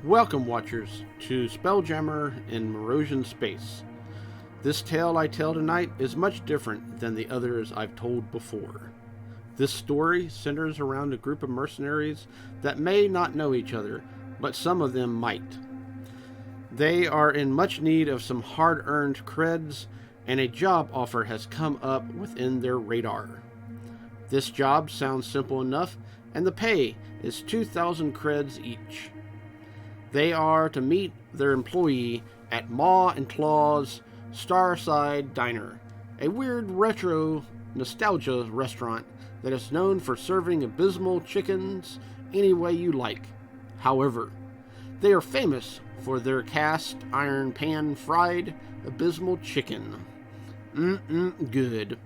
Welcome, Watchers, to Spelljammer in Merosian space. This tale I tell tonight is much different than the others I've told before. This story centers around a group of mercenaries that may not know each other, but some of them might. They are in much need of some hard-earned creds, and a job offer has come up within their radar. This job sounds simple enough, and the pay is 2,000 creds each. They are to meet their employee at Maw and Claw's Starside Diner, a weird retro nostalgia restaurant that is known for serving abysmal chickens any way you like. However, they are famous for their cast iron pan fried abysmal chicken. Good.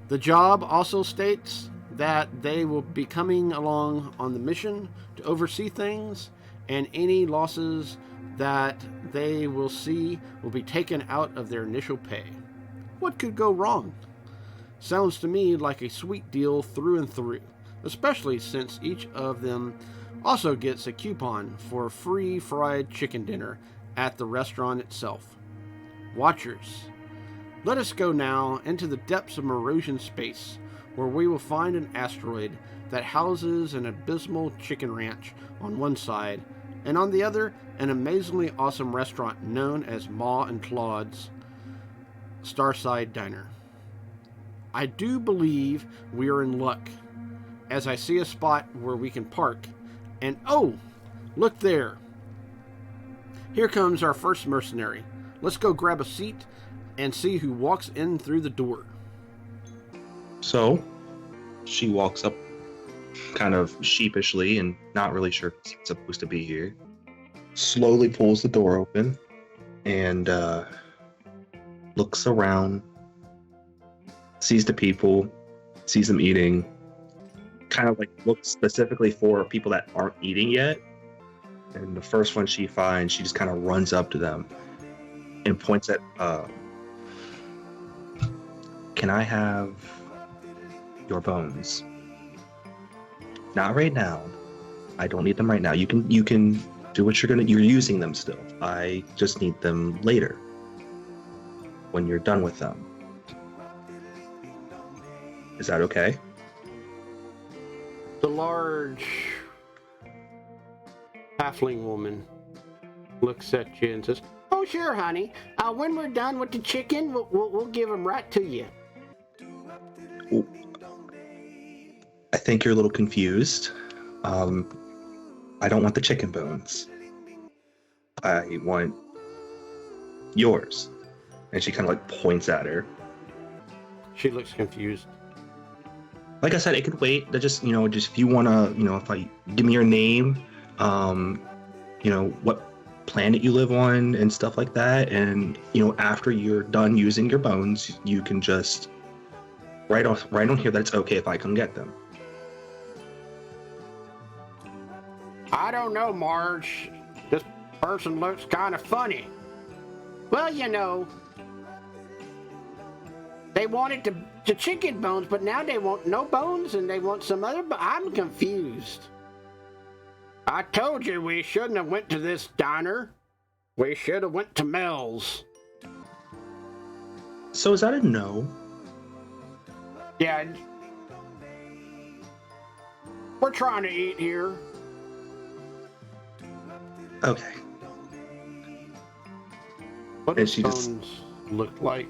The job also states that they will be coming along on the mission to oversee things, and any losses that they will see will be taken out of their initial pay. What could go wrong? Sounds to me like a sweet deal through and through, especially since each of them also gets a coupon for a free fried chicken dinner at the restaurant itself. Watchers, let us go now into the depths of Merosian space, where we will find an asteroid that houses an abysmal chicken ranch on one side, and on the other, an amazingly awesome restaurant known as Maw and Claw's Starside Diner. I do believe we are in luck, as I see a spot where we can park, and oh, look there. Here comes our first mercenary. Let's go grab a seat and see who walks in through the door. So, she walks up kind of sheepishly and not really sure if it's supposed to be here. Slowly pulls the door open and looks around, sees the people, sees them eating, kind of like looks specifically for people that aren't eating yet. And the first one she finds, she just kind of runs up to them and points at, can I have your bones? Not right now. I don't need them right now. You can do what you're using them still. I just need them later. When you're done with them. Is that okay? The large halfling woman looks at you and says, "Oh, sure, honey. When we're done with the chicken, we'll give them right to you." Ooh. I think you're a little confused. I don't want the chicken bones. I want yours. And she kind of like points at her. She looks confused. Like I said, it could wait. Just if you wanna, if I give me your name, what planet you live on and stuff like that, and after you're done using your bones, you can just write on here that it's okay if I come get them. I don't know, Marge. This person looks kind of funny. Well, they wanted the chicken bones, but now they want no bones and they want some other. I'm confused. I told you we shouldn't have went to this diner. We should have went to Mel's. So is that a no? Yeah. We're trying to eat here. Okay. What And does she just bones look like?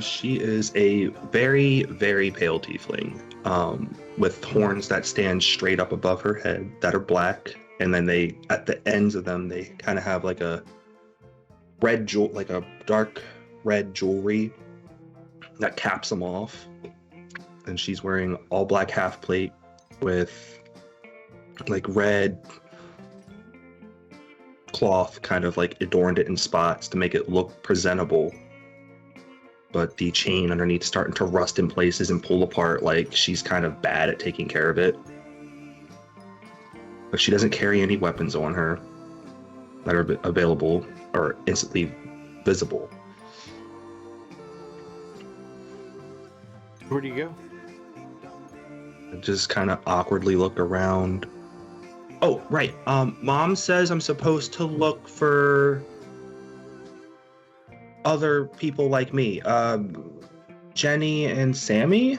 She is a very, very pale tiefling, with horns that stand straight up above her head that are black, and then at the ends of them, they kind of have like a like a dark red jewelry that caps them off. And she's wearing all black half plate with like red cloth, kind of like adorned it in spots to make it look presentable. But the chain underneath starting to rust in places and pull apart, like she's kind of bad at taking care of it. But she doesn't carry any weapons on her that are available or instantly visible. Where do you go? I just kind of awkwardly look around, Oh, right. Mom says I'm supposed to look for other people like me. Jenny and Sammy?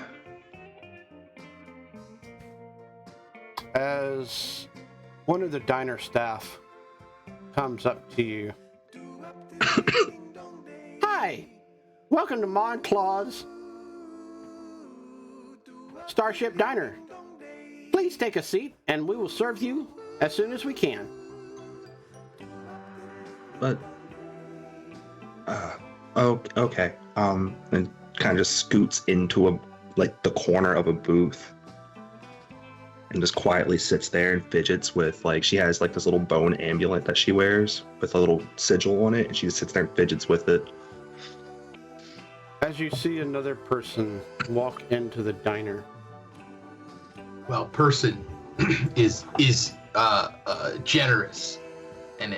As one of the diner staff comes up to you. Hi! Welcome to Claw's Starship Diner. Please take a seat and we will serve you as soon as we can. But, okay. And kind of just scoots into the corner of a booth and just quietly sits there and fidgets with, she has, this little bone amulet that she wears with a little sigil on it, and she just sits there and fidgets with it. As you see another person walk into the diner. Well, person is generous, and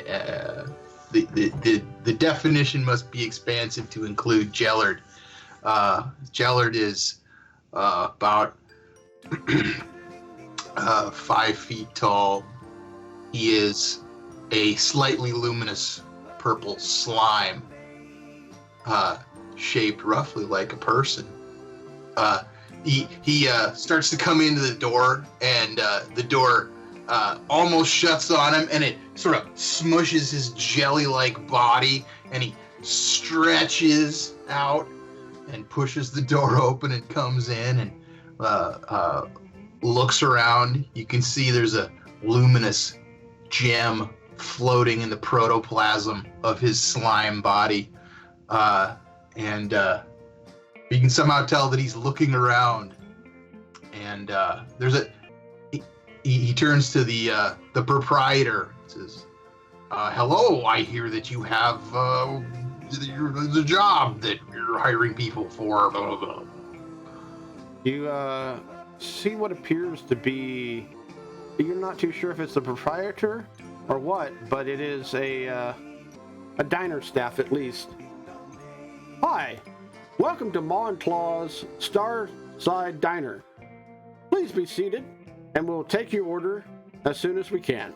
the definition must be expansive to include Jellard. Jellard is about 5 feet tall. He is a slightly luminous purple slime, shaped roughly like a person. He starts to come into the door, and the door almost shuts on him, and it sort of smushes his jelly-like body, and he stretches out and pushes the door open and comes in and looks around. You can see there's a luminous gem floating in the protoplasm of his slime body, and you can somehow tell that he's looking around. And he turns to the proprietor and says, "Hello, I hear that you have the job that you're hiring people for." Blah, blah, blah. You see what appears to be, you're not too sure if it's the proprietor or what, but it is a diner staff at least. Hi, welcome to Claw's Starside Diner. Please be seated, and we'll take your order as soon as we can.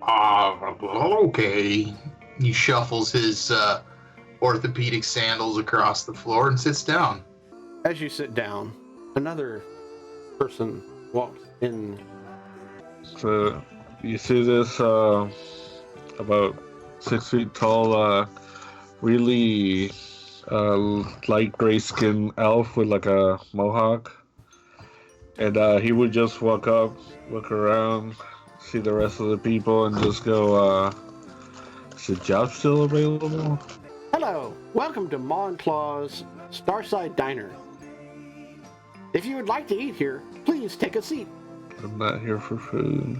Okay. He shuffles his orthopedic sandals across the floor and sits down. As you sit down, another person walks in. So you see this about 6 feet tall, really light gray skin elf with a mohawk, and he would just walk up, look around, see the rest of the people, and just go, is the job still available? Hello, welcome to Claw's Starside Diner. If you would like to eat here, please take a seat. I'm not here for food.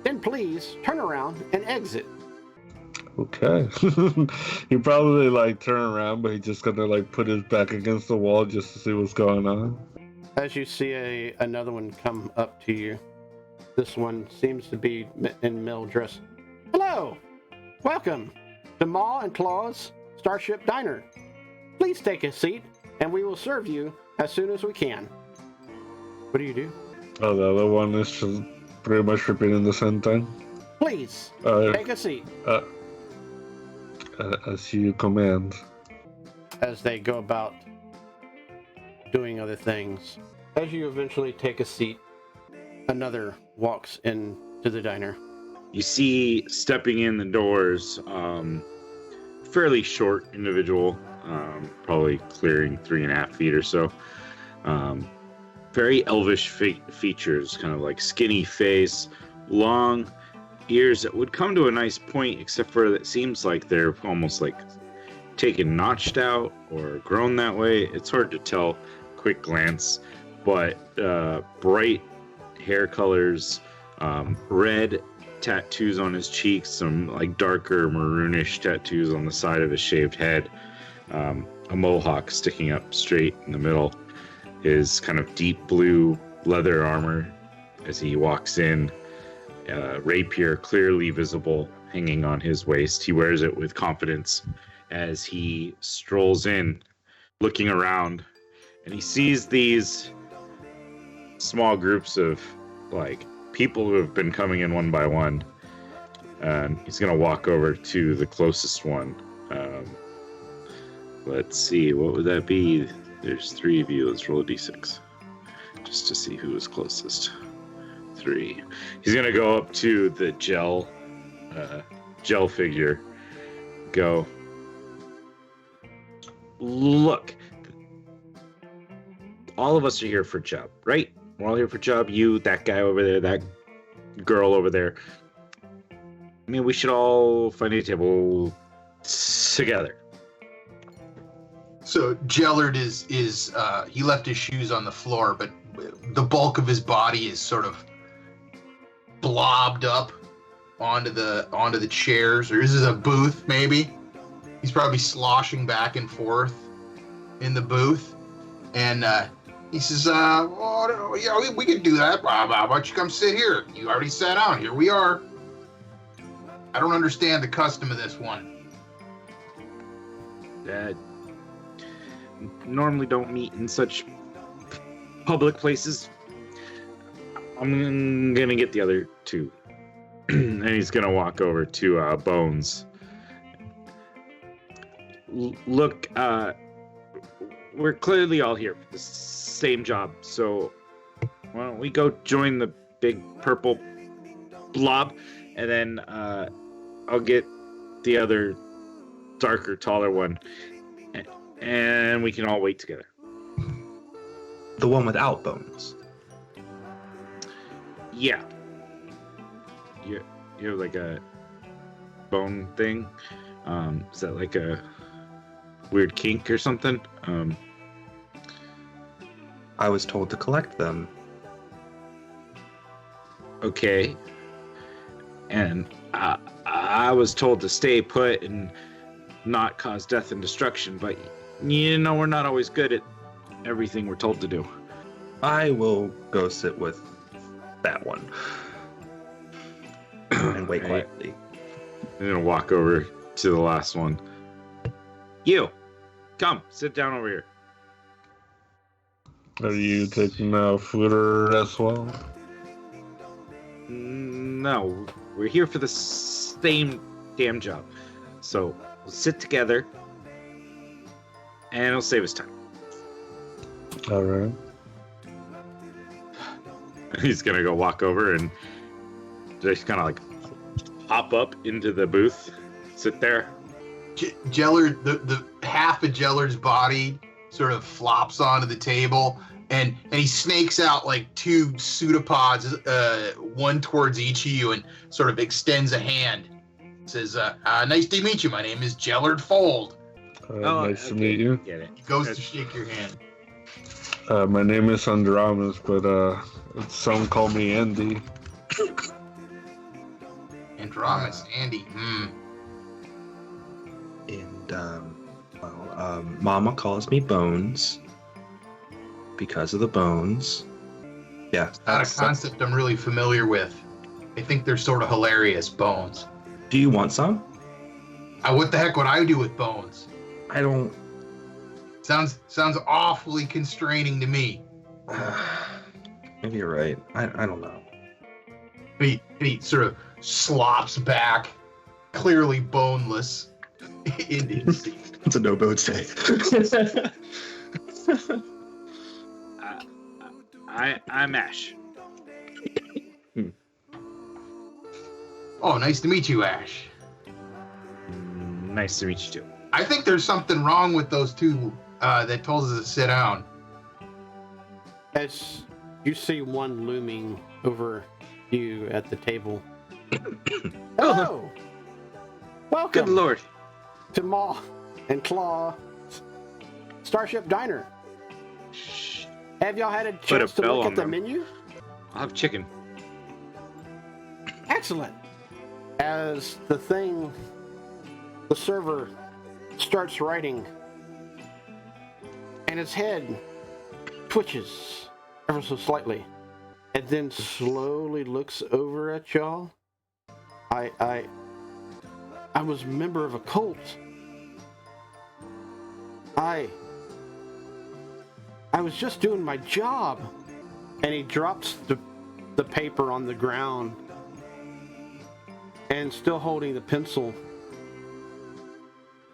Then please turn around and exit. Okay. He probably turn around, but he's just gonna put his back against the wall just to see what's going on. As you see another one come up to you. This one seems to be in male dress. Hello, welcome to Claw's Starship Diner. Please take a seat, and we will serve you as soon as we can. What do you do? Oh, the other one is just pretty much repeating the same thing. Please take a seat. As you command. As they go about doing other things. As you eventually take a seat, another walks into the diner. You see stepping in the doors, fairly short individual, probably clearing 3.5 feet or so. Very elvish features, kind of skinny face, long ears that would come to a nice point, except for that seems like they're almost taken notched out or grown that way. It's hard to tell, quick glance, but bright hair colors, red tattoos on his cheeks, some darker maroonish tattoos on the side of his shaved head, a mohawk sticking up straight in the middle, his kind of deep blue leather armor as he walks in, rapier clearly visible hanging on his waist. He wears it with confidence as he strolls in, looking around, and he sees these small groups of people who have been coming in one by one. And he's gonna walk over to the closest one. Let's see, what would that be? There's 3 of you. Let's roll a d6 just to see who is closest. 3. He's gonna go up to the gel figure. Go. Look, all of us are here for Chubb, right? We're all here for Chubb. You, that guy over there, that girl over there. I mean, we should all find a table together. So Jellard is he left his shoes on the floor, but the bulk of his body is sort of blobbed up onto the chairs, or this is a booth maybe. He's probably sloshing back and forth in the booth, and he says, "Oh, yeah, we can do that. How about you come sit here? You already sat down. Here we are. I don't understand the custom of this one." Normally don't meet in such public places. I'm gonna get the other 2. And he's gonna walk over to Bones. Look, we're clearly all here for the same job, so why don't we go join the big purple blob, and then I'll get the other darker, taller one, and we can all wait together. The one without bones. Yeah. You have like a bone thing? Is that like a weird kink or something? I was told to collect them. Okay. And I was told to stay put and not cause death and destruction, but you know we're not always good at everything we're told to do. I will go sit with that one and wait Right. quietly. I'm gonna walk over to the last one. You, come, sit down over here. Are you taking food as well? No, we're here for the same damn job. So we'll sit together, and it'll save us time. All right. He's gonna go walk over and just kind of like hop up into the booth, sit there. Jellard, the half of Jellard's body sort of flops onto the table, and he snakes out like 2 pseudopods, one towards each of you, and sort of extends a hand. Says, "Nice to meet you. My name is Jellard Fold." Nice to meet you. Get it. He goes to shake your hand. My name is Andromus, but some call me Andy. Andromus, Andy. And, Mama calls me Bones because of the bones. Yeah. Not a concept I'm really familiar with. I think they're sort of hilarious, bones. Do you want some? What the heck would I do with bones? I don't. Sounds awfully constraining to me. Maybe you're right. I don't know. He sort of slops back, clearly boneless, into his seat. It's a no-bone day. I'm Ash. Oh, nice to meet you, Ash. Nice to meet you too. I think there's something wrong with those 2 that told us to sit down. As you see one looming over you at the table. Hello! Welcome Good lord. to Maw and Claw Starship Diner. Shh. Have y'all had a Put a chance to bell look on at the them. menu? I'll have chicken. Excellent. As the server starts writing, and its head twitches ever so slightly, and then slowly looks over at y'all. I was a member of a cult. I was just doing my job. And he drops the the paper on the ground and still holding the pencil.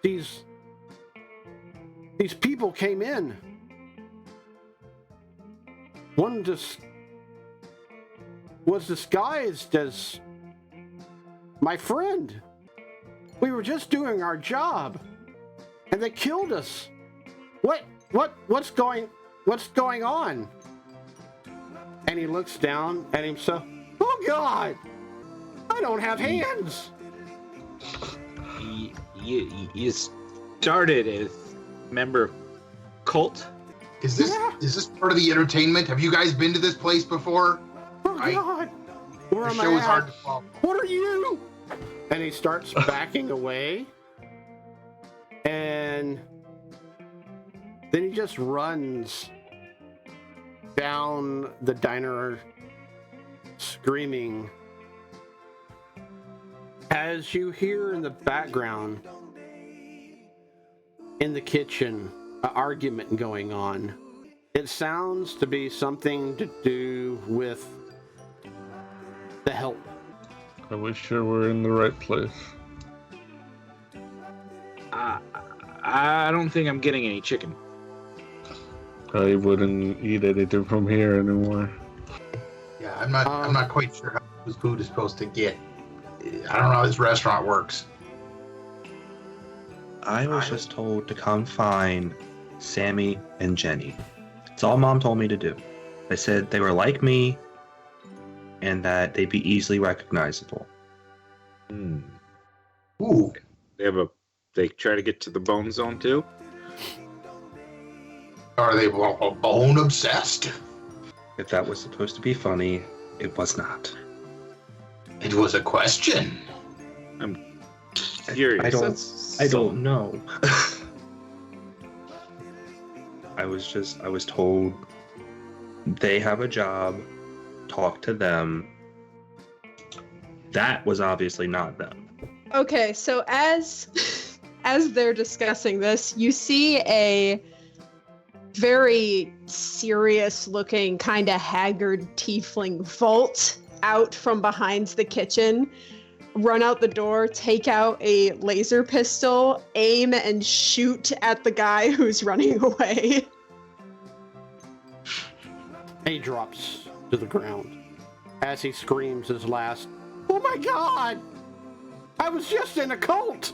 These people came in. One just was disguised as my friend. We were just doing our job, and they killed us. What's going on? And he looks down at himself. Oh God, I don't have hands. You started as member of cult? Is this part of the entertainment? Have you guys been to this place before? Oh God, where The am show I is at? hard to follow. What are you? And he starts backing away, and then he just runs down the diner screaming. As you hear in the background, in the kitchen, an argument going on. It sounds to be something to do with the help. I wish I were in the right place. I don't think I'm getting any chicken. I wouldn't eat anything from here anymore. Yeah, I'm not quite sure how this food is supposed to get. I don't know how this restaurant works. I was just told to come find Sammy and Jenny. That's all Mom told me to do. They said they were like me and that they'd be easily recognizable. Ooh. They try to get to the bone zone too? Are they bone obsessed? If that was supposed to be funny, it was not. It was a question. I'm curious. I don't know. I was told they have a job, talk to them. That was obviously not them. Okay, so as they're discussing this, you see a very serious looking, kind of haggard tiefling vault out from behind the kitchen, run out the door, take out a laser pistol, aim and shoot at the guy who's running away. He drops to the ground as he screams his last, "Oh my God! I was just in a cult!"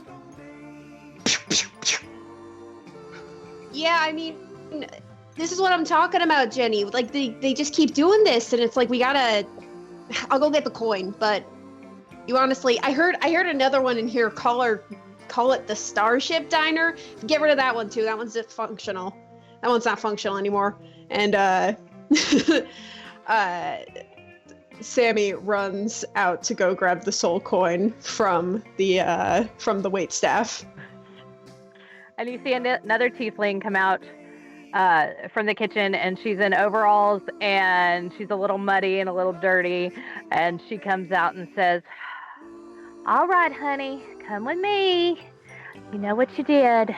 Yeah, I mean, this is what I'm talking about, Jenny. Like, they just keep doing this, and it's like, I'll go get the coin, but you honestly, I heard another one in here call it the Starship Diner. Get rid of that one too. That one's dysfunctional. That one's not functional anymore. And Sammy runs out to go grab the soul coin from the waitstaff. And you see another tiefling come out from the kitchen, and she's in overalls, and she's a little muddy and a little dirty, and she comes out and says, "All right, honey, come with me. You know what you did.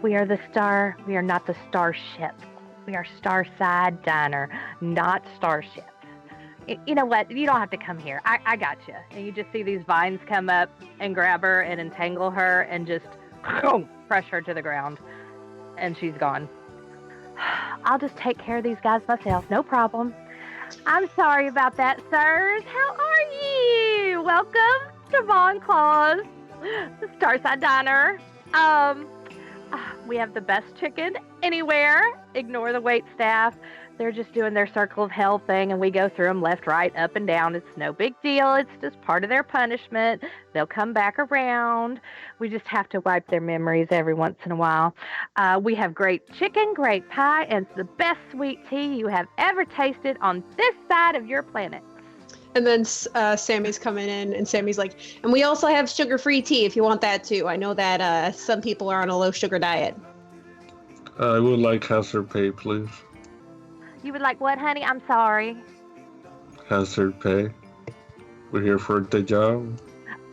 We are not the Starship. We are Starside Diner, not Starship. You know what? You don't have to come here. I got you." And you just see these vines come up and grab her and entangle her and just crush her to the ground. And she's gone. "I'll just take care of these guys myself. No problem. I'm sorry about that, sirs. How are you? Welcome to Von Claw's the Starside Diner. We have the best chicken anywhere. Ignore the wait staff. They're just doing their circle of hell thing, and we go through them left, right, up, and down. It's no big deal. It's just part of their punishment. They'll come back around. We just have to wipe their memories every once in a while. We have great chicken, great pie, and it's the best sweet tea you have ever tasted on this side of your planet." And then Sammy's coming in, and Sammy's like, "And we also have sugar-free tea if you want that too. I know that some people are on a low-sugar diet." I would like hazard pay, please. You would like what, honey? I'm sorry. Hazard pay. We're here for the job.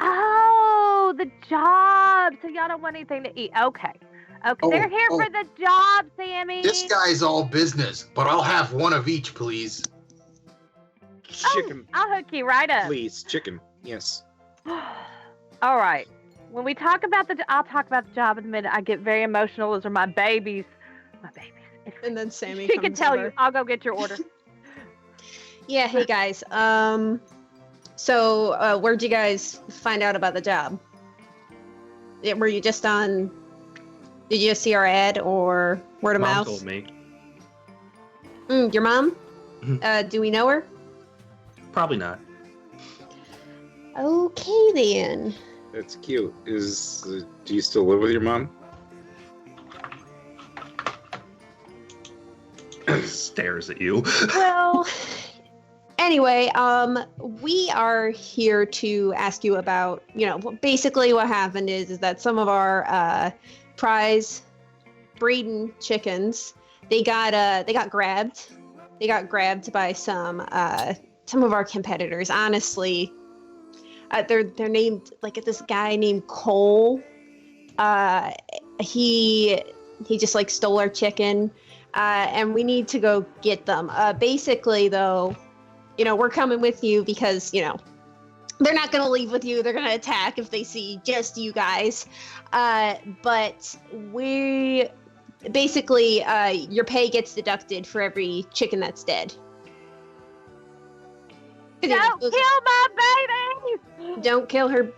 Oh, the job. So y'all don't want anything to eat. Okay. They're here for the job, Sammy. This guy's all business, but I'll have one of each, please. Chicken, I'll hook you right up. please. Chicken. Yes. All right. When we talk about I'll talk about the job in a minute. I get very emotional. Those are my babies. My babies. And then Sammy She comes can tell over. you. I'll go get your order. Yeah, hey guys. So where'd you guys find out about the job? Were you just on? Did you just see our ad or word of Mom mouth? told me. Your mom? Mhm. Do we know her? Probably not. Okay then. That's cute. Do you still live with your mom? Stares at you. Well, anyway, we are here to ask you about, basically what happened is that some of our prize breeding chickens, they got grabbed. They got grabbed by some of our competitors. Honestly, they're named like this guy named Cole. He just like stole our chicken. And we need to go get them. Basically, though, we're coming with you because, they're not going to leave with you. They're going to attack if they see just you guys. But we basically, your pay gets deducted for every chicken that's dead. Don't kill my babies! Don't kill her.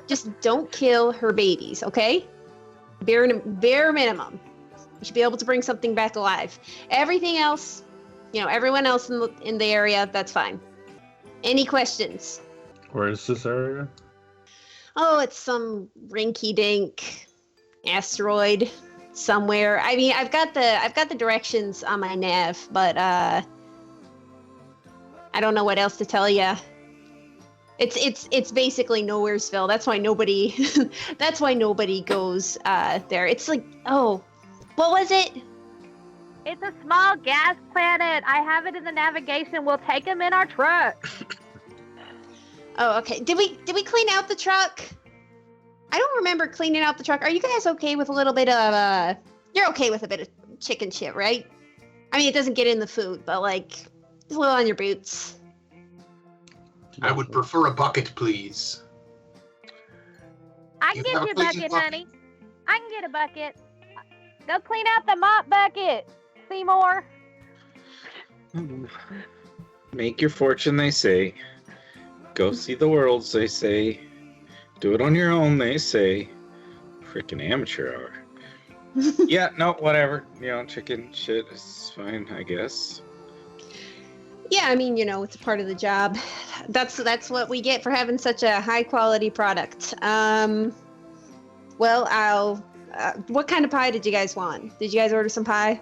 Just don't kill her babies, okay? Bare minimum. You should be able to bring something back alive. Everything else, everyone else in the area, that's fine. Any questions? Where is this area? Oh, it's some rinky-dink asteroid somewhere. I mean, I've got the directions on my nav, but I don't know what else to tell you. It's basically Nowheresville. That's why nobody goes there. It's like, oh, what was it? It's a small gas planet. I have it in the navigation. We'll take them in our truck. Oh, okay. Did we clean out the truck? I don't remember cleaning out the truck. Are you guys okay with a little bit of you're okay with a bit of chicken shit, right? I mean, it doesn't get in the food, but like it's a little on your boots. I would prefer a bucket, please. I can You get have a you a cleaning bucket, bucket? honey. I can get a bucket. Go clean out the mop bucket, Seymour. Make your fortune, they say. Go see the worlds, they say. Do it on your own, they say. Freaking amateur hour. Yeah, no, whatever. Chicken shit is fine, I guess. Yeah, I mean, it's a part of the job. That's what we get for having such a high quality product. Well, what kind of pie did you guys want? Did you guys order some pie?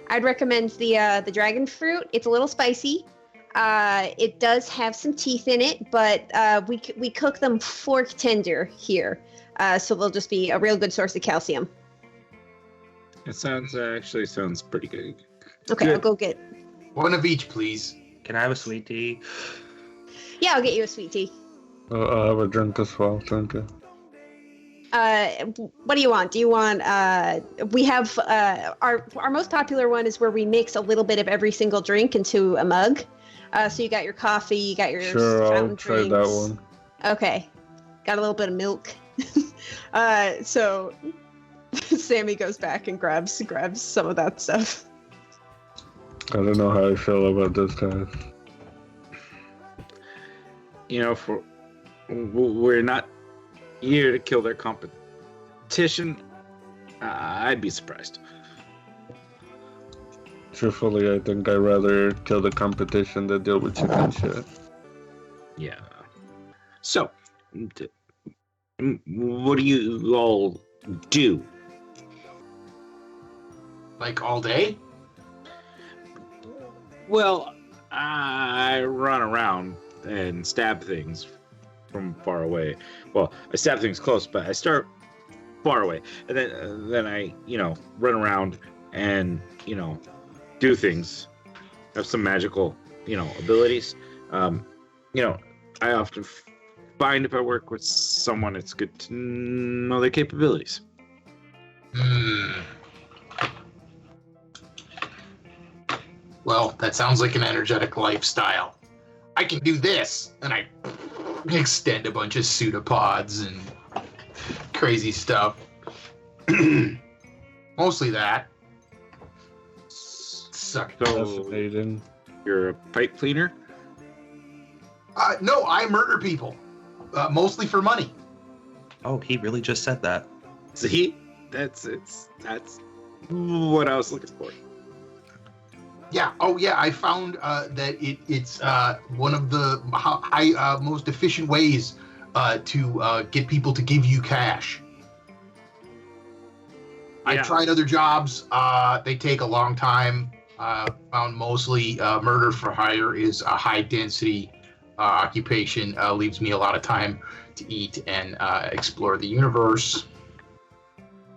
I'd recommend the dragon fruit. It's a little spicy. It does have some teeth in it, but we cook them fork tender here, so they'll just be a real good source of calcium. It actually sounds pretty good. Okay, Good. I'll go get. One of each, please. Can I have a sweet tea? Yeah, I'll get you a sweet tea. I'll have a drink as well, thank you. What do you want? Do you want? We have our most popular one is where we mix a little bit of every single drink into a mug. So you got your coffee, you got your Sure, fountain I'll try that drinks. one. Okay, got a little bit of milk. So Sammy goes back and grabs some of that stuff. I don't know how I feel about this guy. We're not here to kill their competition. I'd be surprised. Truthfully, I think I'd rather kill the competition than deal with chicken shit. Yeah. So, what do you all do? Like all day? Well, I run around and stab things from far away. Well, I stab things close, but I start far away, and then I, run around and do things. Have some magical, abilities. I often find if I work with someone, it's good to know their capabilities. Well, that sounds like an energetic lifestyle. I can do this, and I extend a bunch of pseudopods and crazy stuff. Mostly that. Suck. So Fascinating. you're a pipe cleaner? No, I murder people, mostly for money. Oh, he really just said that. See, that's what I was looking for. Yeah. Oh, yeah. I found that it's one of the most efficient ways to get people to give you cash. Yeah. I've tried other jobs. They take a long time. Found mostly murder for hire is a high density occupation. Leaves me a lot of time to eat and explore the universe.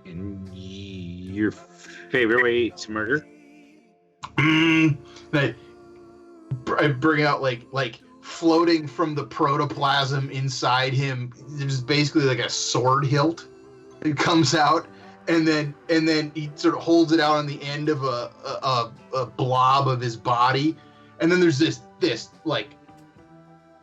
And your favorite way to murder? That I bring out like floating from the protoplasm inside him. There's basically like a sword hilt. It comes out, and then he sort of holds it out on the end of a blob of his body, and then there's this like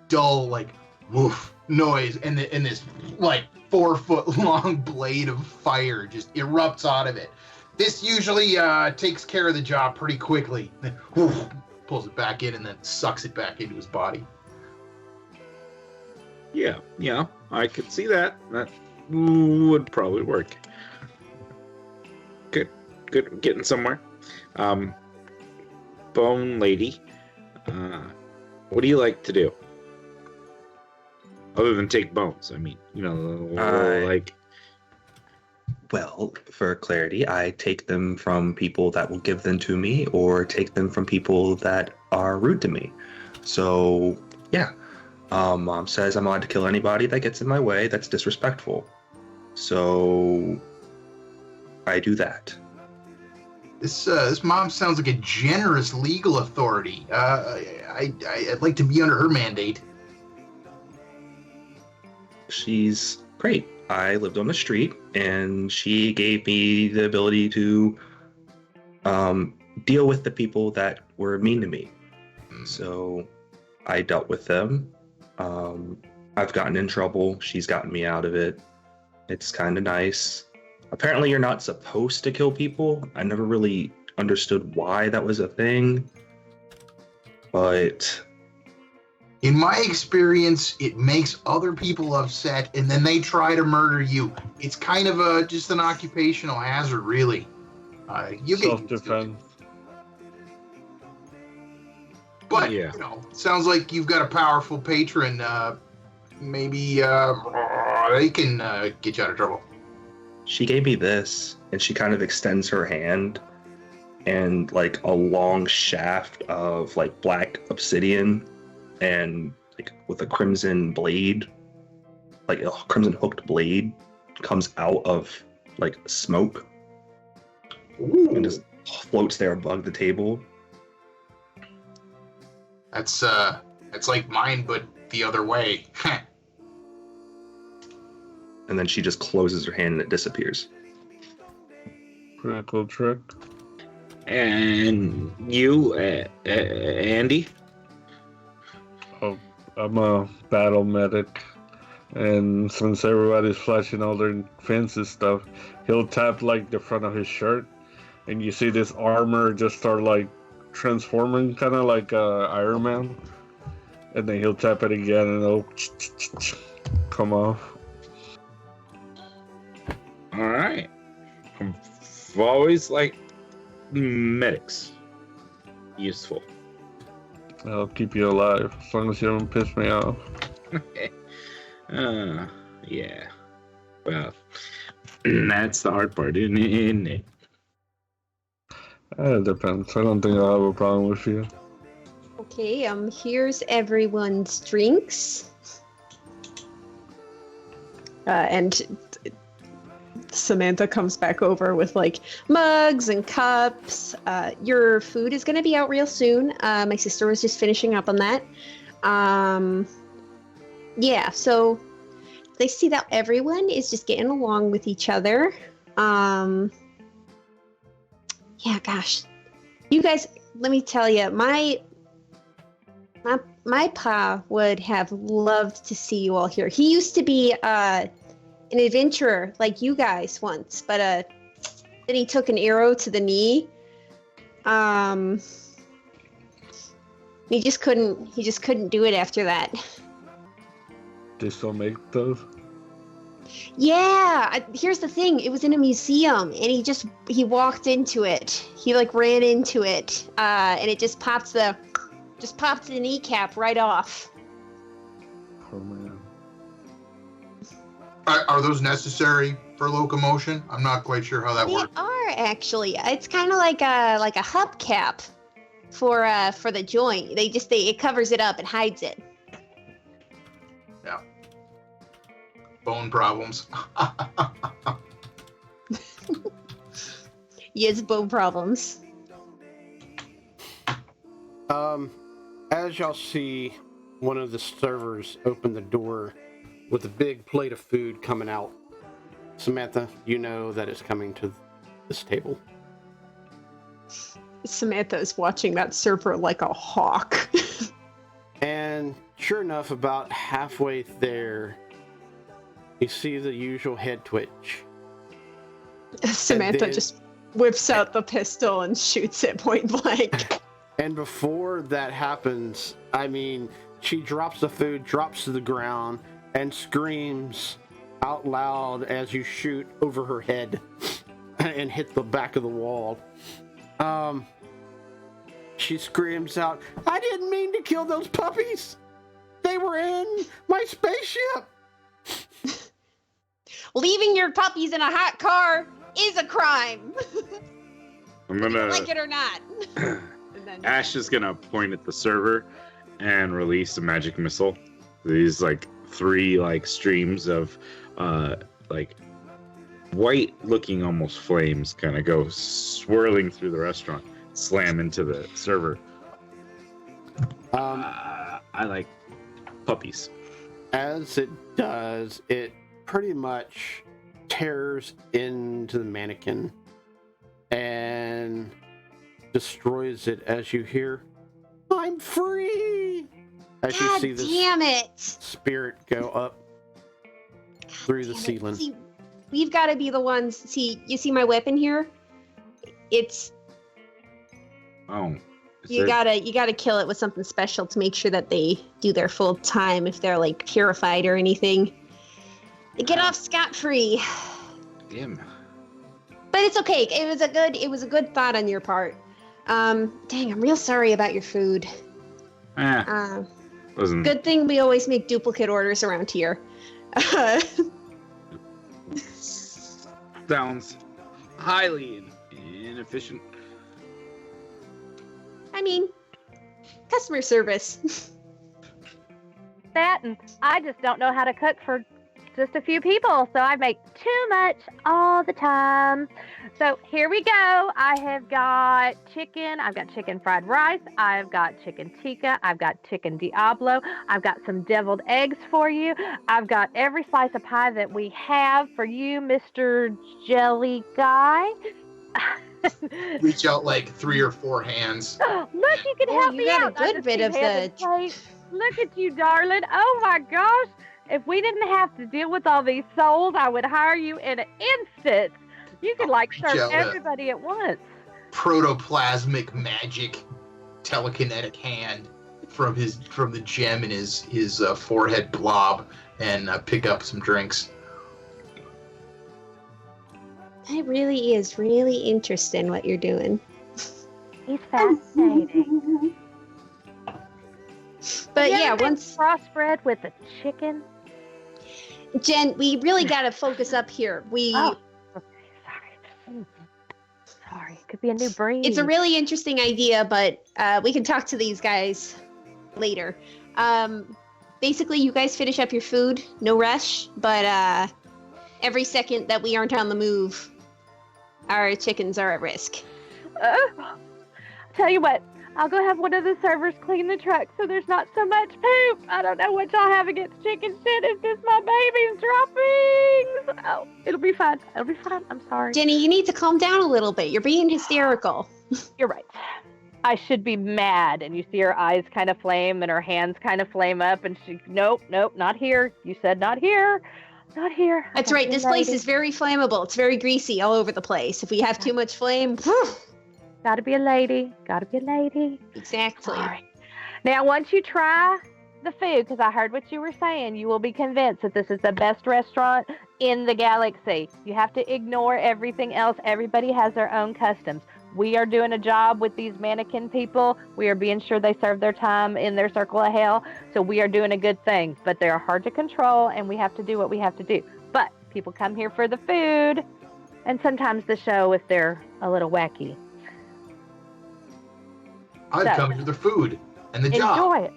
dull like woof noise, and this like 4 foot long blade of fire just erupts out of it. This usually takes care of the job pretty quickly. Then woof, pulls it back in and then sucks it back into his body. Yeah, I could see that. That would probably work. Good, getting somewhere. Bone lady, what do you like to do? Other than take bones, I mean, like. Well, for clarity, I take them from people that will give them to me, or take them from people that are rude to me. So, yeah. Mom says I'm allowed to kill anybody that gets in my way that's disrespectful. So, I do that. This mom sounds like a generous legal authority. I'd like to be under her mandate. She's great. I lived on the street, and she gave me the ability to deal with the people that were mean to me. So I dealt with them. I've gotten in trouble. She's gotten me out of it. It's kind of nice. Apparently, you're not supposed to kill people. I never really understood why that was a thing. But in my experience, it makes other people upset, and then they try to murder you. It's kind of just an occupational hazard, really. You get used to it. Self-defense. But Yeah. Sounds like you've got a powerful patron. Maybe they can get you out of trouble. she gave me this, and she kind of extends her hand, and like a long shaft of like black obsidian, and like with a crimson blade, like a crimson hooked blade, comes out of like smoke and just floats there above the table. That's like mine, but the other way. And then she just closes her hand and it disappears. Pretty cool trick. And you, Andy? Oh, I'm a battle medic, and since everybody's flashing all their fancy stuff, he'll tap like the front of his shirt, and you see this armor just start like transforming, kind of like Iron Man, and then he'll tap it again, and it'll come off. All right. I've always liked medics. Useful. I'll keep you alive as long as you don't piss me off. Yeah. Well, that's the hard part, isn't it? It depends. I don't think I'll have a problem with you. Okay, here's everyone's drinks. And Samantha comes back over with like mugs and cups. Your food is going to be out real soon. My sister was just finishing up on that. Yeah, so they see that everyone is just getting along with each other. Yeah, gosh. You guys, let me tell you, my my pa would have loved to see you all here. He used to be an adventurer like you guys once, but then he took an arrow to the knee. He just couldn't do it after that. They still make those? Yeah, here's the thing. It was in a museum, and he walked into it. He like ran into it, and it just popped the kneecap right off. Oh man. Are those necessary for locomotion? I'm not quite sure how that They works. are actually. It's kind of like a hubcap for the joint. It covers it up and hides it. Yeah. Bone problems. Yes, bone problems. As y'all see, one of the servers open the door with a big plate of food coming out. Samantha, you know that it's coming to this table. Samantha is watching that server like a hawk. And sure enough, about halfway there, you see the usual head twitch. Samantha then- just whips out the pistol and shoots it point blank. And before that happens, I mean, she drops the food, drops to the ground, and screams out loud as you shoot over her head and hit the back of the wall. She screams out, "I didn't mean to kill those puppies! They were in my spaceship!" Leaving your puppies in a hot car is a crime. I'm gonna. Like it or not. And then, Ash is gonna point at the server and release a magic missile. These like 3 like streams of like white looking almost flames kind of go swirling through the restaurant, slam into the server. I like puppies. As it does, it pretty much tears into the mannequin and destroys it as you hear, "I'm free!" As you God see this damn it! spirit go up through the Damn it. ceiling. See, we've got to be the ones. See, you see my weapon here? It's Oh, is you there- gotta kill it with something special to make sure that they do their full time if they're like purified or anything. They get off scot-free. Damn. But it's okay. It was a good thought on your part. Dang, I'm real sorry about your food. Wasn't Good thing we always make duplicate orders around here. sounds highly inefficient. I mean, customer service. That, and I just don't know how to cook for just a few people, so I make too much all the time. So here we go. I have got chicken. I've got chicken fried rice. I've got chicken tikka. I've got chicken Diablo. I've got some deviled eggs for you. I've got every slice of pie that we have for you, Mr. Jelly Guy. Reach out like 3 or 4 hands. Look, you can Oh, help you me got a out. I good just bit keep of having the- plate. Look at you, darling. Oh my gosh. If we didn't have to deal with all these souls, I would hire you in an instant. You could like Reach serve out, everybody at once. Protoplasmic magic telekinetic hand from the gem in his forehead blob and pick up some drinks. It really is really interesting what you're doing. He's fascinating. But You yeah, ever been once crossbred with a chicken. Jen, we really got to focus up here. Oh, sorry. Sorry, it could be a new breed. It's a really interesting idea, but we can talk to these guys later. Basically, you guys finish up your food, no rush, but every second that we aren't on the move, our chickens are at risk. Tell you what, I'll go have one of the servers clean the truck so there's not so much poop. I don't know what y'all have against chicken shit. It's just my baby's droppings. Oh, it'll be fine. It'll be fine. I'm sorry. Jenny, you need to calm down a little bit. You're being hysterical. You're right. I should be mad. And you see her eyes kind of flame and her hands kind of flame up. And she, nope, not here. You said not here. Not here. That's right. This place is very flammable. It's very greasy all over the place. If we have too much flame, gotta be a lady. Gotta be a lady. Exactly. All right. Now, once you try the food, because I heard what you were saying, you will be convinced that this is the best restaurant in the galaxy. You have to ignore everything else. Everybody has their own customs. We are doing a job with these mannequin people. We are being sure they serve their time in their circle of hell. So we are doing a good thing. But they are hard to control, and we have to do what we have to do. But people come here for the food, and sometimes the show if they're a little wacky. I've come here for the food and the job. Enjoy it.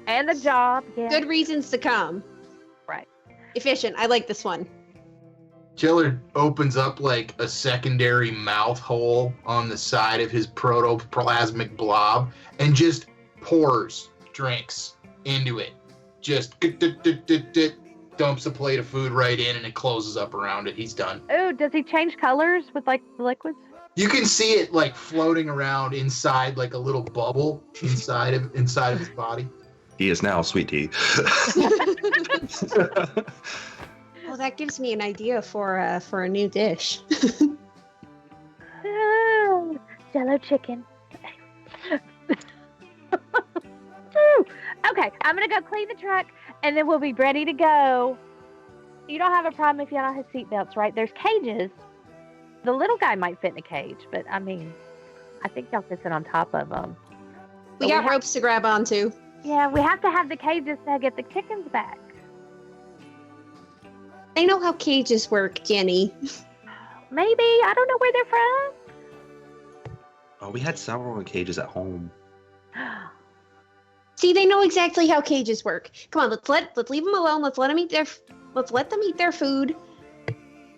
And the job, yeah. Good reasons to come. Right. Efficient. I like this one. Jellard opens up like a secondary mouth hole on the side of his protoplasmic blob and just pours drinks into it. Just dumps a plate of food right in and it closes up around it. He's done. Oh, does he change colors with like the liquids? You can see it like floating around inside like a little bubble inside of his body. He is now sweet tea. Well, that gives me an idea for a new dish. Oh, Jello chicken. Okay, I'm gonna go clean the truck, and then we'll be ready to go. You don't have a problem if y'all don't have seatbelts, right? There's cages. The little guy might fit in a cage, but I mean, I think y'all can sit on top of them. We got ropes to grab onto. Yeah, we have to have the cages to get the chickens back. I know how cages work, Jenny. Maybe. I don't know where they're from. Oh, we had several cages at home. See, they know exactly how cages work. Come on, let's leave them alone. Let's let them eat their food.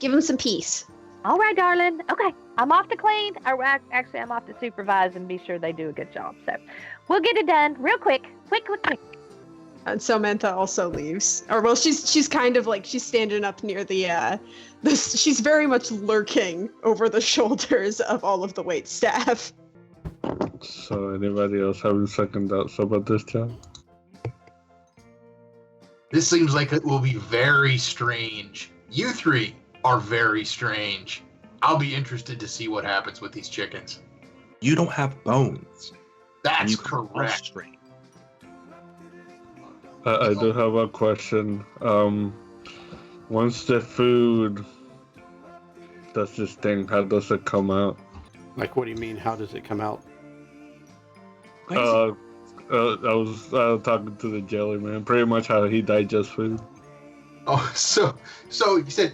Give them some peace. All right, darling. Okay, I'm off to clean. Or actually, I'm off to supervise and be sure they do a good job. So we'll get it done real quick. Quick. And Samantha also leaves. Or well, she's kind of like she's standing up near the she's very much lurking over the shoulders of all of the wait staff. So anybody else having second thoughts about this job? This seems like it will be very strange. You three are very strange. I'll be interested to see what happens with these chickens. You don't have bones. That's You can walk correct. straight. I do have a question. Once the food does this thing, how does it come out? Like, what do you mean? How does it come out? I was talking to the jelly man. Pretty much how he digests food. Oh, so you said,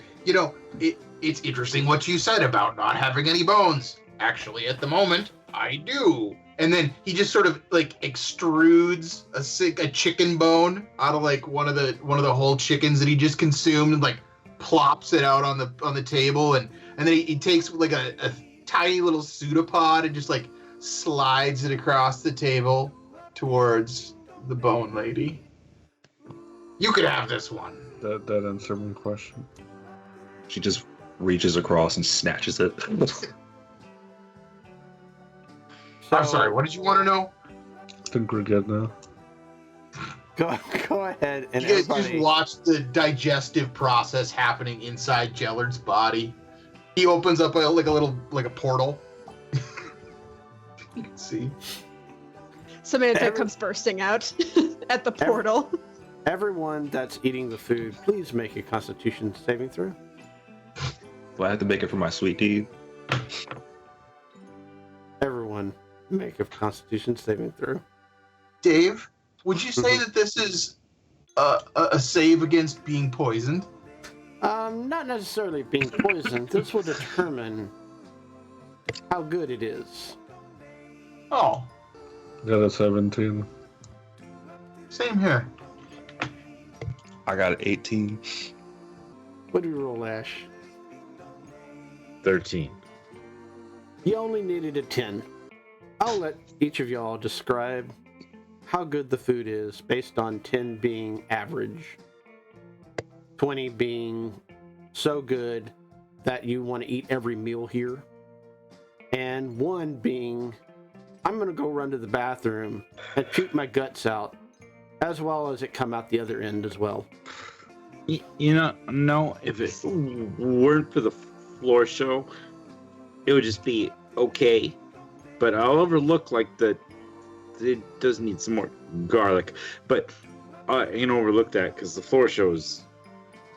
it's interesting what you said about not having any bones. Actually, at the moment, I do. And then he just sort of like extrudes a chicken bone out of like one of the whole chickens that he just consumed and like plops it out on the table and then he takes like a tiny little pseudopod and just like slides it across the table towards the bone lady. You could have this one. That answered my question. She just reaches across and snatches it. I'm sorry, what did you want to know? I think we're good now. Go ahead and You guys everybody. just watch the digestive process happening inside Jellard's body. He opens up a portal. You can see. Samantha comes bursting out at the portal. Everyone that's eating the food, please make a Constitution saving throw. Do I have to make it for my sweet tea? Everyone, make a Constitution saving throw. Dave, would you say that this is a save against being poisoned? Not necessarily being poisoned. This will determine how good it is. Oh, Got a 17. same here. I got an 18. What do you roll, Ash? 13. You only needed a 10. I'll let each of y'all describe how good the food is based on 10 being average, 20 being so good that you want to eat every meal here, and 1 being I'm going to go run to the bathroom and shoot my guts out, as well as it come out the other end as well. You know, no, if it weren't for the floor show, it would just be okay. But I'll overlook like it does need some more garlic. But I ain't overlook that because the floor show is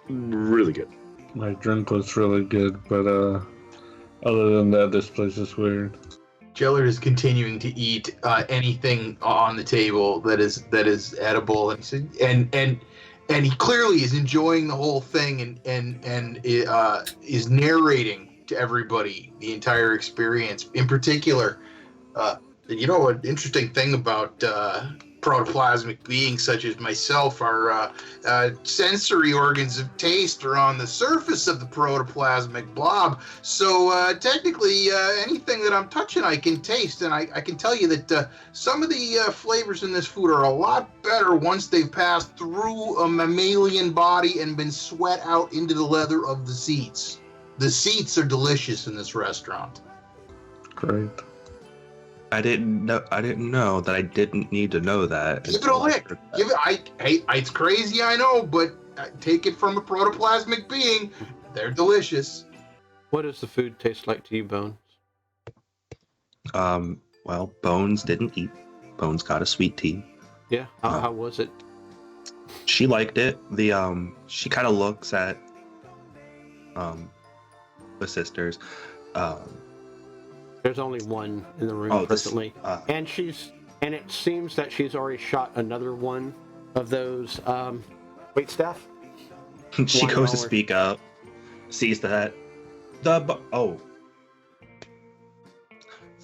really good. My drink was really good, but other than that, this place is weird. Jellard is continuing to eat anything on the table that is edible, and he clearly is enjoying the whole thing, and is narrating to everybody the entire experience. In particular, an interesting thing about protoplasmic beings such as myself, our sensory organs of taste are on the surface of the protoplasmic blob. So technically, anything that I'm touching, I can taste, and I can tell you that some of the flavors in this food are a lot better once they've passed through a mammalian body and been sweat out into the leather of the seats. The seats are delicious in this restaurant. Great. I didn't know that I didn't need to know that. Give it a lick. It's crazy, I know, but take it from a protoplasmic being. They're delicious. What does the food taste like to you, Bones? Well, Bones didn't eat. Bones got a sweet tea. Yeah, how was it? She liked it. She kind of looks at the sisters. There's only one in the room presently, and it seems that she's already shot another one of those waitstaff. She goes to speak up, sees that the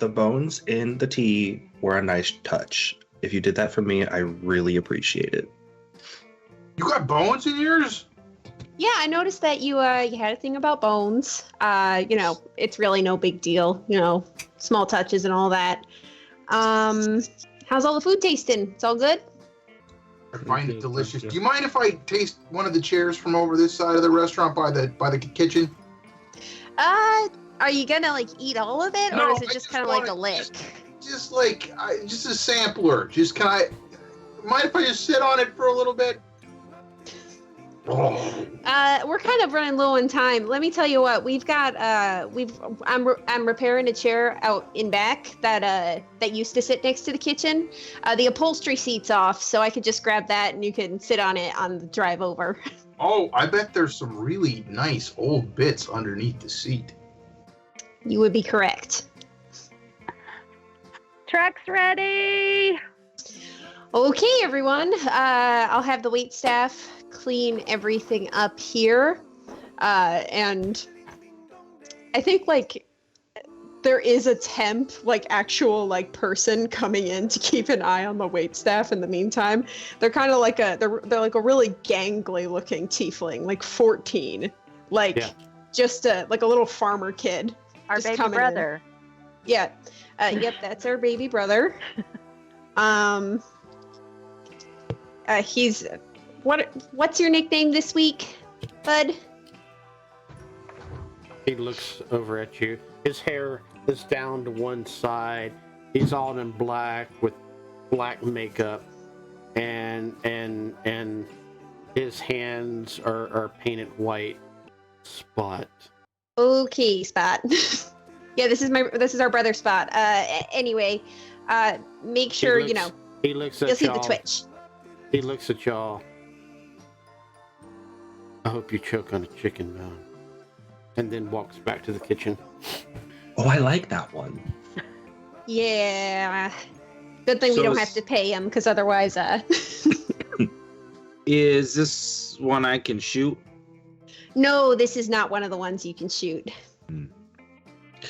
bones in the tea were a nice touch. If you did that for me, I really appreciate it. You got bones in yours? Yeah, I noticed that you had a thing about bones. It's really no big deal. Small touches and all that. How's all the food tasting? It's all good? I find it delicious. Do you mind if I taste one of the chairs from over this side of the restaurant by the kitchen? Are you gonna eat all of it, or No, is it I just kind of like a lick? Just a sampler. Mind if I just sit on it for a little bit? Oh. We're kind of running low on time. Let me tell you what, we've got I'm repairing a chair out in back that used to sit next to the kitchen. The upholstery seat's off, so I could just grab that and you can sit on it on the drive over. Oh, I bet there's some really nice old bits underneath the seat. You would be correct. Truck's ready. Okay, everyone. I'll have the waitstaff clean everything up here, and I think there is a temp, actual person coming in to keep an eye on the waitstaff in the meantime. They're kind of they're like a really gangly looking tiefling, 14, just a little farmer kid. Our just baby brother. In. Yeah, yep, that's our baby brother. He's what's your nickname this week, bud? He looks over at you. His hair is down to one side. He's all in black with black makeup, and his hands are painted white. Spot. Okay, Spot. Yeah, this is our brother Spot. Anyway, make sure he looks at you'll see y'all. the twitch. He looks at y'all. I hope you choke on a chicken bone. And then walks back to the kitchen. Oh, I like that one. Yeah. Good thing we don't have to pay him, because otherwise, Is this one I can shoot? No, this is not one of the ones you can shoot.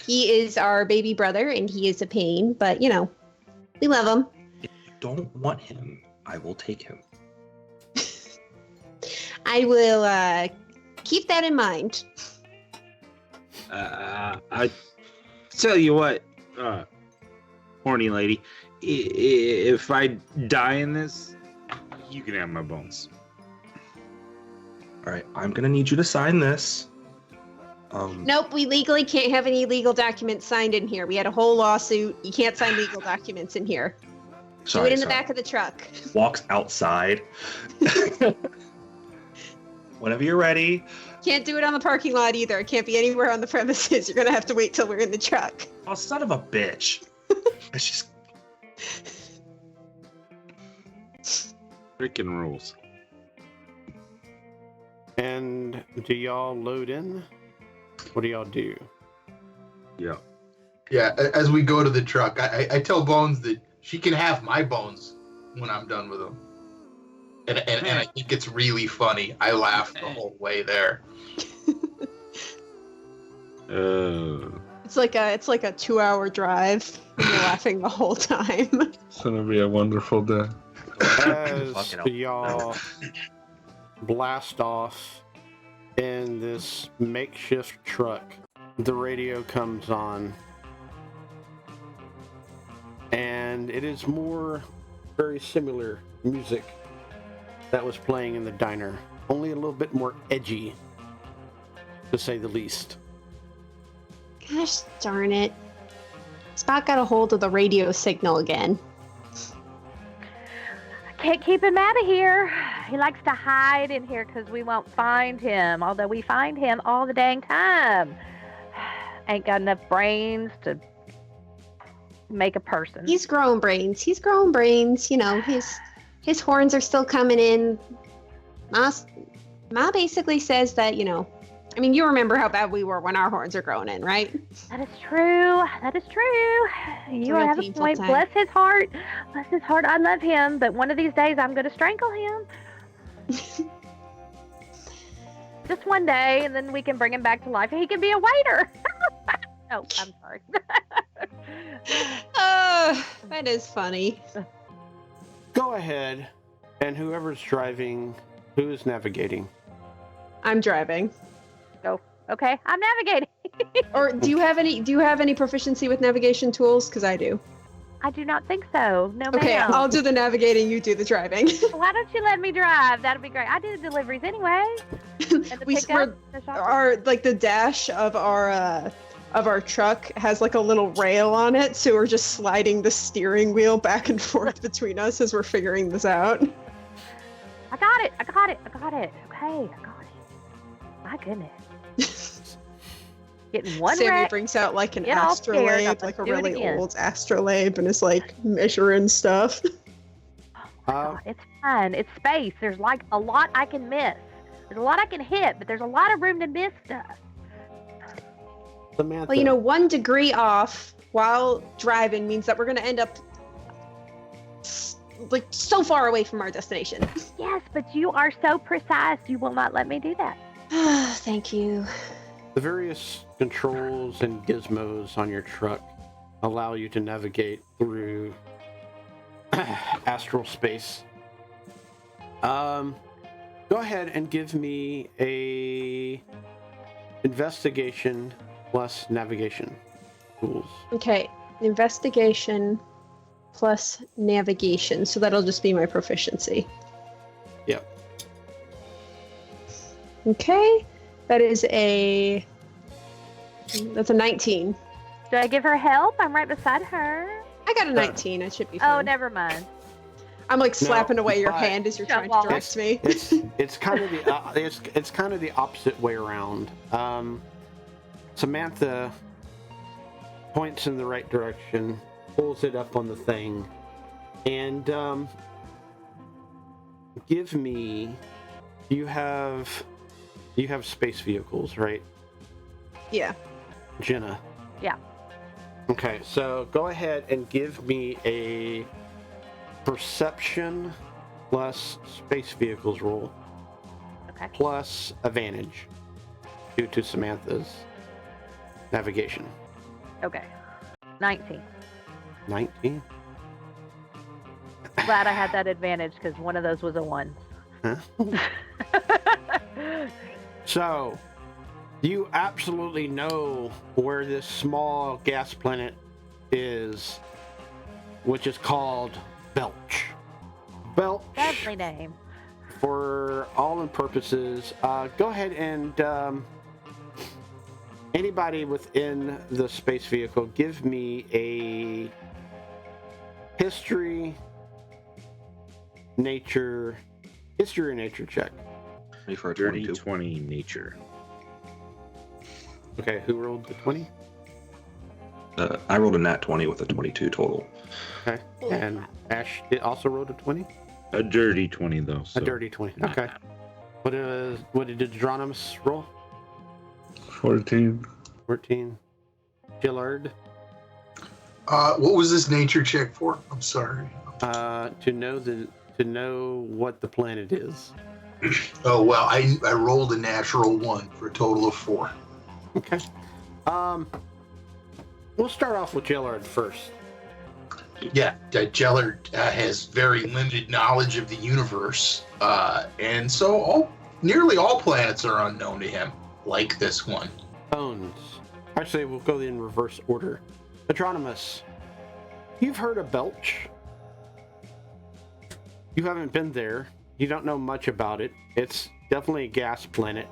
He is our baby brother, and he is a pain, but, we love him. If you don't want him, I will take him. I will keep that in mind. I tell you what, horny lady, if I die in this, you can have my bones. All right, I'm gonna need you to sign this. Nope, we legally can't have any legal documents signed in here. We had a whole lawsuit. You can't sign legal documents in here. Do it in the back of the truck. Walks outside. Whenever you're ready. Can't do it on the parking lot either. It can't be anywhere on the premises. You're gonna have to wait till we're in the truck. Oh, son of a bitch. It's just Freaking rules. And do y'all load in? What do y'all do? Yeah. Yeah, as we go to the truck, I tell Bones that she can have my bones when I'm done with them. And I think it's really funny. I laugh the whole way there. It's like a 2-hour drive. And you're laughing the whole time. It's gonna be a wonderful day. As y'all blast off in this makeshift truck, the radio comes on, and it is more very similar music that was playing in the diner, only a little bit more edgy, to say the least. Gosh darn it. Spot got a hold of the radio signal again. Can't keep him out of here. He likes to hide in here because we won't find him, although we find him all the dang time. Ain't got enough brains to make a person. He's growing brains. You know, his horns are still coming in. Ma basically says that, you know, I mean, you remember how bad we were when our horns are growing in, right? That is true. You have a point. Time. Bless his heart. I love him, but one of these days I'm going to strangle him. Just one day, and then we can bring him back to life. He can be a waiter. Oh, I'm sorry. That is funny. Go ahead, and whoever's driving, who is navigating? I'm driving. Okay, I'm navigating. Or do you have any proficiency with navigation tools? Because I do. I do not think so. No, Okay, ma'am. I'll do the navigating. You do the driving. Why don't you let me drive? That'd be great. I do the deliveries anyway. And the pickup, the shop. The dash of our truck has like a little rail on it, so we're just sliding the steering wheel back and forth between us as we're figuring this out. I got it. Okay, I got it. My goodness. Getting one Sammy wreck. brings out like an Get all scared. I'm astrolabe, gonna like a do it really again. old astrolabe, and is like measuring stuff. God, it's fine. It's space. There's like a lot I can miss. There's a lot I can hit, but there's a lot of room to miss stuff. Samantha. Well, you know, 1 degree off while driving means that we're going to end up like so far away from our destination. Yes, but you are so precise. You will not let me do that. Thank you. The various controls and gizmos on your truck allow you to navigate through astral space. Go ahead and give me a investigation plus navigation tools. Okay, investigation plus navigation, so that'll just be my proficiency. Yep. Okay, that's a 19. Do I give her help? I'm right beside her. I got a 19. It should be fine. Oh, never mind. I'm like slapping No, away your but- hand as you're Shut trying to up. direct me. It's kind of the it's kind of the opposite way around. Samantha points in the right direction, pulls it up on the thing, and give me. You have space vehicles, right, Yeah. Jenna? Yeah. Okay, so go ahead and give me a perception plus space vehicles roll Okay. plus advantage due to Samantha's navigation. Okay. 19. 19? Glad I had that advantage because one of those was a 1. Huh? So, you absolutely know where this small gas planet is, which is called Belch. Belch, Lovely name. for all and purposes, go ahead and Anybody within the space vehicle, give me a history or nature check. Me for a Dirty 22. 20 nature. Okay, who rolled the 20? I rolled a nat 20 with a 22 total. Okay, and Ash also rolled a 20? A dirty 20 though. So A dirty 20, okay. What did Geronimo's roll? 14. 14. Gillard? What was this nature check for? I'm sorry. To know what the planet is. Oh well, I rolled a natural 1 for a total of 4. Okay. We'll start off with Gillard first. Yeah, Jellard has very limited knowledge of the universe, and so nearly all planets are unknown to him, like this one. Bones. Actually, we'll go in reverse order. Atronimus, you've heard of Belch. You haven't been there. You don't know much about it. It's definitely a gas planet.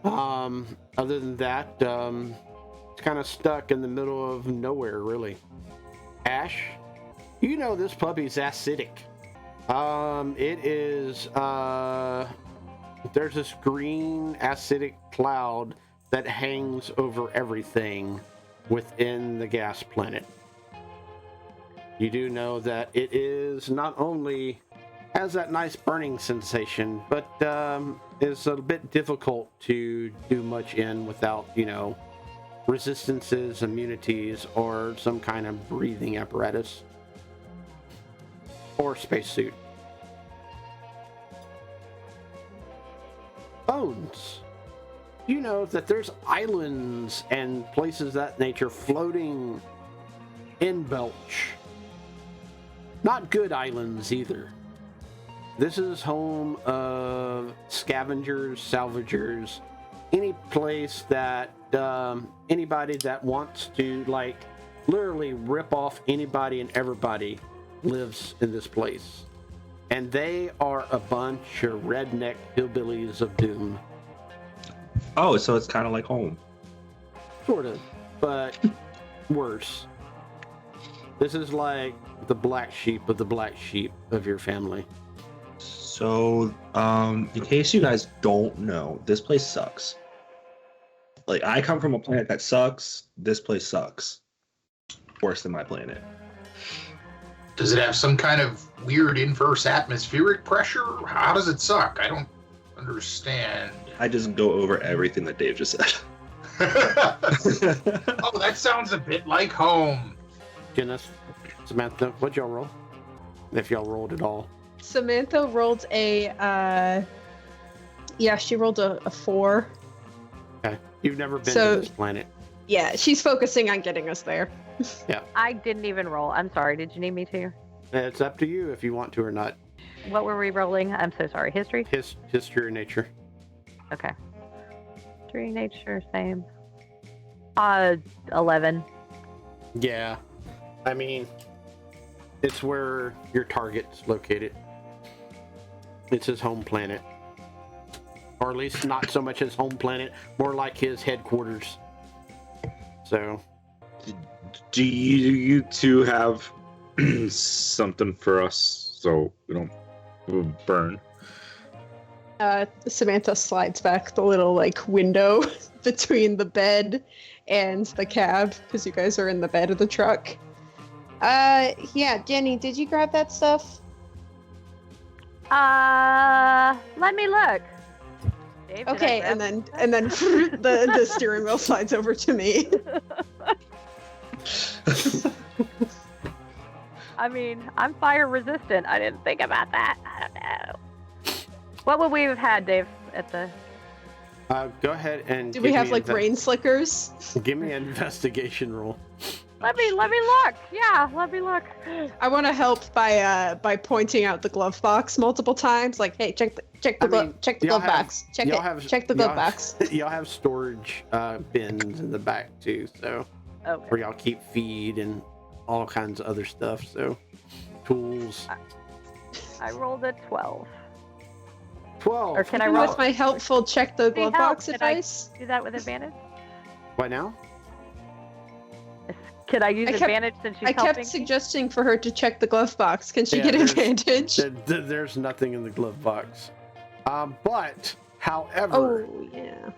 Other than that, it's kind of stuck in the middle of nowhere, really. Ash, you know this puppy's acidic. It is, there's this green acidic cloud that hangs over everything within the gas planet. You do know that it is not only has that nice burning sensation, but is a bit difficult to do much in without, resistances, immunities, or some kind of breathing apparatus or spacesuit. Bones. You know that there's islands and places of that nature floating in Belch. Not good islands either. This is home of scavengers, salvagers, any place that anybody that wants to literally rip off anybody and everybody lives in this place. And they are a bunch of redneck hillbillies of doom. Oh, so it's kind of like home. Sort of, but worse. This is like the black sheep of the black sheep of your family. So, in case you guys don't know, this place sucks. Like, I come from a planet that sucks. This place sucks. Worse than my planet. Does it have some kind of weird inverse atmospheric pressure? How does it suck? I don't understand. I just go over everything that Dave just said. Oh, that sounds a bit like home. Guinness, Samantha, what'd y'all roll? If y'all rolled at all. Samantha rolled she rolled a 4. Okay. You've never been So- to this planet. Yeah, she's focusing on getting us there. I didn't even roll. I'm sorry. Did you need me to? It's up to you if you want to or not. What were we rolling? I'm so sorry. History? History or nature. Okay. History, nature, same. 11. Yeah. I mean, it's where your target's located. It's his home planet. Or at least not so much his home planet, more like his headquarters. So, Do you two have something for us so we don't burn? Samantha slides back the little window between the bed and the cab because you guys are in the bed of the truck. Yeah, Jenny, did you grab that stuff? Let me look. Dave, did I Okay, grab and then the steering wheel slides over to me. I mean, I'm fire resistant. I didn't think about that. I don't know. What would we have had, Dave, at the... go ahead and Do we have rain slickers? give me an investigation roll. Let me look. Yeah, let me look. I want to help by pointing out the glove box multiple times. Like, hey, check the glove box. Check the glove box. Y'all have storage bins in the back too, so Okay. where y'all keep feed and all kinds of other stuff. So tools. I rolled a 12. 12. Or can I Even roll? with my helpful check the Be glove help. box Can I advice? do that with advantage? What now? Can I use I kept- advantage since she's I helping? kept suggesting for her to check the glove box. Can she Yeah, get there's- advantage? There's nothing in the glove box. But, however, Oh, yeah.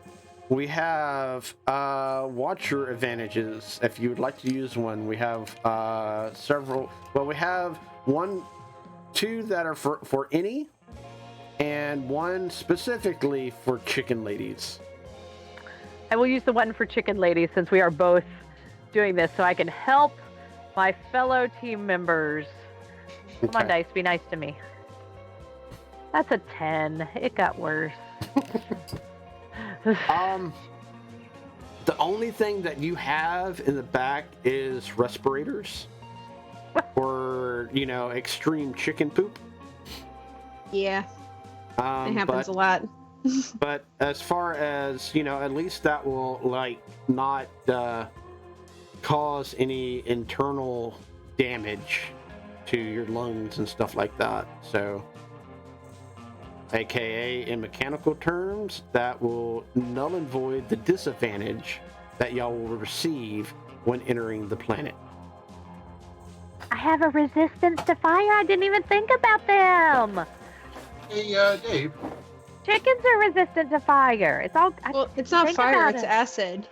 we have watcher advantages. If you would like to use one, we have several. Well, we have two that are for any, and one specifically for chicken ladies. I will use the one for chicken ladies since we are both doing this, so I can help my fellow team members. Come on, Okay. dice, be nice to me. That's a 10. It got worse. The only thing that you have in the back is respirators for, extreme chicken poop. Yeah, it happens But a lot. But as far as, at least that will, not cause any internal damage to your lungs and stuff like that. So, AKA, in mechanical terms, that will null and void the disadvantage that y'all will receive when entering the planet. I have a resistance to fire. I didn't even think about them. Hey, Dave. Chickens are resistant to fire. It's all. Well, it's not think fire, about it's it. acid.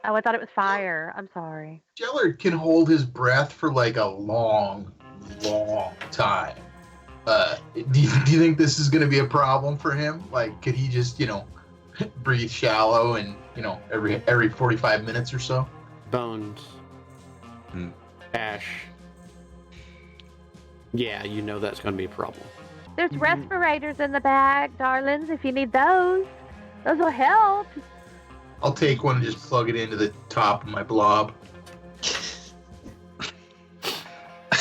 Oh, I thought it was fire. I'm sorry. Jellard can hold his breath for like a long, long time. Do you think this is going to be a problem for him? Like, could he just, breathe shallow and, every 45 minutes or so? Bones. Ash. Yeah, that's going to be a problem. There's respirators in the bag, darlings. If you need those will help. I'll take one and just plug it into the top of my blob.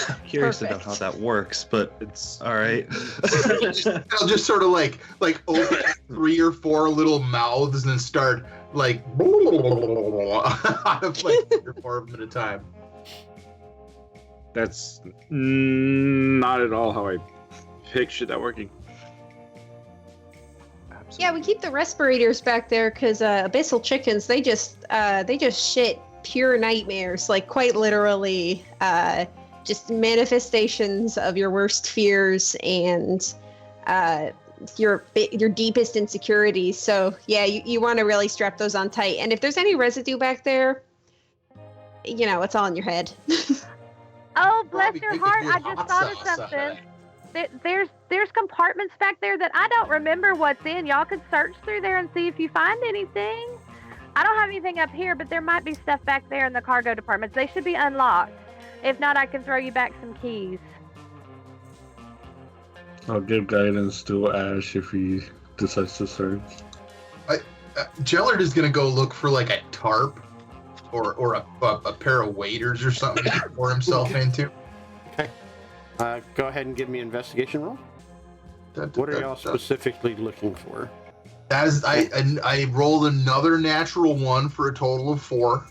I'm curious to know Perfect. how that works, but it's all right. I'll just sort of like open 3 or 4 little mouths and start like out of like 3 or 4 of them at a time. That's not at all how I pictured that working. Yeah, we keep the respirators back there because abyssal chickens, they just shit pure nightmares, like quite literally, just manifestations of your worst fears and your deepest insecurities. So yeah, you want to really strap those on tight. And if there's any residue back there, it's all in your head. Oh, bless Probably your make a heart! good I just hot thought of sauce out of something. that. There's compartments back there that I don't remember what's in. Y'all could search through there and see if you find anything. I don't have anything up here, but there might be stuff back there in the cargo departments. They should be unlocked. If not, I can throw you back some keys. I'll give guidance to Ash if he decides to search. Jellard is gonna go look for like a tarp or a pair of waders or something to pour himself into. Go ahead and give me an investigation roll. What are y'all specifically looking for? As I rolled another natural 1 for a total of 4.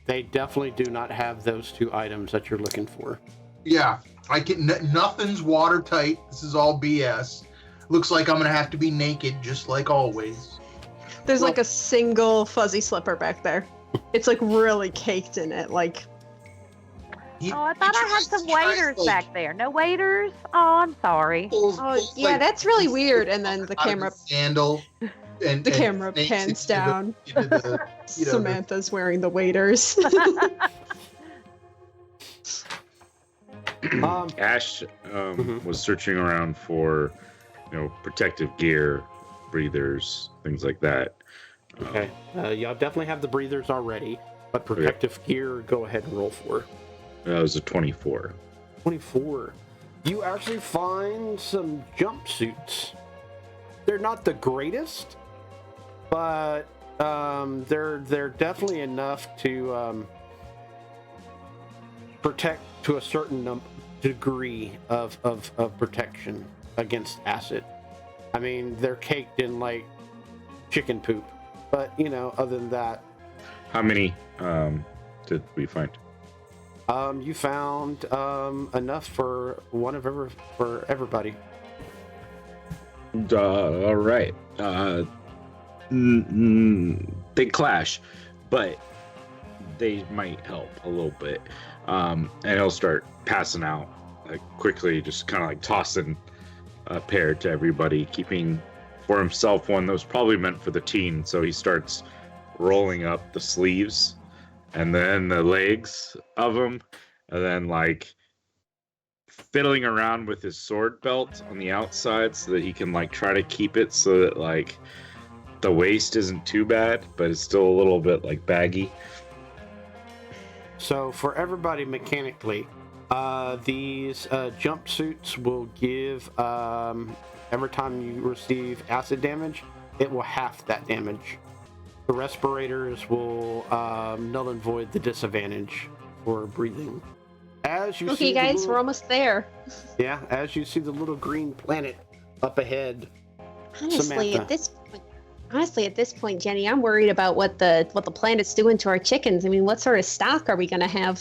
They definitely do not have those 2 items that you're looking for. Yeah, I can. Nothing's watertight. This is all BS. Looks like I'm gonna have to be naked, just like always. There's like a single fuzzy slipper back there. It's like really caked in it. Like, Oh, I thought I had some waiters back there. No waiters? Oh, I'm sorry. oh yeah, that's really weird. And then the camera sandal. And the camera snakes pans into down. into the, Samantha's wearing the waders. Ash was searching around for, protective gear, breathers, things like that. Okay. Y'all definitely have the breathers already, but protective gear, go ahead and roll for. That was a 24. 24. You actually find some jumpsuits. They're not the greatest, but they're definitely enough to protect to a certain degree of protection against acid. I mean, they're caked in like chicken poop, but other than that, How many did we find? you found enough for for everybody. All right. They clash, but they might help a little bit. And he'll start passing out like quickly, just kind of like tossing a pair to everybody, keeping for himself one that was probably meant for the teen. So he starts rolling up the sleeves and then the legs of them, and then like fiddling around with his sword belt on the outside so that he can like try to keep it so that like the waist isn't too bad, but it's still a little bit like baggy. So for everybody mechanically, these jumpsuits will give every time you receive acid damage, it will half that damage. The respirators will null and void the disadvantage for breathing. As you Okay, see guys, we're almost there. Yeah, as you see the little green planet up ahead. Honestly, Samantha. at this point, Jenny, I'm worried about what the planet's doing to our chickens. I mean, what sort of stock are we gonna have?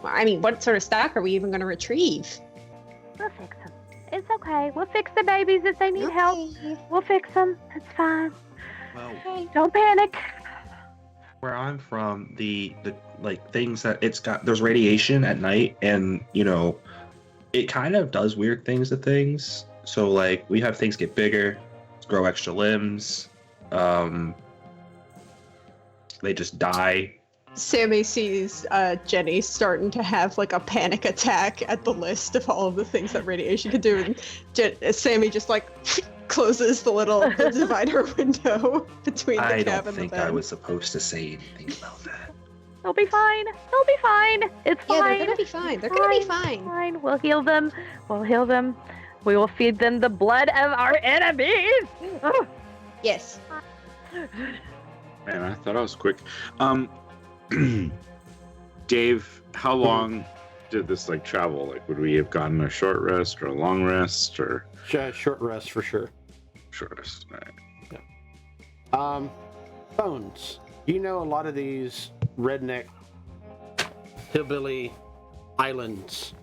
I mean, what sort of stock are we even gonna retrieve? We'll fix them. It's okay. We'll fix the babies if they need help. We'll fix them. It's fine. Well, Don't panic. where I'm from, the like things that it's got, there's radiation at night, and it kind of does weird things to things. So like we have things get bigger, grow extra limbs, they just die. Sammy sees Jenny starting to have like a panic attack at the list of all of the things that radiation could do, and Sammy just like closes the divider window between the I cab don't and the think bed. I was supposed to say anything about that. They'll be fine. They'll be fine. It's Yeah, fine. they're gonna be fine. They're gonna be fine. Fine. We'll heal them. We'll heal them. We will feed them the blood of our enemies. Oh. Yes. Man, I thought I was quick. Dave, how long did this like travel? Like, would we have gotten a short rest or a long rest or Short rest for sure. short rest? All right. Bones. You know a lot of these redneck hillbilly islands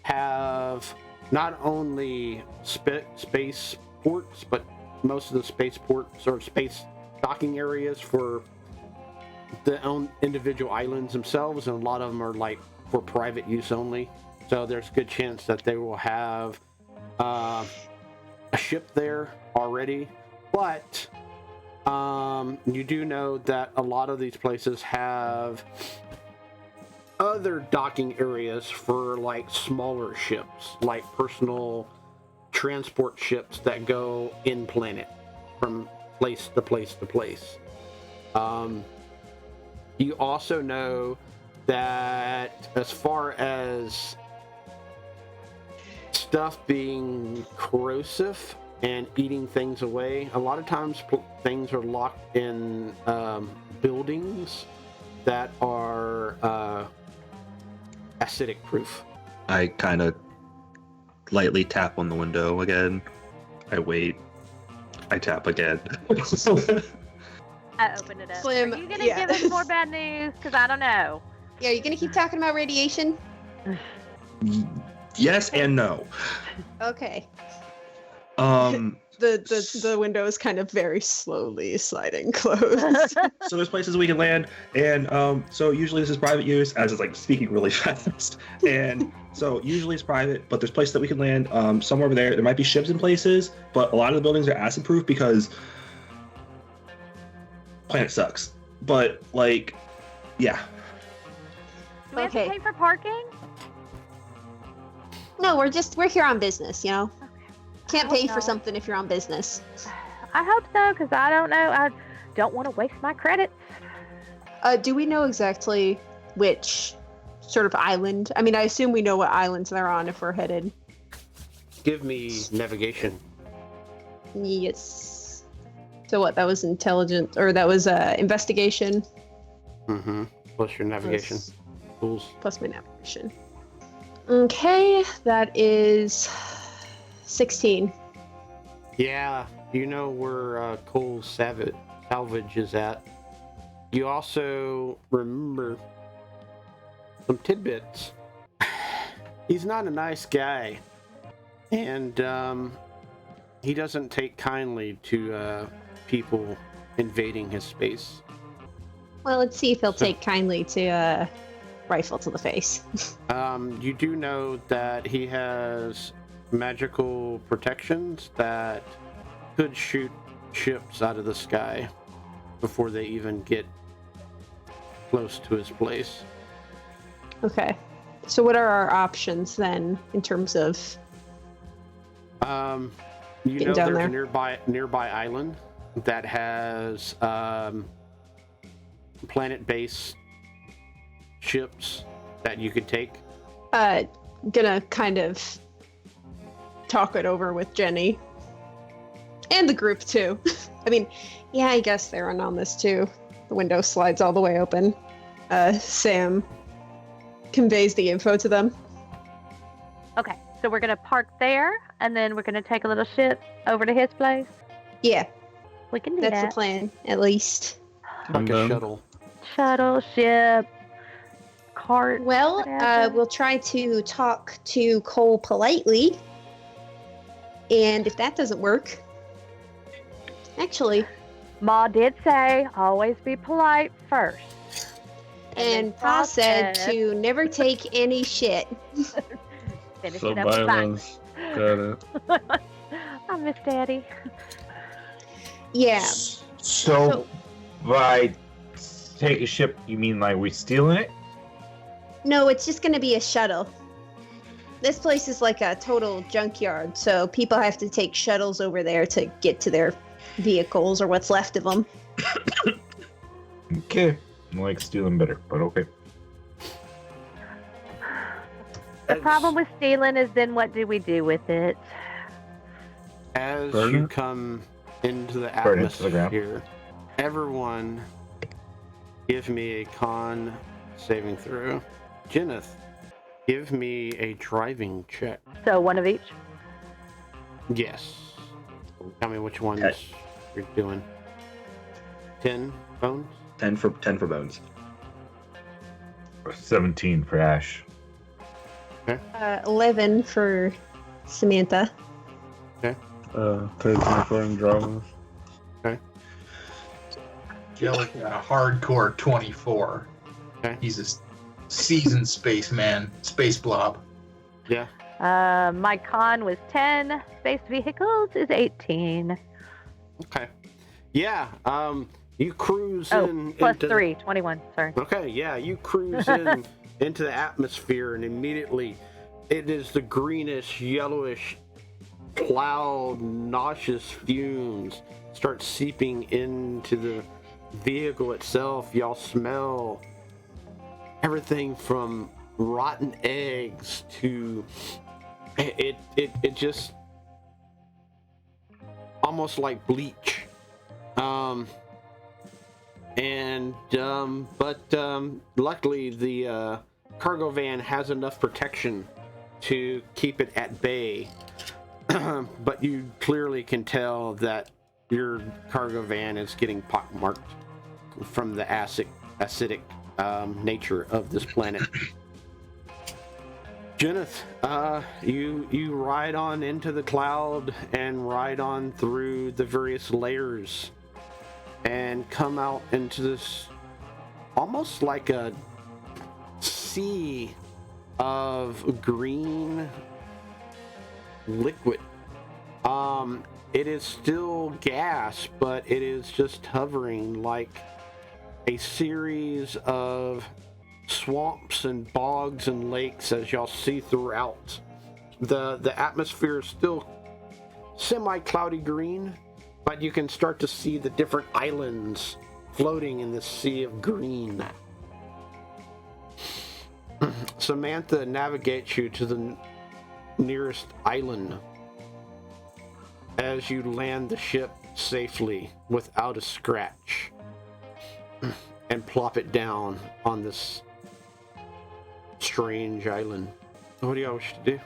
have not only space ports, but most of the space ports or space docking areas for the own individual islands themselves, and a lot of them are like for private use only. So there's a good chance that they will have a ship there already. But you do know that a lot of these places have other docking areas for like smaller ships, like personal transport ships that go in planet from place to place to place. You also know that as far as stuff being corrosive and eating things away, a lot of times things are locked in buildings that are acidic proof. I kind of lightly tap on the window again. I wait. I tap again. I opened it up. Slim, Are you gonna yeah. give us more bad news? Because I don't know. Yeah, are you gonna keep talking about radiation? Yes and no. Okay. So The window is kind of very slowly sliding closed. there's places we can land, and so usually this is private use, as it's like speaking really fast, and so usually it's private, but there's places that we can land. Somewhere over there might be ships in places, but a lot of the buildings are acid proof because planet sucks. But like, yeah. Do we have Okay. to pay for parking? No, we're here on business, you know? Can't I pay hope for so. something if you're on business. I hope so, because I don't know. I don't want to waste my credits. Do we know exactly which sort of island? I mean, I assume we know what islands they're on if we're headed. Give me navigation. Yes. So what, that was intelligent, or that was investigation? Mm-hmm. Plus your navigation Plus- tools. Plus my navigation. Okay, that is 16. Yeah, you know where Cole's salvage is at. You also remember some tidbits. He's not a nice guy, and he doesn't take kindly to people invading his space. Well, let's see if he'll take kindly to a rifle to the face. You do know that he has magical protections that could shoot ships out of the sky before they even get close to his place. Okay. So what are our options then in terms of You getting know down there's there? a nearby island that has planet-based ships that you could take. Gonna kind of talk it over with Jenny. And the group too. I mean, yeah, I guess they're in on this too. The window slides all the way open. Sam conveys the info to them. Okay, so we're gonna park there, and then we're gonna take a little ship over to his place. Yeah, We can do that's that. the plan, at least. Like And a then- shuttle. Shuttle, ship, cart. Well, whatever. we'll try to talk to Cole politely. And if that doesn't work, actually, Ma did say always be polite first. and Pa said to never take any shit. finish So it up with violence. Got it. I miss Daddy. Yeah. So, by take a ship, you mean like we stealing it? No, it's just going to be a shuttle. This place is like a total junkyard, so people have to take shuttles over there to get to their vehicles or what's left of them. Okay. I like stealing better, but okay. The problem with stealing is then what do we do with it? As Burn you it? come into the Burn it to the ground. atmosphere, everyone give me a con saving throw. Jenneth, give me a driving check. So one of each. Yes. Tell me which ones Okay. you're doing. 10 bones? 10 for bones. 17 for Ash. 11 for Samantha. 13 for Andromeda. Jellic got a hardcore 24. Okay. He's a seasoned spaceman, space blob. Yeah. My con was 10. Space vehicles is 18. Okay. Yeah. You cruise Oh, in plus into 3, 21. Sorry. Okay, yeah, you cruise in into the atmosphere, and immediately it is the greenish, yellowish cloud, nauseous fumes start seeping into the vehicle itself. Y'all smell everything from rotten eggs to it just almost like bleach. Luckily the cargo van has enough protection to keep it at bay. But you clearly can tell that your cargo van is getting pockmarked from the acidic nature of this planet. Jenneth, you ride on into the cloud and ride on through the various layers and come out into this almost like a sea of green liquid. It is still gas, but it is just hovering like a series of swamps and bogs and lakes as y'all see throughout. The atmosphere is still semi-cloudy green, but you can start to see the different islands floating in this sea of green. Samantha navigates you to the nearest island as you land the ship safely without a scratch and plop it down on this strange island. What do y'all wish to do?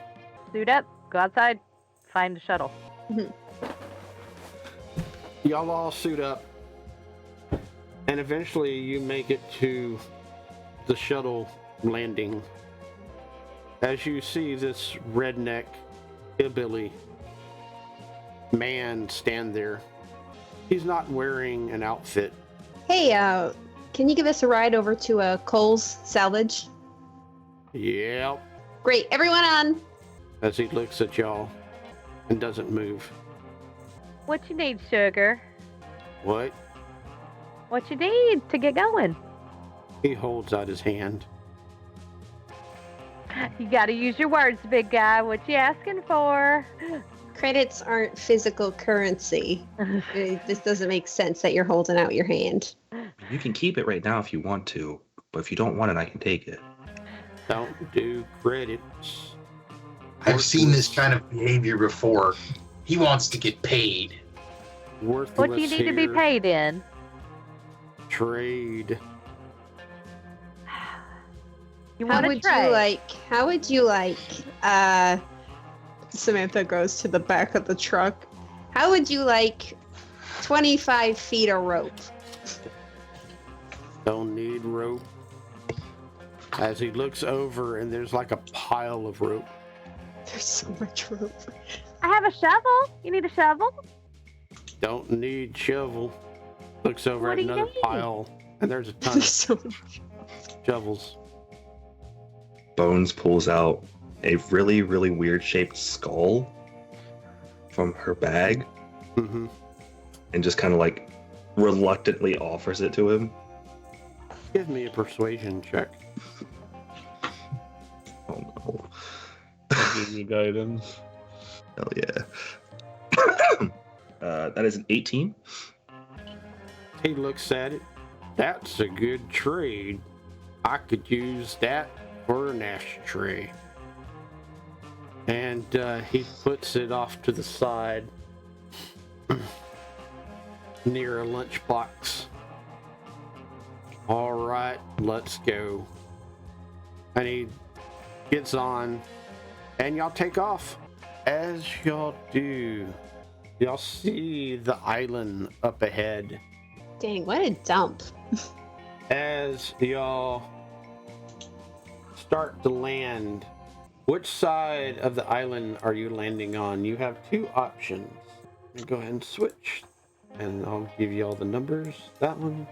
Suit up, go outside, find a shuttle. Y'all all suit up, and eventually you make it to the shuttle landing. As you see this redneck hillbilly man stand there. He's not wearing an outfit. Hey, can you give us a ride over to Cole's Salvage? Yep. Great, everyone on. As he looks at y'all and doesn't move. What you need, sugar? What? What you need to get going? He holds out his hand. You gotta use your words, big guy. What you asking for? Credits aren't physical currency. This doesn't make sense that you're holding out your hand. You can keep it right now if you want to, but if you don't want it, I can take it. Don't do credits. I've seen this kind of behavior before. He wants to get paid. Worthless What do you need to be here. paid in? Trade. You How want to would trade? you like, Samantha goes to the back of the truck. How would you like 25 feet of rope? Don't need rope. As he looks over and there's like a pile of rope. There's so much rope. I have a shovel. You need a shovel? Don't need shovel. Looks over What at do you another need? pile and there's a ton There's of so much. shovels. Bones pulls out a really, really weird shaped skull from her bag Mm-hmm. and just kind of like reluctantly offers it to him. Give me a persuasion check. Oh no. I'll give you guidance. Hell yeah. That is an 18. He looks at it. That's a good trade. I could use that for an ashtray. And he puts it off to the side near a lunchbox. All right, let's go. And he gets on, and y'all take off. As y'all do, y'all see the island up ahead. Dang, what a dump. As y'all start to land, which side of the island are you landing on? You have two options. Let me go ahead and switch, and I'll give you all the numbers. That one,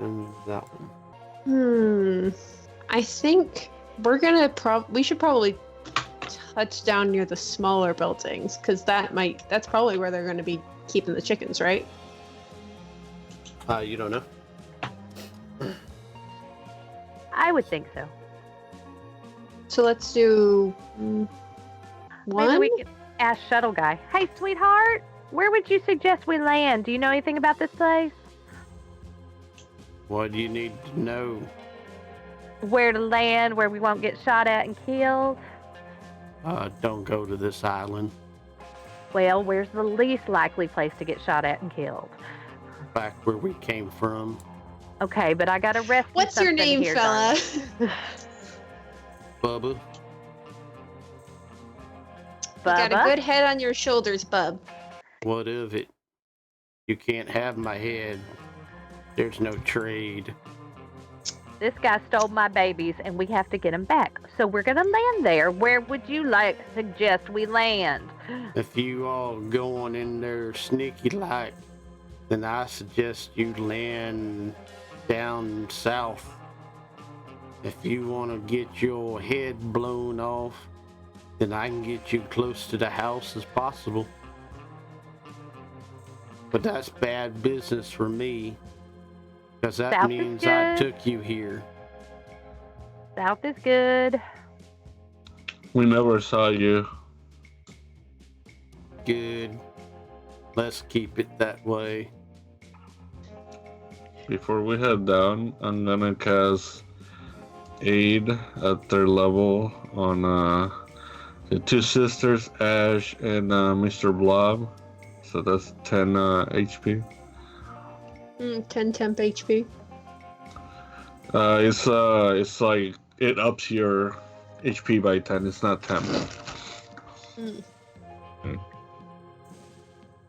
and that one. I think we're gonna we should probably touch down near the smaller buildings, because that's probably where they're gonna be keeping the chickens, right? You don't know? I would think so. So let's do Maybe one. we could ask Shuttle Guy. Hey, sweetheart, where would you suggest we land? Do you know anything about this place? What do you need to know? Where to land, where we won't get shot at and killed? Don't go to this island. Well, where's the least likely place to get shot at and killed? Back where we came from. Okay, but I got to rescue What's your something name, here, fella? darling. Bubba. You got a Bubba? good head on your shoulders, bub. What of it? You can't have my head. There's no trade. This guy stole my babies, and we have to get them back. So we're gonna land there. Where would you suggest we land? If you all going in there sneaky like, then I suggest you land down south. If you want to get your head blown off, then I can get you close to the house as possible. But that's bad business for me, because that South is means I good. took you here. South is good. We never saw you. Good. Let's keep it that way. Before we head down, I'm gonna cast Aid at their level on the two sisters, Ash and Mr. Blob. So that's 10 HP. 10 temp HP. It's like it ups your HP by 10. It's not 10.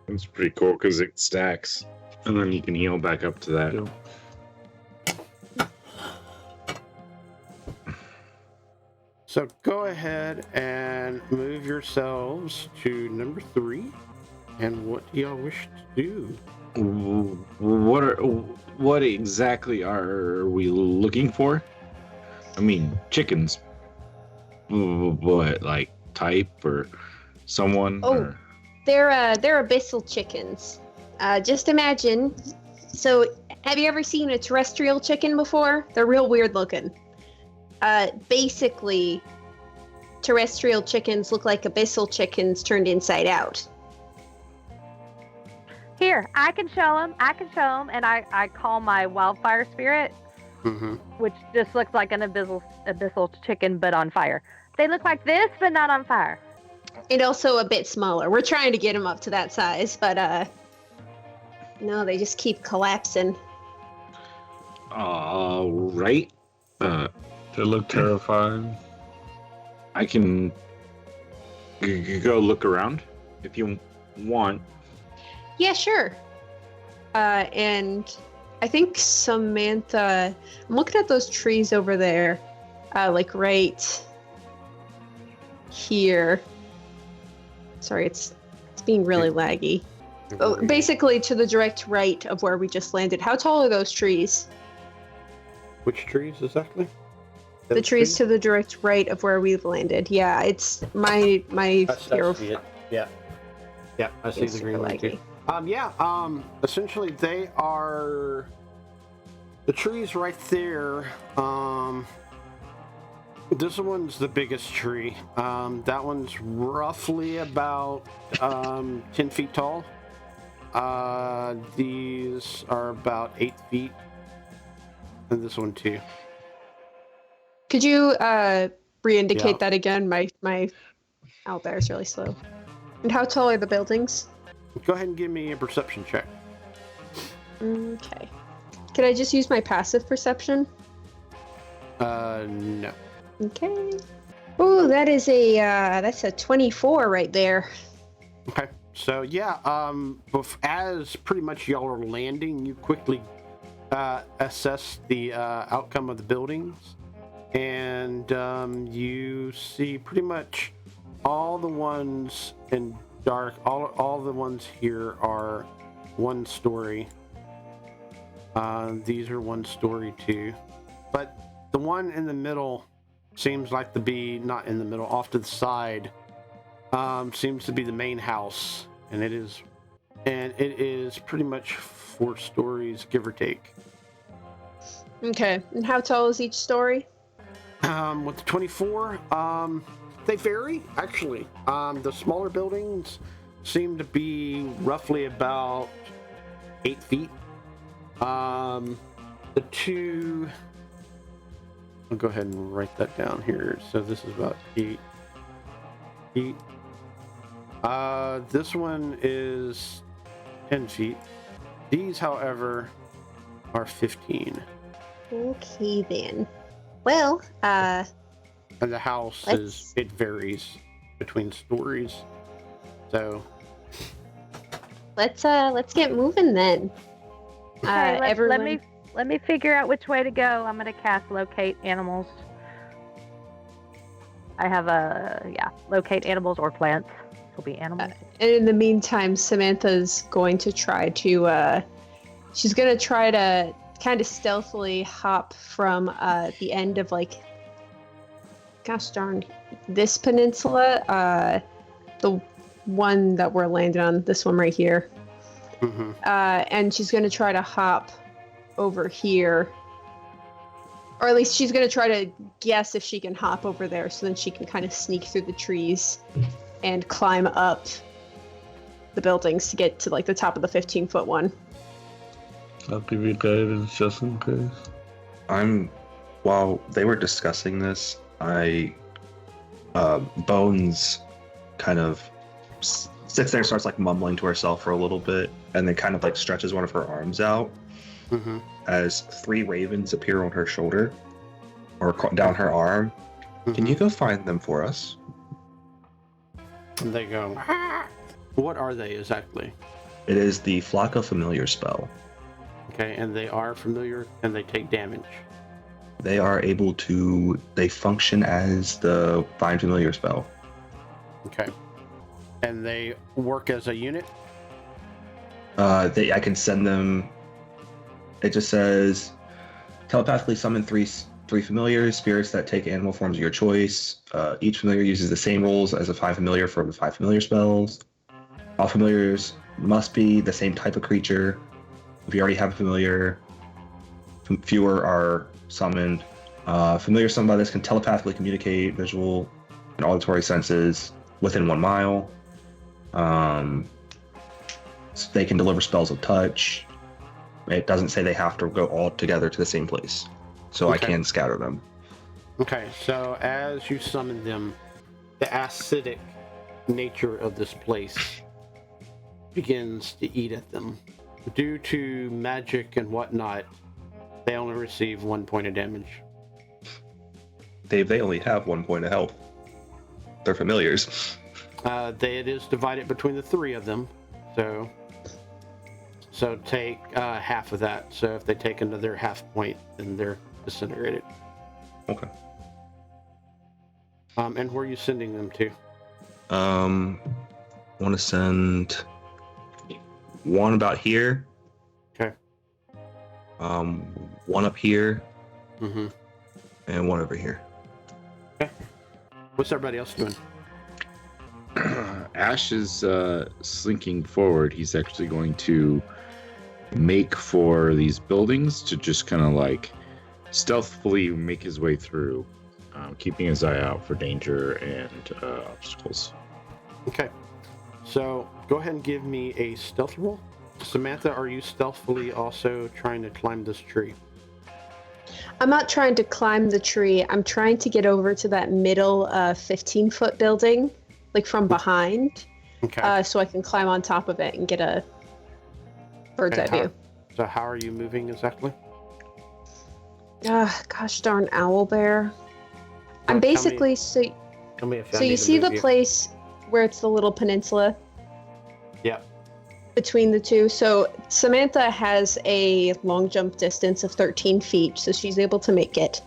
It's pretty cool because it stacks, and then you can heal back up to that. Yeah. So go ahead and move yourselves to number 3. And what do y'all wish to do? What exactly are we looking for? I mean, chickens. What, like type or someone? Oh. Or... They're abyssal chickens. Just imagine. So, have you ever seen a terrestrial chicken before? They're real weird looking. Basically, terrestrial chickens look like abyssal chickens turned inside out. Here, I can show them. And I call my wildfire spirit, which just looks like an abyssal chicken, but on fire. They look like this, but not on fire. And also a bit smaller. We're trying to get them up to that size, but no, they just keep collapsing. Right. They look terrifying. I can go look around if you want. Yeah, sure. And I think Samantha, I'm looking at those trees over there, like right here. Sorry, it's being really laggy. Oh, basically to the direct right of where we just landed. How tall are those trees? Which trees exactly? The trees to the direct right of where we've landed. Yeah, it's my I see it. Yeah. Yeah, I see It's the green super one too. laggy. Essentially they are the trees right there. This one's the biggest tree. That one's roughly about 10 feet tall. These are about 8 feet. And this one too. Could you re-indicate Yeah. that again? My owlbear is really slow. And how tall are the buildings? Go ahead and give me a perception check. Okay. Can I just use my passive perception? No. Okay. Oh, that is that's a 24 right there. Okay. So yeah, as pretty much y'all are landing, you quickly assess the outcome of the buildings, and you see pretty much all the ones in dark. All the ones here are 1 story. These are 1 story too, but the one in the middle seems like to be not in the middle, off to the side. Seems to be the main house, and it is pretty much 4 stories, give or take. Okay. And how tall is each story? With the 24, they vary actually. The smaller buildings seem to be roughly about 8 feet. The 2. I'll go ahead and write that down here. So this is about 8 feet. This one is 10 feet. These, however, are 15. Okay then. Well, And the house it varies between stories. So let's get moving then. Okay, Everyone. let me figure out which way to go. I'm gonna cast locate animals. I have locate animals or plants. Will be animals. And in the meantime, Samantha's going to try to she's gonna try to kind of stealthily hop from the end of gosh darn, this peninsula, the one that we're landing on, this one right here. And she's gonna try to hop over here, or at least she's gonna try to guess if she can hop over there, so then she can kind of sneak through the trees and climb up the buildings to get to the top of the 15-foot one. I'll give you guidance just in case. While they were discussing this, Bones kind of sits there and starts mumbling to herself for a little bit, and then kind of stretches one of her arms out as 3 ravens appear on her shoulder or down her arm. Can you go find them for us? And they go, "Ah!" What are they exactly? It is the Flock of Familiar spell. Okay, and they are familiar and they take damage. They are able to. They function as the Find Familiar spell. Okay. And they work as a unit? I can send them. It just says telepathically summon three familiars, spirits that take animal forms of your choice. Each familiar uses the same rules as a Find Familiar for the Find Familiar spells. All familiars must be the same type of creature. If you already have a familiar, fewer are summoned. Familiars summoned by this can telepathically communicate visual and auditory senses within 1 mile. So they can deliver spells of touch. It doesn't say they have to go all together to the same place, so I can scatter them. Okay, so as you summon them, the acidic nature of this place begins to eat at them. Due to magic and whatnot, they only receive 1 point of damage. They only have 1 point of health. They're familiars. It is divided between the 3 of them, so take half of that. So if they take another half point, then they're disintegrated. Okay. And where are you sending them to? I want to send one about here. Okay. One up here. Mm-hmm. And one over here. Okay. What's everybody else doing? Ash is slinking forward. He's actually going to make for these buildings to just kind of like stealthily make his way through, keeping his eye out for danger and obstacles. Okay. So go ahead and give me a stealth roll. Samantha, are you stealthily also trying to climb this tree? I'm not trying to climb the tree. I'm trying to get over to that middle 15-foot building, like from behind, so I can climb on top of it and get a bird's eye view. So how are you moving exactly? Gosh darn owlbear. I'm basically so you see the place where it's the little peninsula? Yeah. Between the two. So Samantha has a long jump distance of 13 feet, so she's able to make it.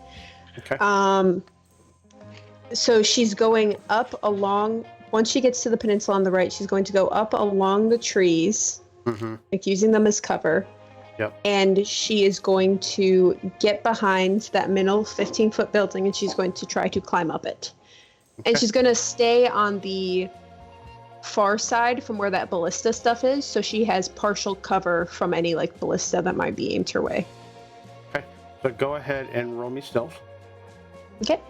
Okay. So she's going up along, once she gets to the peninsula on the right, she's going to go up along the trees, like using them as cover. Yep. And she is going to get behind that middle 15-foot building, and she's going to try to climb up it. Okay. And she's going to stay on the far side from where that ballista stuff is, so she has partial cover from any like ballista that might be aimed her way. Okay. So go ahead and roll me stealth. Okay.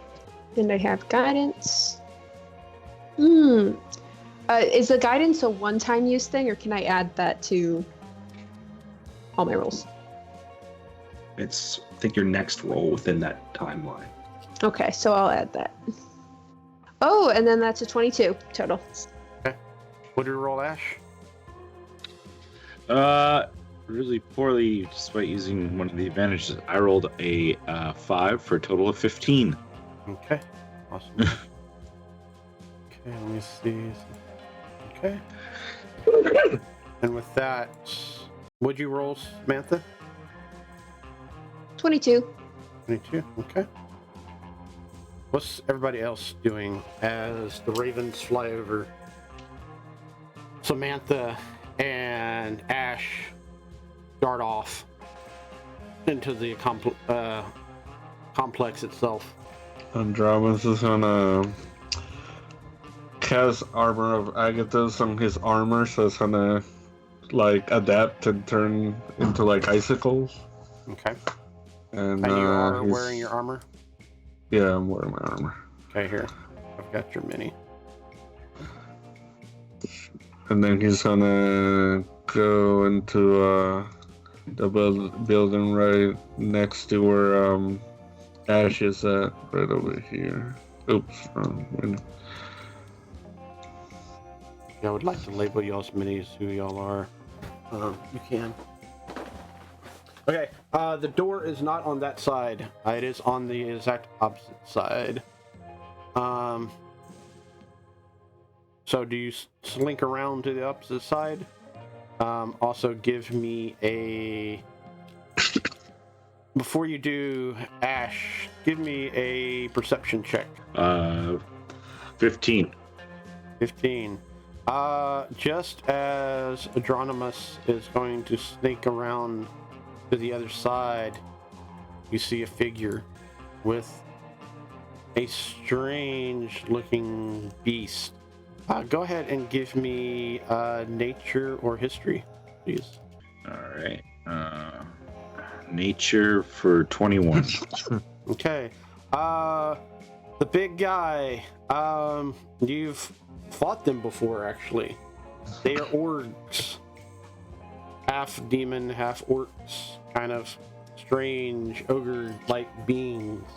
And I have guidance. Is the guidance a one-time use thing, or can I add that to all my rolls? It's, I think, your next roll within that timeline. Okay, so I'll add that. Oh, and then that's a 22 total. Okay. What did you roll, Ash? Really poorly, despite using one of the advantages. I rolled a 5 for a total of 15. Okay. Awesome. Okay, let me see. Okay. And with that, what'd you roll, Samantha? 22. 22, okay. What's everybody else doing as the ravens fly over? Samantha and Ash dart off into the complex itself. Andromed's is gonna cast Armor of Agathis on his armor, so it's gonna like adapt and turn into like icicles. Okay. And you are wearing your armor? Yeah, I'm wearing my armor. Okay, here. I've got your mini. And then he's gonna go into the building right next to where Ash is at, right over here. Oops, wrong window. Yeah, I would like to label y'all as many as who y'all are. You can. Okay, the door is not on that side. It is on the exact opposite side. So do you slink around to the opposite side? Also give me a before you do, Ash, give me a perception check. 15. 15. Just as Adronimus is going to sneak around to the other side, you see a figure with a strange looking beast. Go ahead and give me nature or history, please. All right. Nature for 21. Okay. The big guy. You've fought them before, actually. They are orcs. Half demon, half orcs. Kind of strange ogre-like beings.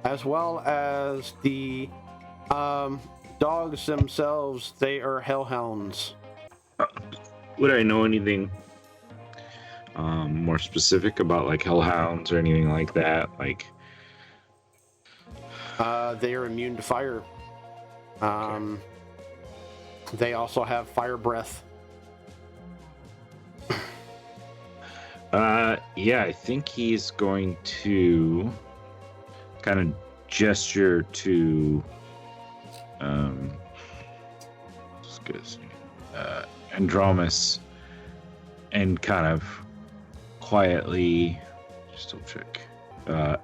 As well as the dogs themselves. They are hellhounds. Would I know anything more specific about like hellhounds or anything like that? Like, they are immune to fire. They also have fire breath. Yeah, I think he's going to kind of gesture to Andromus and kind of quietly just double check.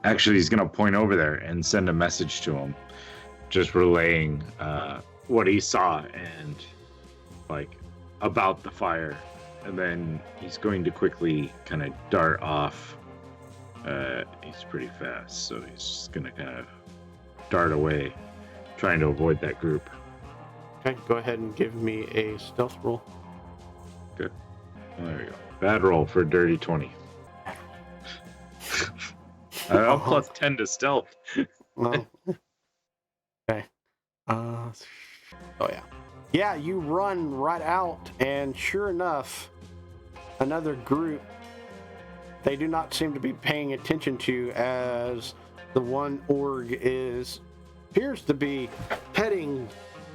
Actually, he's gonna point over there and send a message to him, just relaying what he saw and like about the fire, and then he's going to quickly kind of dart off. He's pretty fast, so he's just gonna kind of dart away, trying to avoid that group. Okay, go ahead and give me a stealth roll. Good. Well, there we go. Bad roll for dirty 20. I'm plus 10 to stealth. Well, okay. Oh yeah. Yeah, you run right out, and sure enough, another group they do not seem to be paying attention to, as the one org appears to be petting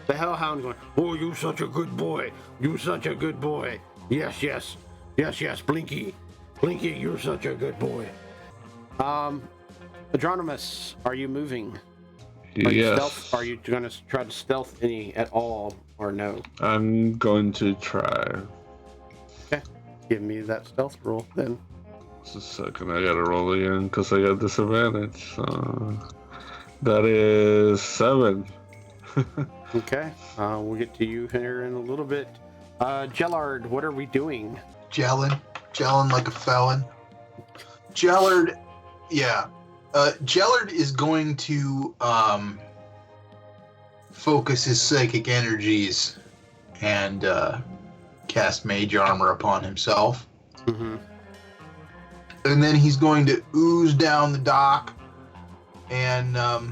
the hellhound, going, "Oh, you such a good boy. You such a good boy. Yes, yes. Yes, yes, Blinky. Blinky, you're such a good boy." Adronimus, are you moving? Yes. Are you going to try to stealth any at all, or no? I'm going to try. Okay, give me that stealth roll then. Just a second, I gotta roll again because I got disadvantage. That is 7. Okay, we'll get to you here in a little bit. Jellard, what are we doing? Gelling like a felon. Jellard, yeah. Jellard is going to focus his psychic energies and cast mage armor upon himself. Mm-hmm. And then he's going to ooze down the dock, and I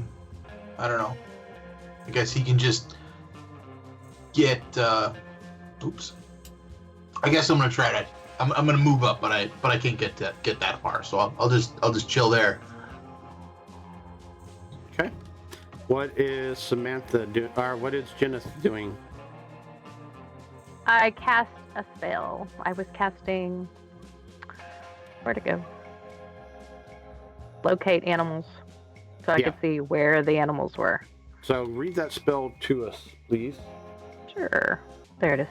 don't know. I guess he can just get. Oops. I guess I'm gonna try to. I'm gonna move up, but I can't get that far. So I'll just chill there. Okay. What is Samantha doing? Or what is Jenneth doing? I cast a spell. I was casting. Where to go? Locate animals, so I could see where the animals were. So read that spell to us, please. Sure. There it is.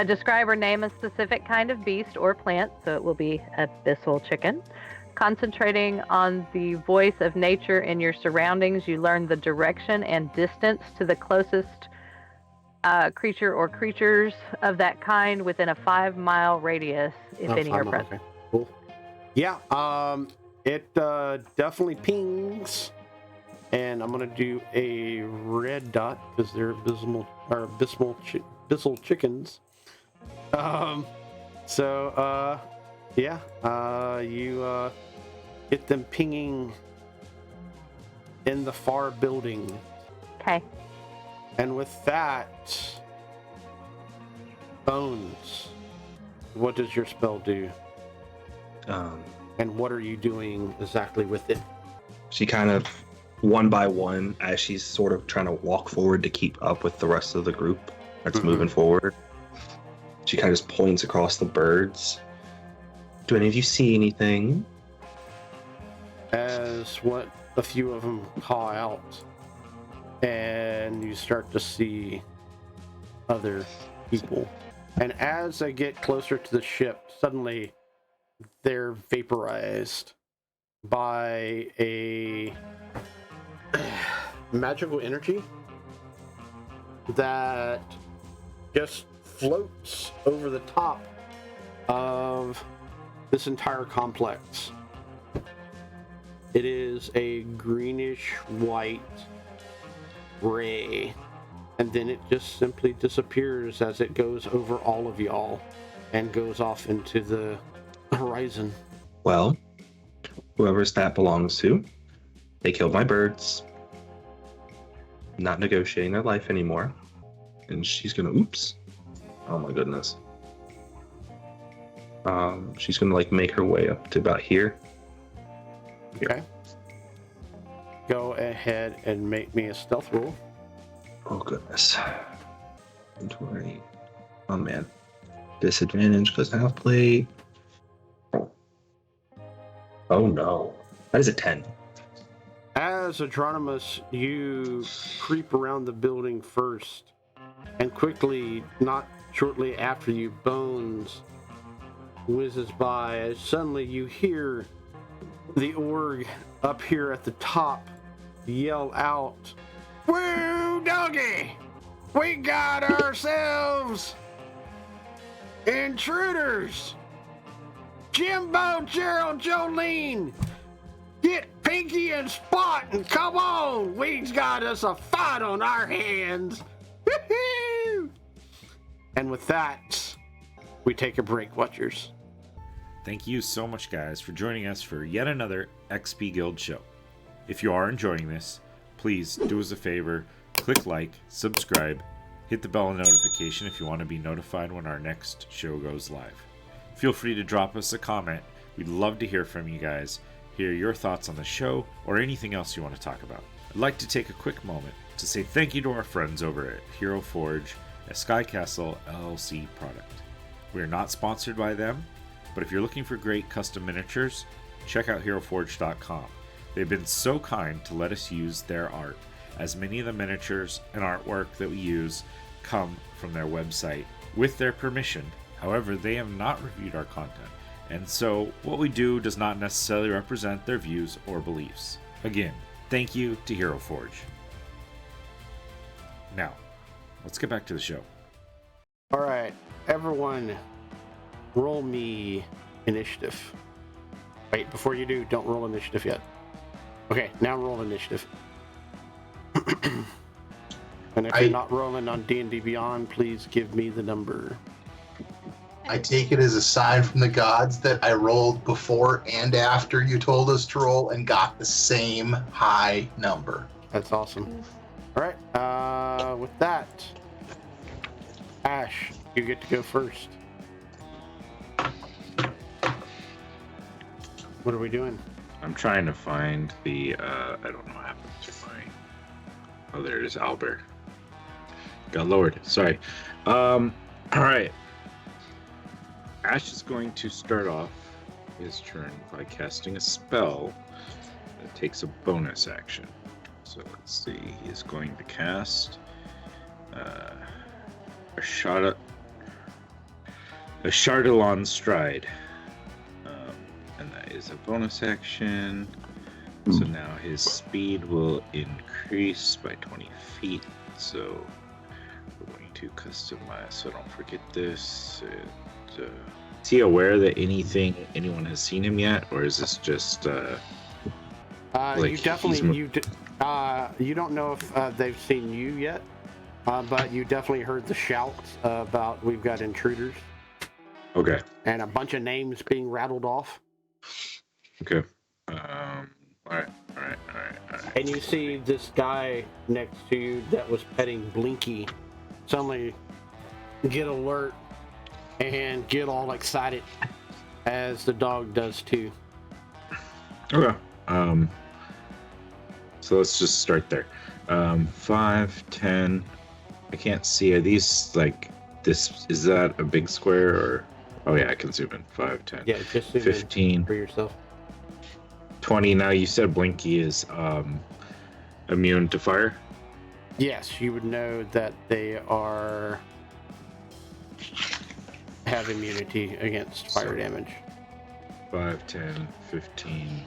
Describe or name a specific kind of beast or plant, so it will be Abyssal chicken. Concentrating on the voice of nature in your surroundings, you learn the direction and distance to the closest creature or creatures of that kind within a 5-mile radius, if any are present. Okay, cool. Yeah, it definitely pings, and I'm gonna do a red dot because they're abyssal chickens. You get them pinging in the far building. Okay. And with that, Bones, what does your spell do? And what are you doing exactly with it? She kind of, one by one, as she's sort of trying to walk forward to keep up with the rest of the group that's moving forward, she kind of just points across the birds. Do any of you see anything? as what a few of them call out, and you start to see other people. And as they get closer to the ship, suddenly they're vaporized by a magical energy that just floats over the top of this entire complex. It is a greenish white ray, and then it just simply disappears as it goes over all of y'all and goes off into the horizon. Well, whoever's that belongs to, they killed my birds. Not negotiating their life anymore. And she's gonna, oops. Oh my goodness. She's gonna like make her way up to about here. Okay. Go ahead and make me a stealth roll. Oh goodness. Inventory. Oh man. Disadvantage because I have plate. Oh no. That is a 10. As Adronimus, you creep around the building first, and quickly, not shortly after you, Bones whizzes by as suddenly you hear the org up here at the top yell out, "Woo, doggy! We got ourselves intruders! Jimbo, Gerald, Jolene! Get Pinky and Spot and come on! We've got us a fight on our hands!" Woo-hoo! And with that, we take a break, Watchers. Thank you so much, guys, for joining us for yet another XP Guild show. If you are enjoying this, please do us a favor, click like, subscribe, hit the bell notification if you want to be notified when our next show goes live. Feel free to drop us a comment. We'd love to hear from you guys, hear your thoughts on the show, or anything else you want to talk about. I'd like to take a quick moment to say thank you to our friends over at Hero Forge, a Skycastle LLC product. We are not sponsored by them, but if you're looking for great custom miniatures, check out HeroForge.com. They've been so kind to let us use their art, as many of the miniatures and artwork that we use come from their website with their permission. However, they have not reviewed our content, and so what we do does not necessarily represent their views or beliefs. Again, thank you to Hero Forge. Now, let's get back to the show. All right, everyone, roll me initiative. Wait, before you do, don't roll initiative yet. Okay, now roll initiative. And if you're not rolling on D&D Beyond, please give me the number. I take it as a sign from the gods that I rolled before and after you told us to roll and got the same high number. That's awesome. All right, with that, Ash, you get to go first. What are we doing? I'm trying to find the, I don't know what happened to my, oh, there it is, Albert. Got lowered, sorry. All right. Ash is going to start off his turn by casting a spell that takes a bonus action. So let's see, he's going to cast a Chardalon Stride. And that is a bonus action. So now his speed will increase by 20 feet. So we're going to customize, so don't forget this. Is he aware that anyone has seen him yet, or is this just like you definitely you don't know if they've seen you yet, but you definitely heard the shouts about we've got intruders. Okay. And a bunch of names being rattled off. Okay. All right. And you see this guy next to you that was petting Blinky suddenly get alert and get all excited, as the dog does too. Okay. So let's just start there. 5, 10. I can't see. Are these like this? Is that a big square or? Oh yeah, I can zoom in. 5, 10. Yeah, just zoom 15 in for yourself. 20. Now you said Blinky is immune to fire. Yes, you would know that they have immunity against fire damage. 5, 10, 15,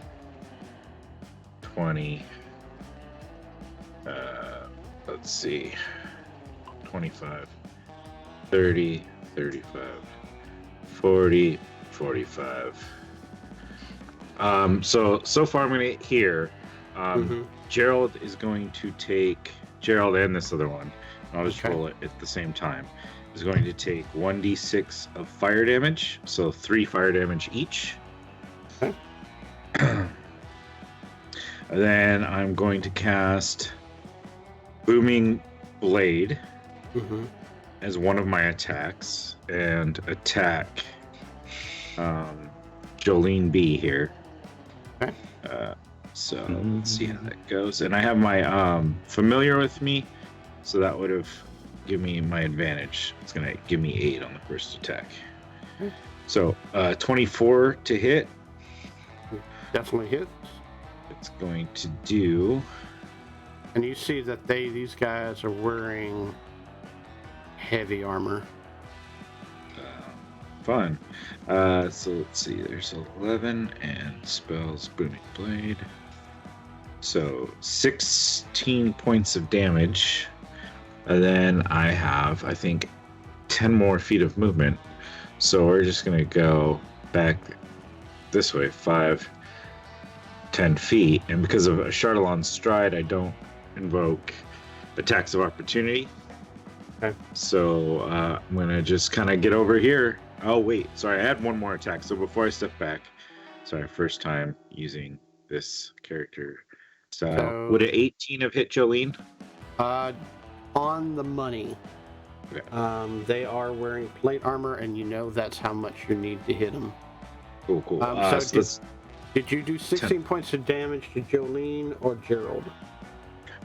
20. Let's see. 25, 30, 35, 40, 45. So far I'm gonna hear Gerald is going to take Gerald and this other one. I'll just roll it at the same time. Is going to take 1d6 of fire damage, so 3 fire damage each. Okay. Then I'm going to cast Booming Blade as one of my attacks and attack Jolene B here. Okay. So let's see how that goes. And I have my familiar with me, so that would have given me my advantage. It's gonna give me 8 on the first attack. Okay. So 24 to hit. Definitely hits. It's going to do. And you see that these guys are wearing heavy armor. Fun. So let's see. There's 11 and spells Booming Blade. So 16 points of damage. And then I have, I think, 10 more feet of movement. So we're just going to go back this way, 5, 10 feet. And because of a Chardelon's Stride, I don't invoke attacks of opportunity. Okay. So I'm going to just kind of get over here. Oh, wait. Sorry, I had one more attack. So before I step back, sorry, first time using this character. So would an 18 have hit Jolene? On the money. Okay. They are wearing plate armor, and you know that's how much you need to hit them. Cool. Did you do 16 points of damage to Jolene or Gerald?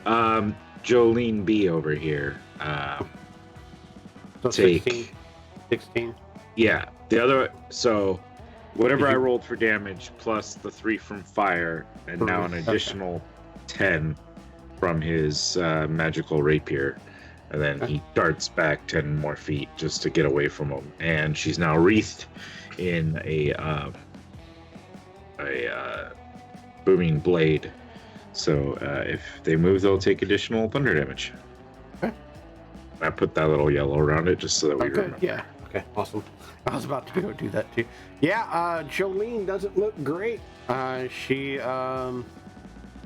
Jolene B over here. So take 16. Yeah, the other. So whatever I rolled for damage plus the 3 from fire, and now an additional 10 from his magical rapier, and then he darts back 10 more feet just to get away from him. And she's now wreathed in a booming blade. So if they move, they'll take additional thunder damage. Okay. I put that little yellow around it just so that we remember. Yeah. Okay. Awesome. I was about to go do that too. Yeah. Jolene doesn't look great. She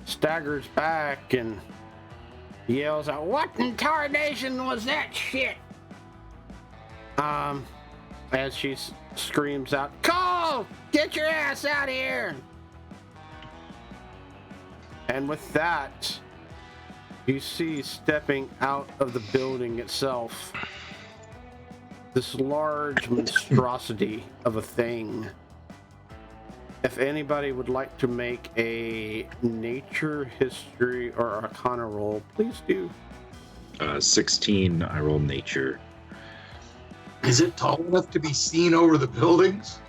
staggers back and yells out, "What in tarnation was that shit?" As she screams out, "Cole, get your ass out of here!" And with that, you see stepping out of the building itself this large monstrosity of a thing. If anybody would like to make a nature, history, or arcana roll, please do. 16, I roll nature. Is it tall enough to be seen over the buildings?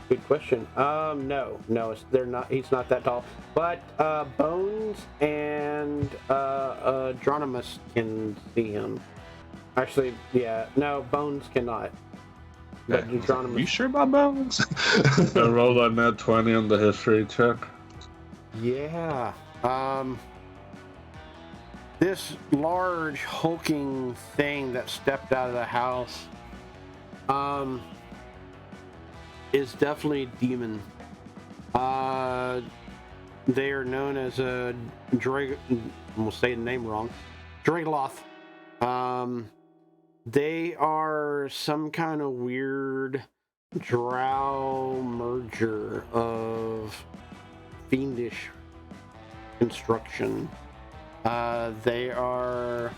Good question. No, they're not. He's not that tall. But Bones and Dronimus can see him. Actually, yeah, no, Bones cannot. But Dronimus. You sure about Bones? I rolled on that 20 on the history check. Yeah. This large hulking thing that stepped out of the house is definitely a demon. They are known as a I'm gonna say the name wrong. Dragloth. They are some kind of weird drow merger of fiendish construction. They're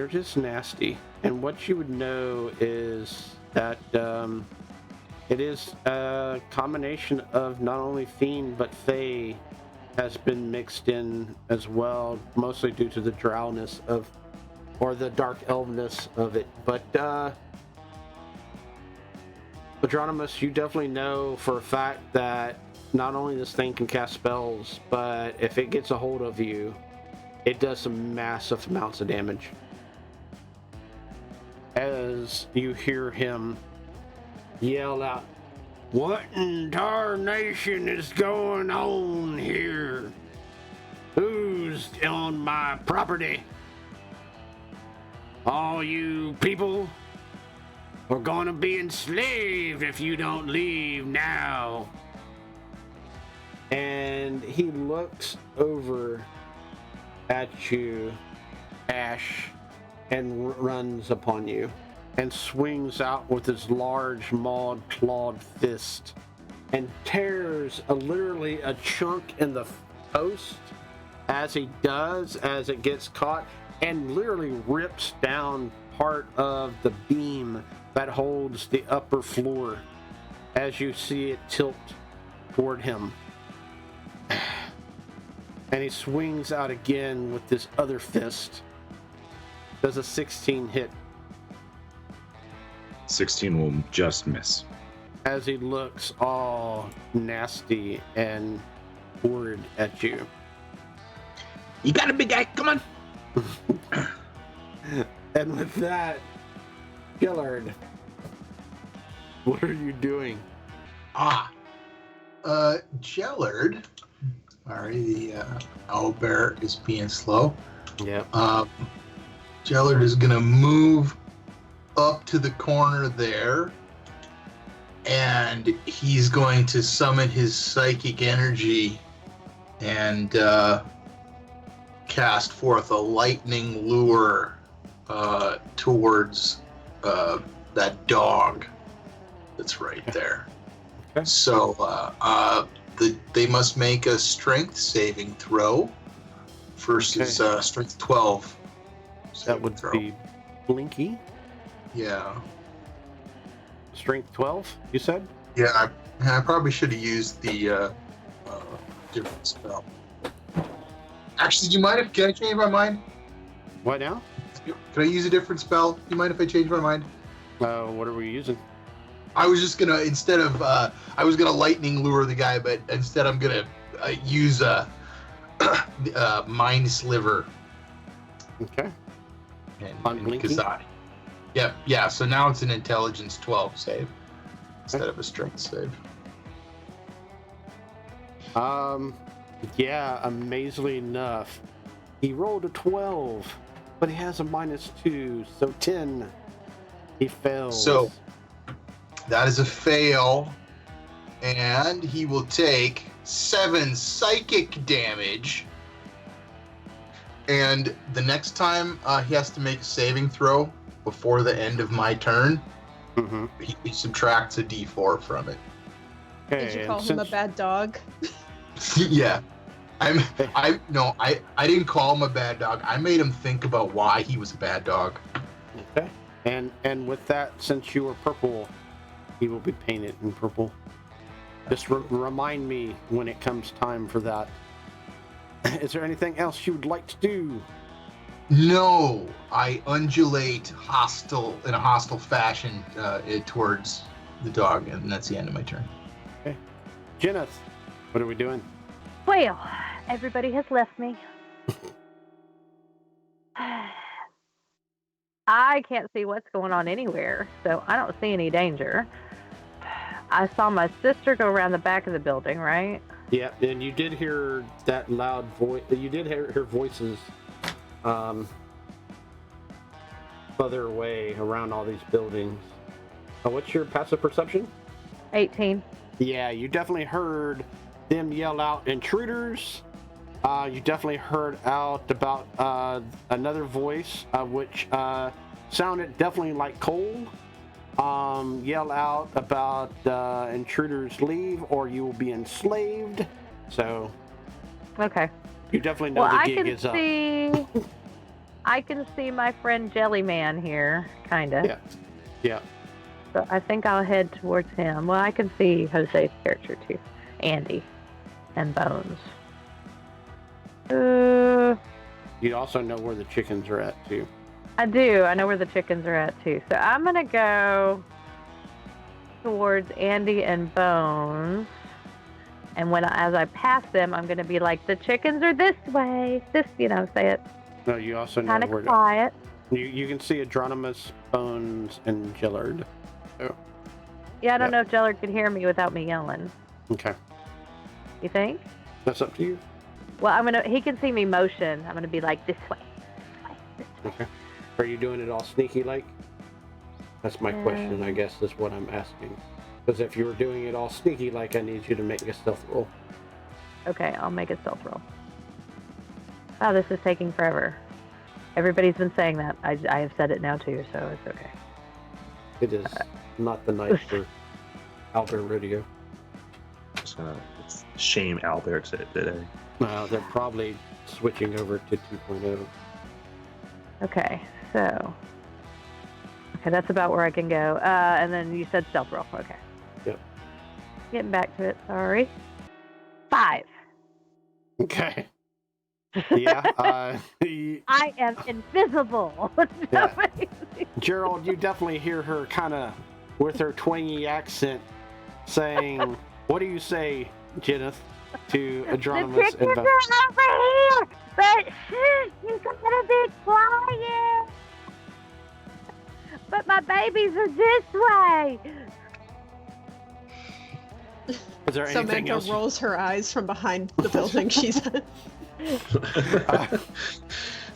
just nasty. And what you would know is that it is a combination of not only fiend but fae has been mixed in as well, mostly due to the drowness of, or the dark elvness of it. But Adronimus, you definitely know for a fact that not only this thing can cast spells, but if it gets a hold of you, it does some massive amounts of damage. As you hear him yell out, "What in tarnation is going on here? Who's on my property? All you people are gonna be enslaved if you don't leave now." And he looks over at you, Ash, and runs upon you and swings out with his large mauled clawed fist and tears literally a chunk in the post as he does, as it gets caught, and literally rips down part of the beam that holds the upper floor as you see it tilt toward him. And he swings out again with this other fist. Does a 16 hit? 16 will just miss. As he looks all nasty and horrid at you. You got it, big guy. Come on. And with that, Gillard, what are you doing? Jellard. Sorry, the owlbear is being slow. Yep. Jellard is gonna move up to the corner there, and he's going to summon his psychic energy and cast forth a lightning lure towards that dog that's right there. Okay. So they must make a strength saving throw versus strength 12. That would be Blinky. Yeah. Strength 12, you said? Yeah, I probably should have used the different spell. Actually, can I change my mind? What now? Can I use a different spell? You mind if I change my mind? What are we using? I was just gonna, instead of, I was gonna lightning lure the guy, but instead I'm gonna use mind sliver. Okay. On Blinky? Yeah, so now it's an intelligence 12 save instead of a strength save. Yeah, amazingly enough, he rolled a 12, but he has a -2, so 10. He fails. So that is a fail, and he will take 7 psychic damage. And the next time he has to make a saving throw before the end of my turn, he subtracts a d4 from it. Okay, Did you call him a bad dog? Yeah. I didn't call him a bad dog. I made him think about why he was a bad dog. Okay. And with that, since you are purple, he will be painted in purple. Just remind me when it comes time for that. Is there anything else you would like to do? No, I undulate in a hostile fashion towards the dog, and that's the end of my turn. Okay. Jenneth, what are we doing? Well, everybody has left me. I can't see what's going on anywhere, so I don't see any danger. I saw my sister go around the back of the building, right? Yeah, and you did hear that loud voice. You did hear her voices further away around all these buildings. What's your passive perception? 18. Yeah, you definitely heard them yell out intruders. You definitely heard out about another voice, which sounded definitely like Cole. Yell out about intruders leave or you will be enslaved. So, okay. You definitely know the gig is up. I can see my friend Jellyman here, kind of. Yeah. So I think I'll head towards him. Well, I can see Jose's character too, Andy, and Bones. You also know where the chickens are at too. I do. I know where the chickens are at too. So I'm gonna go towards Andy and Bones, And as I pass them, I'm going to be like, the chickens are this way. Say it No, you also know kind of where quiet. you can see Adronimus, Bones, and Gillard. Oh, Yeah, I don't know if Jellard could hear me without me yelling. okay. You think? That's up to you. Well, he can see me motion. I'm going to be like, this way. Okay. Are you doing it all sneaky like? That's my question, I guess, is what I'm asking. Because if you were doing it all sneaky like, I need you to make a stealth roll. Okay, I'll make a stealth roll. Wow, this is taking forever. Everybody's been saying that. I have said it now too, so it's okay. It is not the night for Albert Rodeo. It's a shame Albert's it today. They're probably switching over to 2.0. Okay, so... Okay, that's about where I can go. And then you said stealth roll. Okay. Yep. Getting back to it, sorry. 5. Okay. Yeah. I am invisible. Yeah. Gerald, you definitely hear her kind of, with her twangy accent, saying, "What do you say, Jenneth?" to Adronimus. The chickens are over here, but shh, you gotta be quiet. But my babies are this way. Is there anything Samantha else? rolls her eyes from behind the building she's in.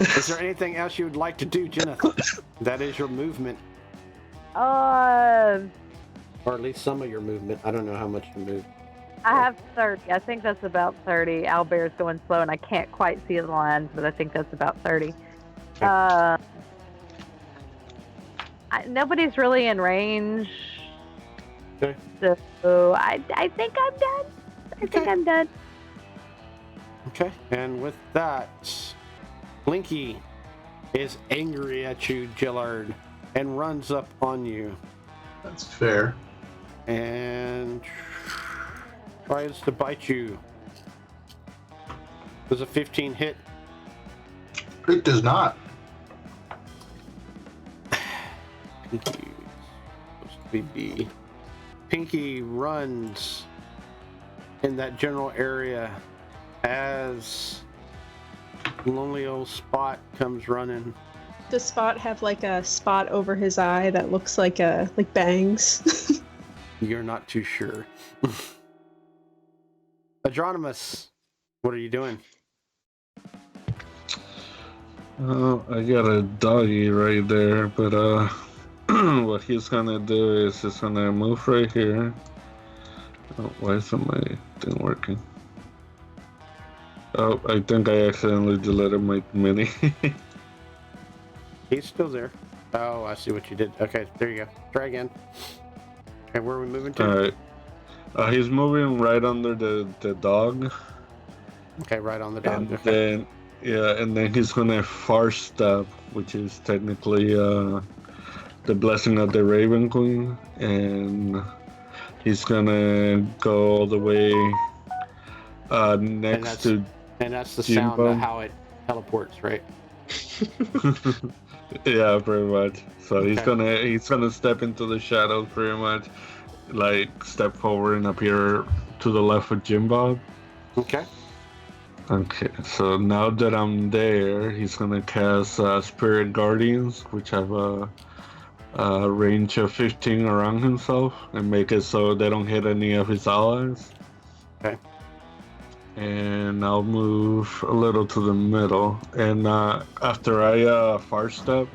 Is there anything else you would like to do, Jenneth? That is your movement, or at least some of your movement. I don't know how much you move. I have 30. I think that's about 30. Owlbear's going slow, and I can't quite see the lines, but I think that's about 30. Okay. Nobody's really in range. Okay. So I think I'm done. I think I'm done. Okay, and with that, Blinky is angry at you, Gillard, and runs up on you That's fair. and tries to bite you. Does a 15 hit? It does not. Pinky supposed to be B. Pinky runs in that general area as lonely old Spot comes running. Does Spot have like a spot over his eye that looks like bangs? You're not too sure. Adronimus, what are you doing? I got a doggy right there, but what he's gonna do is he's gonna move right here. Oh, why isn't my thing working? Oh, I think I accidentally deleted my mini. He's still there. Oh, I see what you did. Okay, there you go. Try again. Okay, where are we moving to? Alright. He's moving right under the dog. Okay, right on the dog. And Okay. then he's gonna far step, which is technically the blessing of the Raven Queen, and he's gonna go all the way next to. And that's the Jimbo. sound of how it teleports, right? Yeah, pretty much. So Okay. he's gonna step into the shadows, pretty much, like step forward and appear to the left of Jimbo. Okay. Okay, so now that I'm there, he's gonna cast Spirit Guardians, which have a range of 15 around himself, and make it so they don't hit any of his allies. Okay. And I'll move a little to the middle, and after I far step,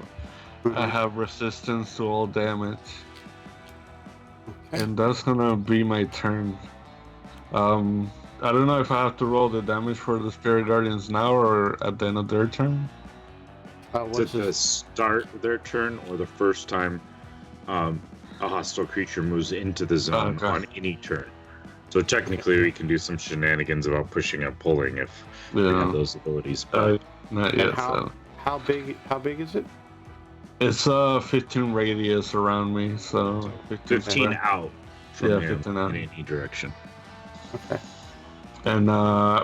I have resistance to all damage, Okay. and that's gonna be my turn. I don't know if I have to roll the damage for the Spirit Guardians now or at the end of their turn. Is What's it the this? start of their turn or the first time a hostile creature moves into the zone Okay. on any turn? So technically, we can do some shenanigans about pushing and pulling if we have Yeah, those abilities. But not And yet. how So how big is it? it's 15 radius around me, so 15 15 square. out from Yeah, him 15 out. in any direction. Okay. And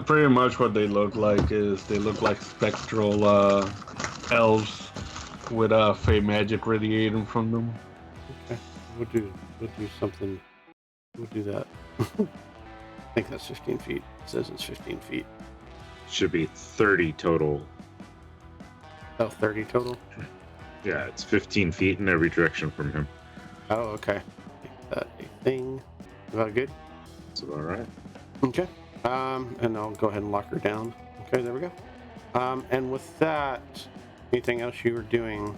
pretty much what they look like is they look like spectral elves with fey magic radiating from them. Okay. We'll do something. We'll do that. think that's 15 feet. It says it's 15 feet. Should be 30 total. Oh, 30 total? Yeah, it's 15 feet in every direction from him. Oh, okay. Make that a thing. About good? That's about right. Okay. And I'll go ahead and lock her down. Okay, there we go. And with that, anything else you were doing?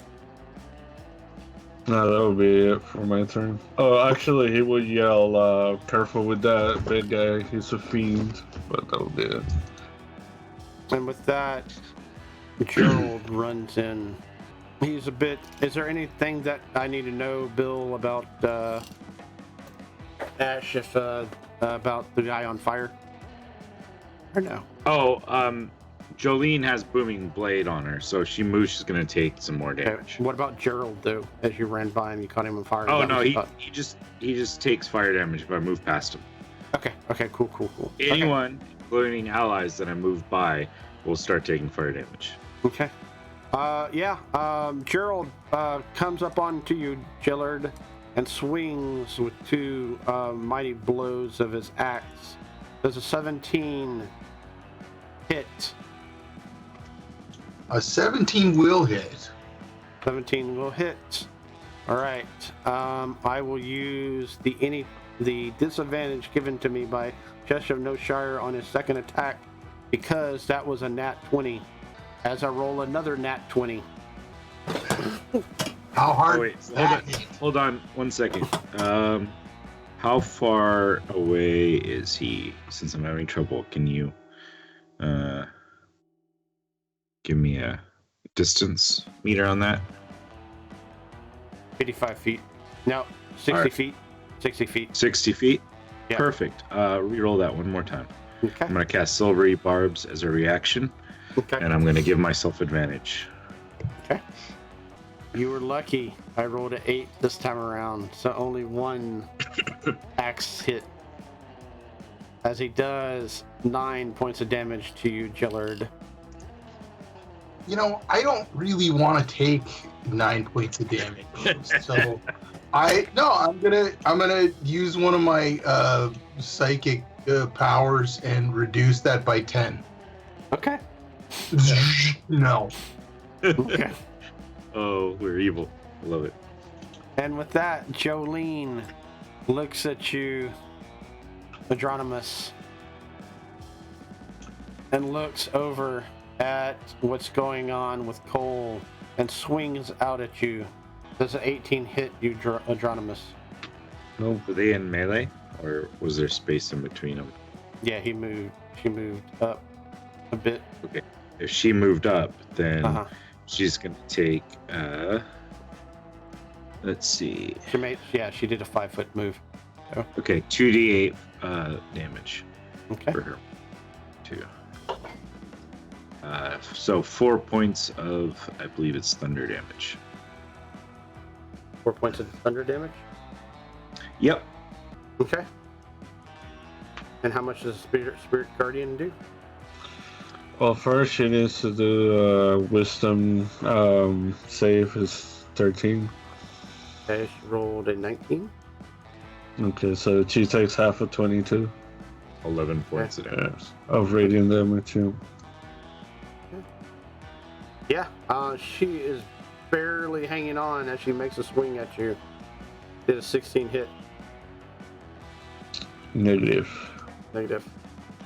No, that would be it for my turn. Oh, actually, he would yell, careful with that big guy. He's a fiend. But that would be it. And with that, Gerald runs in. He's a bit... Is there anything that I need to know, Bill, about Ash, if about the guy on fire? Or no? Oh, Jolene has booming blade on her, so she moves. She's gonna take some more damage. What about Gerald, though? As you ran by him, you caught him on fire. Oh That no, was- he just takes fire damage if I move past him. Okay. Cool. Anyone, including allies that I move by, will start taking fire damage. Okay. Gerald comes up onto you, Gillard, and swings with two mighty blows of his axe. Does a 17 hit? A 17 will hit. 17 will hit. All right. I will use the disadvantage given to me by Cheshire of No Shire on his second attack because that was a nat 20. As I roll another nat 20. How hard? Oh, wait, is that? hold on 1 second. How far away is he? Since I'm having trouble, can you give me a distance meter on that? 85 feet. No, 60 All right. feet. 60 feet. 60 feet? Yeah. Perfect. Reroll that one more time. Okay. I'm going to cast Silvery Barbs as a reaction, Okay. and I'm going to give myself advantage. Okay. You were lucky. I rolled an 8 this time around, so only one axe hit. As he does 9 points of damage to you, Gillard. You know, I don't really want to take 9 points of damage, so I'm gonna use one of my psychic powers and reduce that by 10. Okay. No. Okay. Oh, we're evil. I love it. And with that, Jolene looks at you, Adronimus, and looks over at what's going on with Cole and swings out at you. Does an 18 hit you, Adronimus? Nope. Were they in melee, or was there space in between them? Yeah, he moved. She moved up a bit. Okay. If she moved up, then Uh-huh. she's going to take, let's see. She did a 5-foot move. Okay, 2d8 damage Okay. for her. 2. So 4 points of, I believe it's thunder damage. 4 points of thunder damage. Yep. Okay. And how much does Spirit Guardian do? Well, first she needs to do wisdom save is 13. Okay, she rolled a 19. Okay, so she takes half of 22 11 points of damage. of radiant damage. Yeah. Yeah, she is barely hanging on as she makes a swing at you. Did a 16 hit. Negative.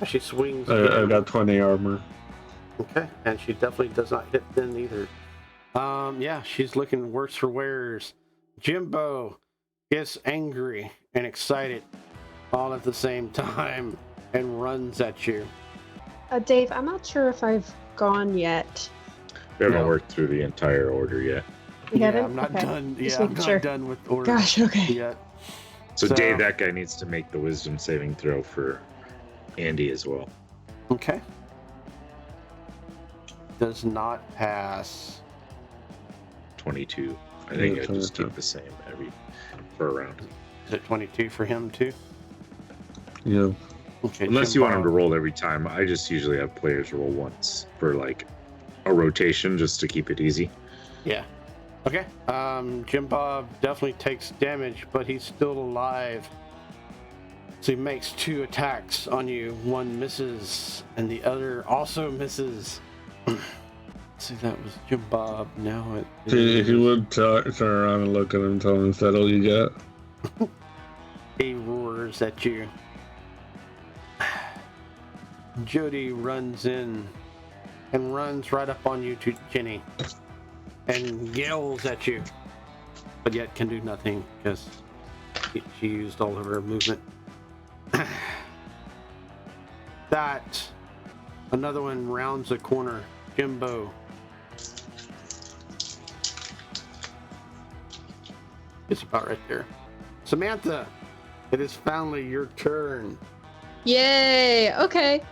She swings. I again. got 20 armor. Okay, and she definitely does not hit then either. Yeah, she's looking worse for wears. Jimbo gets angry and excited all at the same time and runs at you. Dave, I'm not sure if I've gone yet. We haven't No. worked through the entire order yet. You haven't? I'm not Okay. done. Just Yeah, I'm making not sure. done with order Gosh, okay. yet. So Dave, that guy needs to make the wisdom saving throw for Andy as well. Okay. Does not pass. 22. I think Yeah, I just 22. keep the same for a round. Is it 22 for him too? Yeah. Okay. Unless you want him to Jimbo. roll every time. I just usually have players roll once for like a rotation just to keep it easy. Yeah. Okay. Jim Bob definitely takes damage, but he's still alive. So he makes 2 attacks on you. One misses, and the other also misses. See, that was Jim Bob. Now it is... He would turn around and look at him and tell him, is that all you got? He roars at you. Jody runs in and runs right up on you to Jenny and yells at you, but yet can do nothing because she used all of her movement. That another one rounds a corner. Jimbo. It's about right there. Samantha, it is finally your turn. Yay! Okay.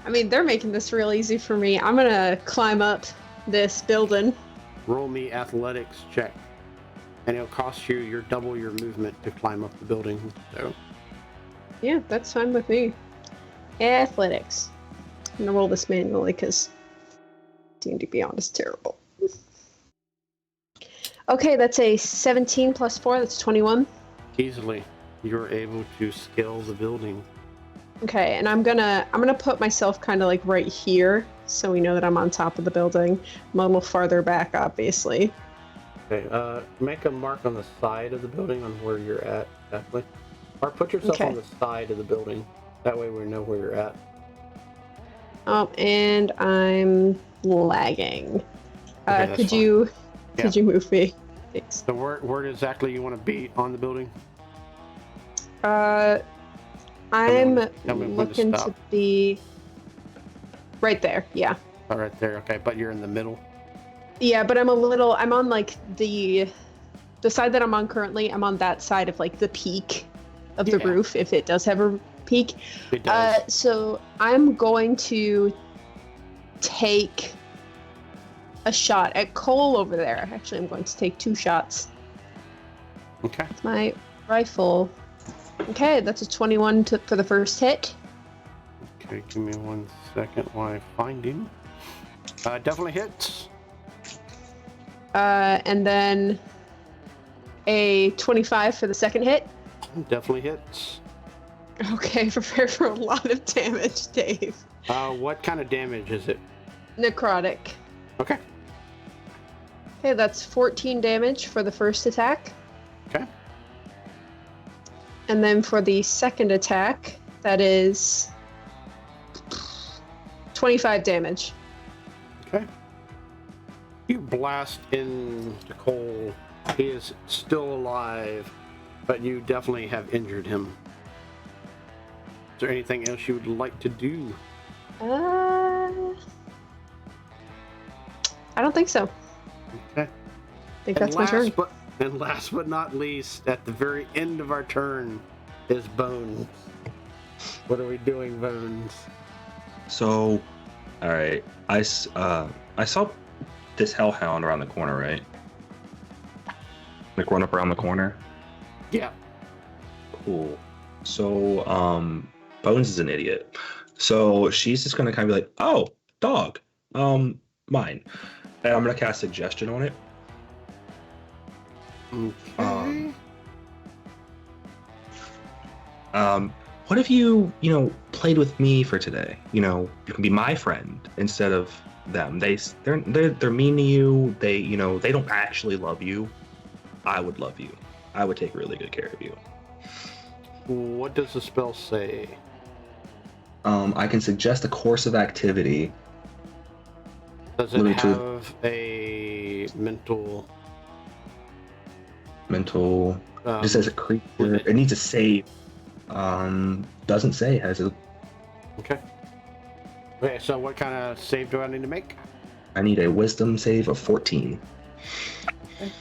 I mean, they're making this real easy for me. I'm gonna climb up this building. Roll me athletics check. And it'll cost you double your movement to climb up the building. So Yeah, that's fine with me. Athletics. I'm gonna roll this manually because D&D Beyond is terrible. Okay, that's a 17 plus 4, that's 21. easily you're able to scale the building. Okay, and I'm gonna put myself kind of like right here so we know that I'm on top of the building. I'm a little farther back, obviously. Okay, make a mark on the side of the building on where you're at, definitely. Or put yourself on the side of the building. That way we know where you're at. Oh, and I'm lagging. Okay, could you move me? Thanks. So where exactly you want to be on the building? I'm tell me when looking to to stop. be right there. Yeah. Oh, right there. Okay, but you're in the middle. Yeah, but I'm on like the side that I'm on currently. I'm on that side of like the peak of the roof, if it does have a peak. It does. So I'm going to take a shot at Cole over there. Actually, I'm going to take 2 shots. Okay. With my rifle. Okay, that's a 21 for the first hit. Okay, give me 1 second while I find him. Definitely hits. And then a 25 for the second hit. Definitely hits. Okay, prepare for a lot of damage, Dave. What kind of damage is it? Necrotic. Okay. Okay, that's 14 damage for the first attack. Okay. And then for the second attack, that is 25 damage. Okay. You blast into Cole. He is still alive, but you definitely have injured him. Is there anything else you would like to do? I don't think so. Okay. I think that's my turn. And last but not least, at the very end of our turn, is Bones. What are we doing, Bones? So, all right, I saw this hellhound around the corner, right? Like run up around the corner. Yeah. Cool. So, Bones is an idiot. So she's just gonna kind of be like, "Oh, dog, mine," and I'm gonna cast suggestion on it. Okay. What if you played with me for today? You can be my friend instead of them. They're mean to you. They don't actually love you. I would love you. I would take really good care of you. What does the spell say? I can suggest a course of activity. Does it have a mental? Just as a creature, it needs a save. Doesn't say. Has it? Okay. Okay, so what kind of save do I need to make? I need a wisdom save of 14. Okay.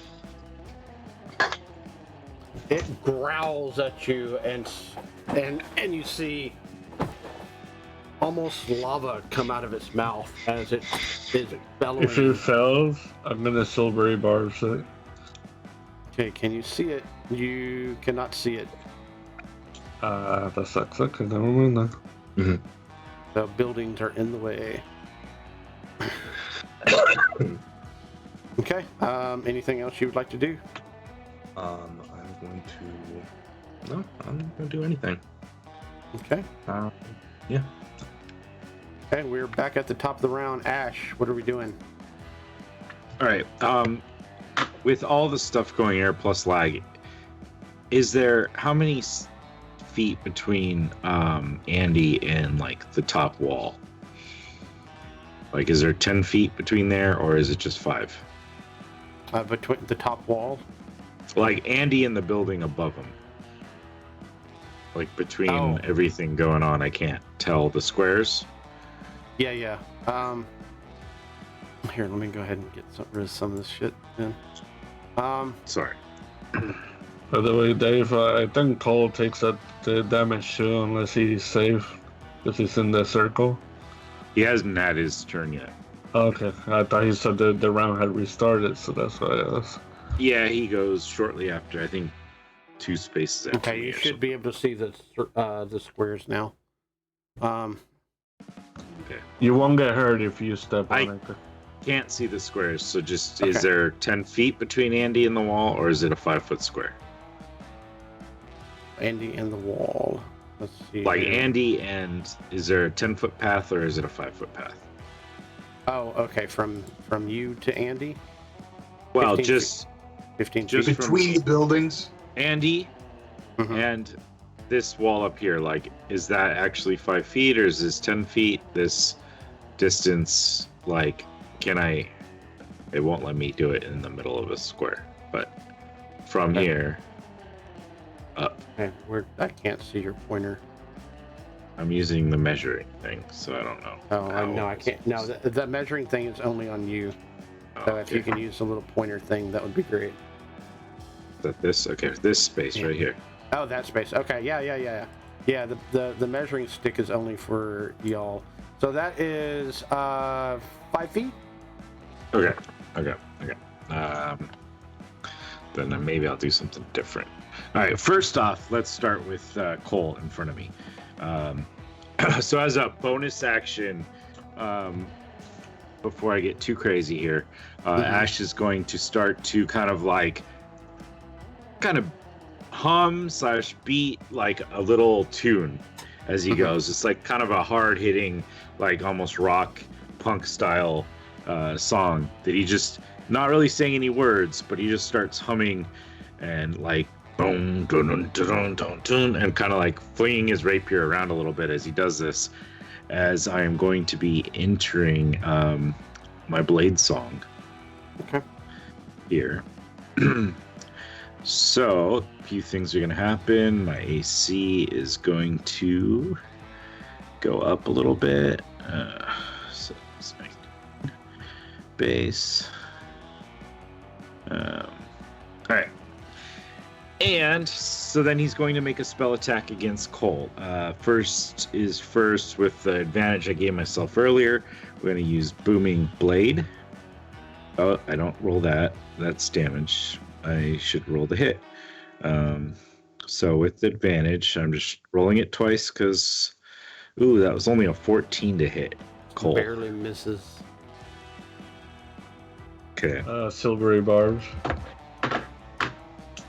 It growls at you, and you see almost lava come out of its mouth as it is bellowing. If it fails, I'm gonna silvery barbs it. Okay, can you see it? You cannot see it. That sucks. Okay, never mind then. Mm-hmm. The buildings are in the way. Okay. Anything else you would like to do? I'm not gonna do anything. Okay. Yeah. Okay, we're back at the top of the round. Ash, what are we doing? All right. With all the stuff going here plus lag, is there how many feet between Andy and like the top wall? Like, is there 10 feet between there, or is it just 5? Between the top wall? Like Andy and the building above him. Like between everything going on, I can't tell the squares. Yeah. Here, let me go ahead and get rid of some of this shit then. Sorry. By the way, Dave, I think Cole takes the damage too, unless he's safe, if he's in the circle. He hasn't had his turn yet. Okay, I thought he said the round had restarted, so that's why I asked. Yeah, he goes shortly after, I think 2 spaces after. Okay, you should be able to see the squares now. Okay. You won't get hurt if you step on it. Can't see the squares, so just Okay. Is there 10 feet between Andy and the wall, or is it a 5-foot square? Andy and the wall. Let's see. Like here. Andy, and is there a 10-foot path, or is it a 5-foot path? Oh, okay. From you to Andy? Well, 15 just 15 Just feet. Between the buildings. Andy Mhm. and this wall up here. Like, is that actually 5 feet, or is this 10 feet? This distance, like, can I? It won't let me do it in the middle of a square, but from Okay. here up, Okay, I can't see your pointer. I'm using the measuring thing, so I don't know. Oh, how no, I it's can't. No, supposed the measuring thing is only on you. to- So if you okay. can use the little pointer thing, that would be great. Is that this? Okay, this space Yeah. right here. Oh, that space. Okay, yeah. Yeah, the measuring stick is only for y'all. So that is 5 feet? Okay. Then maybe I'll do something different. All right. First off, let's start with Cole in front of me. So as a bonus action, before I get too crazy here, Ash is going to start to kind of hum / beat like a little tune as he goes. It's like kind of a hard hitting, like almost rock punk style song that he just not really saying any words, but he just starts humming and like boom, dun, dun, dun, dun, dun, and kind of like flinging his rapier around a little bit as he does this, as I am going to be entering my blade song. Okay. Here. So a few things are going to happen. My AC is going to go up a little bit. So it's like base. All right. And so then he's going to make a spell attack against Cole. First is first with the advantage I gave myself earlier. We're going to use Booming Blade. Oh, I don't roll that. That's damage. I should roll the hit. So with advantage, I'm just rolling it twice because, ooh, that was only a 14 to hit Cole. Barely misses. Okay. Silvery barbs.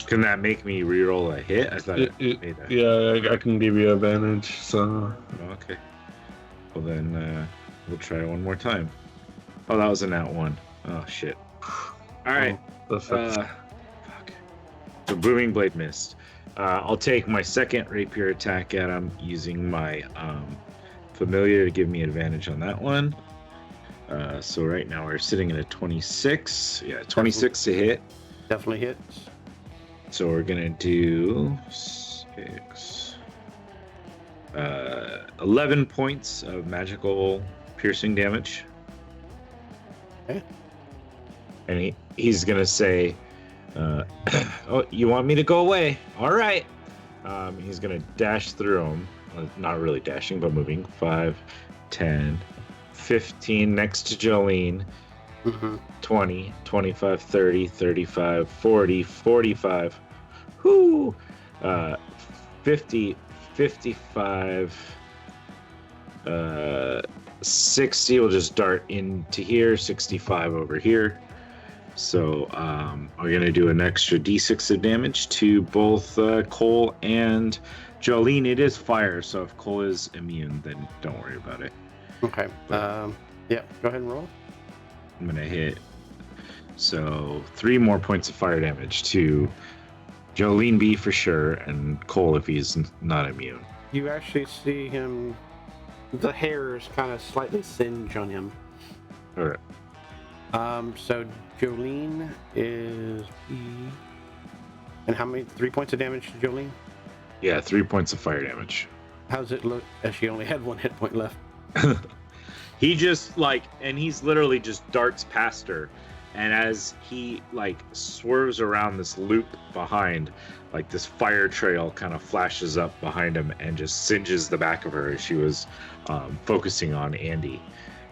Can that make me reroll a hit? I thought it made that. Yeah, I can give you advantage, so... Okay. Well, then we'll try one more time. Oh, that was a nat 1. Oh, shit. All right. Fuck. So Booming Blade missed. I'll take my second rapier attack at him using my familiar to give me advantage on that one. So right now we're sitting at a 26. Yeah, 26 to hit. Definitely hits. So we're gonna do 6, 11 points of magical piercing damage. Okay. And he's gonna say, "Oh, you want me to go away? All right." He's gonna dash through him. Not really dashing, but moving. 5, 10, 15 next to Jolene. 20, 25, 30, 35, 40, 45. Whoo! 50, 55, 60 will just dart into here, 65 over here. So we're going to do an extra d6 of damage to both Cole and Jolene. It is fire, so if Cole is immune, then don't worry about it. Okay. Yeah, go ahead and roll. I'm going to hit. So 3 more points of fire damage to Jolene B for sure, and Cole if he's not immune. You actually see him, the hair is kind of slightly singe on him. All right. So Jolene is B. And how many? 3 points of damage to Jolene? Yeah, 3 points of fire damage. How's it look as she only had 1 hit point left? He just and he's literally just darts past her, and as he swerves around this loop behind, this fire trail kind of flashes up behind him and just singes the back of her as she was focusing on Andy.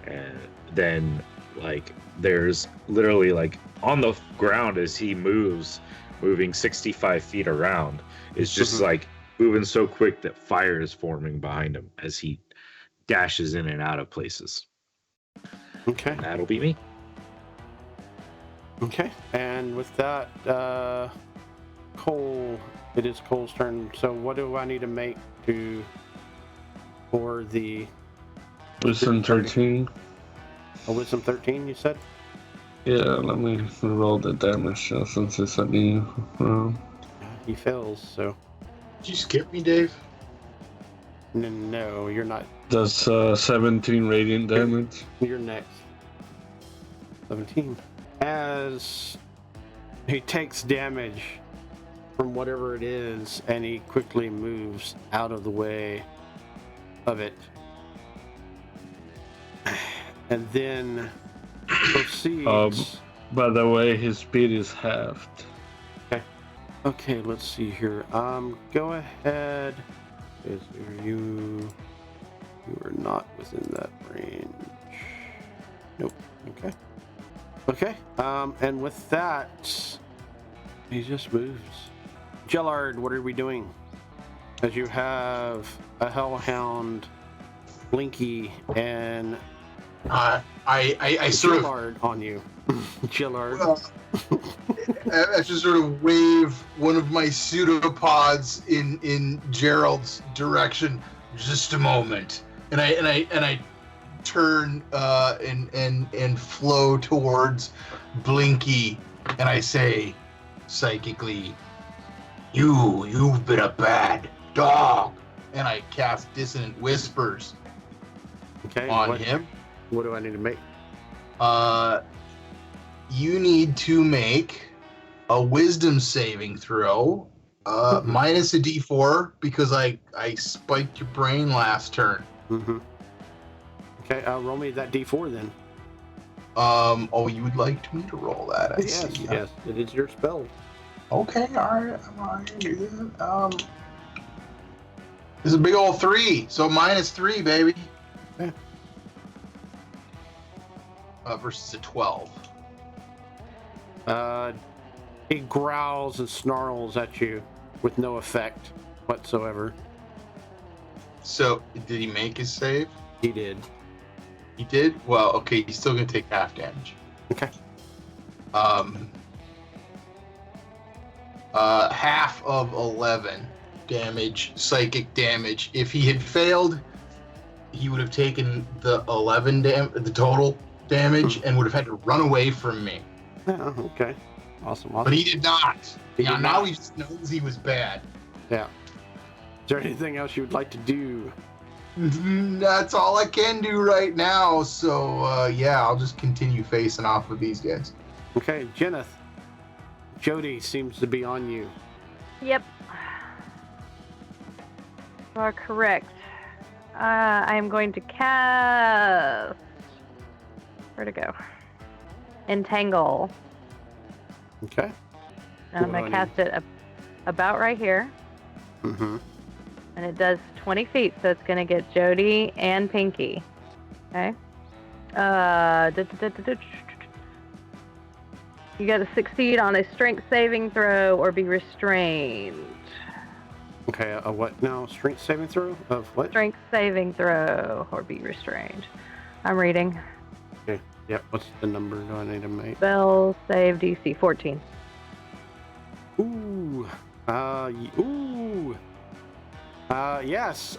And then there's literally on the ground as he moving 65 feet around, is just moving so quick that fire is forming behind him as he dashes in and out of places. Okay. And that'll be me. Okay. And with that, Cole, it is Cole's turn. So what do I need to make for the Wisdom 13. a wisdom 13, you said? Yeah, let me roll the damage since it's a new round. He fails, so. Did you skip me, Dave? No, you're not. Does 17 radiant damage? You're next. 17. As he takes damage from whatever it is, and he quickly moves out of the way of it. And then proceeds. By the way, his speed is halved. Okay, let's see here. Go ahead. You are not within that range. Nope. Okay. And with that, he just moves. Jellard, what are we doing? As you have a Hellhound, Blinky, and I sort of Jellard on you. Jellard. I just sort of wave one of my pseudopods in Gerald's direction. Just a moment, and I turn and flow towards Blinky, and I say psychically, "You've been a bad dog," and I cast Dissonant Whispers on him. What do I need to make? You need to make a wisdom saving throw, minus a d4 because I spiked your brain last turn. Mm-hmm. Okay, roll me that d4 then. Oh, you would like me to roll that? I see. Yes, it is your spell. Okay, all right, I'm going to do that. This is a big old 3, so minus 3, baby. Yeah. Versus a 12. He growls and snarls at you with no effect whatsoever. So, did he make his save? He did. He did? Well, okay, he's still gonna take half damage. Okay. Half of 11 damage, psychic damage. If he had failed, he would have taken the 11 the total damage and would have had to run away from me. Yeah, okay. Awesome. But he did not. He did now not. he just knows he was bad. Yeah. Is there anything else you would like to do? That's all I can do right now. So, yeah, I'll just continue facing off with these guys. Okay, Jenneth. Jody seems to be on you. Yep. You are correct. I am going to cast... Where'd it go? Entangle. Okay. And I'm going to cast it about right here. Mm-hmm. And it does 20 feet, so it's going to get Jody and Pinky. Okay? You got to succeed on a strength saving throw or be restrained. Okay, what now? Strength saving throw of what? Strength saving throw or be restrained. I'm reading. Okay. Yep. What's the number do I need to make? Spell save DC 14. Ooh. Ooh. Yes.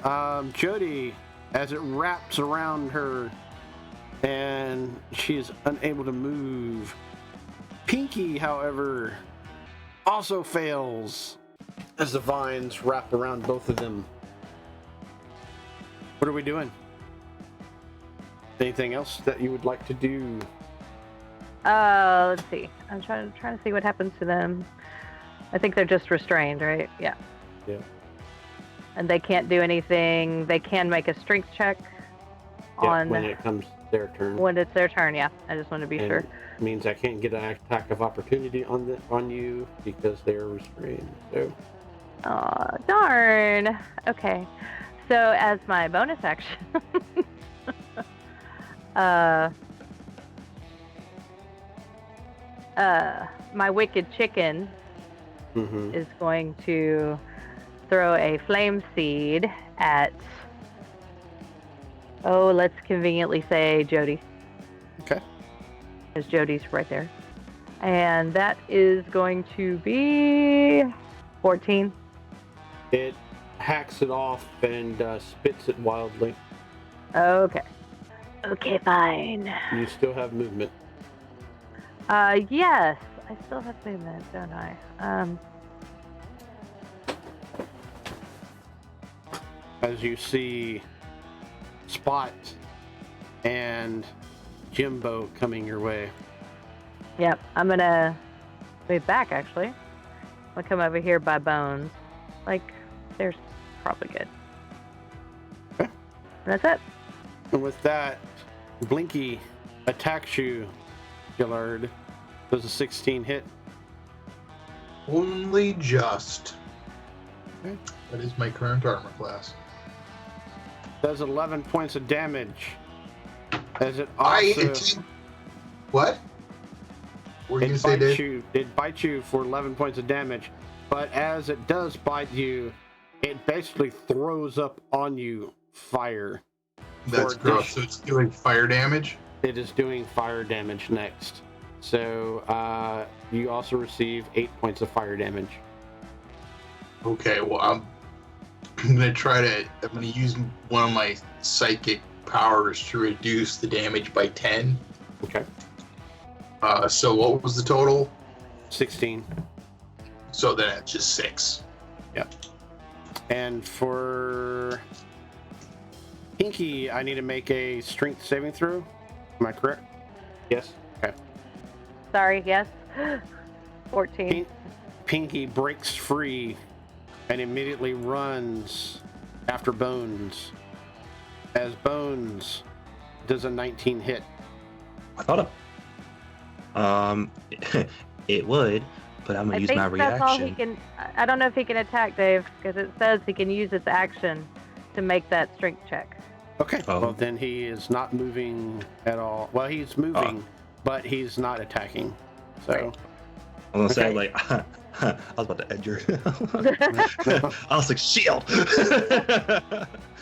Jody, as it wraps around her and she is unable to move. Pinky, however, also fails as the vines wrap around both of them. What are we doing? Anything else that you would like to do? Let's see. I'm trying to see what happens to them. I think they're just restrained, right? Yeah. Yeah. And they can't do anything. They can make a strength check on when it comes their turn. When it's their turn, yeah. I just want to be sure. Means I can't get an attack of opportunity on you because they're restrained. So. Oh, darn. Okay. So as my bonus action, my wicked chicken is going to throw a flame seed at, let's conveniently say Jody. Okay. Because Jody's right there. And that is going to be 14. It hacks it off and spits it wildly. Okay. Okay, fine. You still have movement. Yes. I still have movement, don't I? As you see Spot and Jimbo coming your way. Yep, I'm gonna move back actually. I'm gonna come over here by Bones. Like, there's probably good. Okay. And that's it. And with that, Blinky attacks you, Gillard. Does a 16 hit? Only just. Okay. That is my current armor class. Does 11 points of damage. As it also... What? What were you going to say, Dave? It bites you for 11 points of damage, but as it does bite you, it basically throws up on you fire. That's gross. So it's doing fire damage? It is doing fire damage next. So you also receive 8 points of fire damage. Okay, well, I'm gonna use one of my psychic powers to reduce the damage by 10. Okay. So what was the total? 16. So then it's just 6. Yep. And for Pinky, I need to make a strength saving throw. Am I correct? Yes. Okay. Sorry, yes. 14. Pinky breaks free and immediately runs after Bones. As Bones does a 19 hit. I thought it would, but I'm gonna use my reaction. All he can. I don't know if he can attack, Dave, because it says he can use its action to make that strength check. Okay. Well, then he is not moving at all. Well, he's moving, but he's not attacking. So. Right. I'm gonna say like, I was about to edge her. I was like, shield.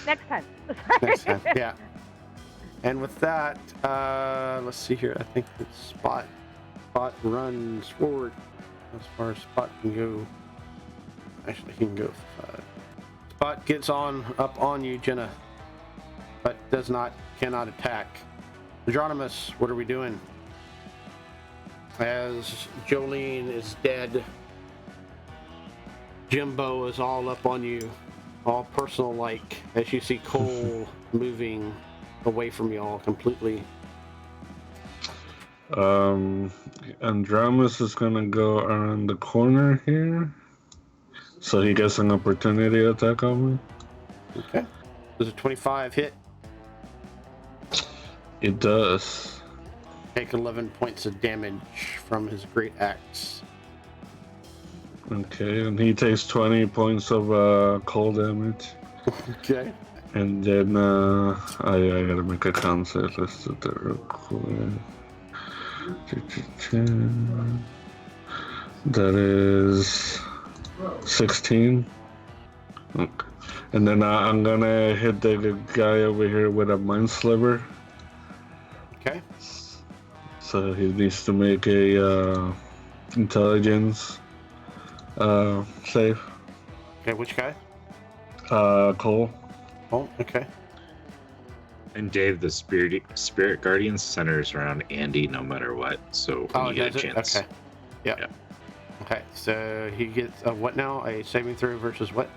Next time. Next time. Yeah. And with that, let's see here. I think it's Spot runs forward as far as Spot can go. Actually, he can go 5. Spot gets up on you, Jenna, but cannot attack. Adronimus, what are we doing? As Jolene is dead, Jimbo is all up on you, all personal-like, as you see Cole moving away from y'all completely. Andromus is gonna go around the corner here, so he gets an opportunity attack on me. Okay. Does a 25 hit? It does. Take 11 points of damage from his great axe. Okay, and he takes 20 points of cold damage. Okay. And then I gotta make a con save. Let's do that real quick. That is 16. Okay. And then I'm gonna hit the guy over here with a mind sliver. Okay. so he needs to make a intelligence save. Okay, which guy? Cole. Oh, okay. And Dave, the spirit guardian centers around Andy no matter what. So when you get a chance. Okay. Yep. Yeah. Okay, so he gets what now? A saving throw versus what?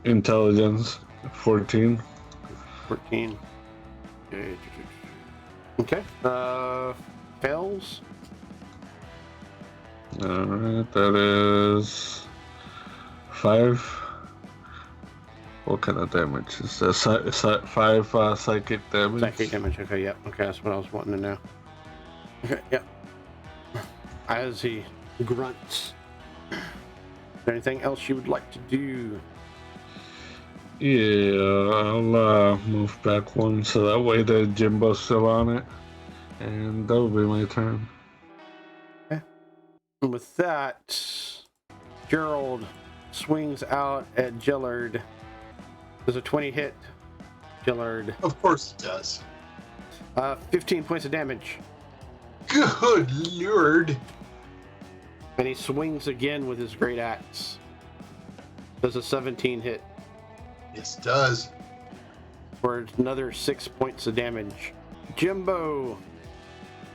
Intelligence 14. 14. Okay. Fails. Alright, that is 5. What kind of damage is that? 5 psychic damage. Psychic damage. Okay, yep. Okay, that's what I was wanting to know. Okay, yep. As he grunts. Is there anything else you would like to do? Yeah, I'll move back one so that way the Jimbo's still on it. And that will be my turn. Okay. And with that, Gerald swings out at Gillard. Does a 20 hit? Gillard. Of course it does. 15 points of damage. Good lord. And he swings again with his great axe. Does a 17 hit? Yes, it does. For another 6 points of damage. Jimbo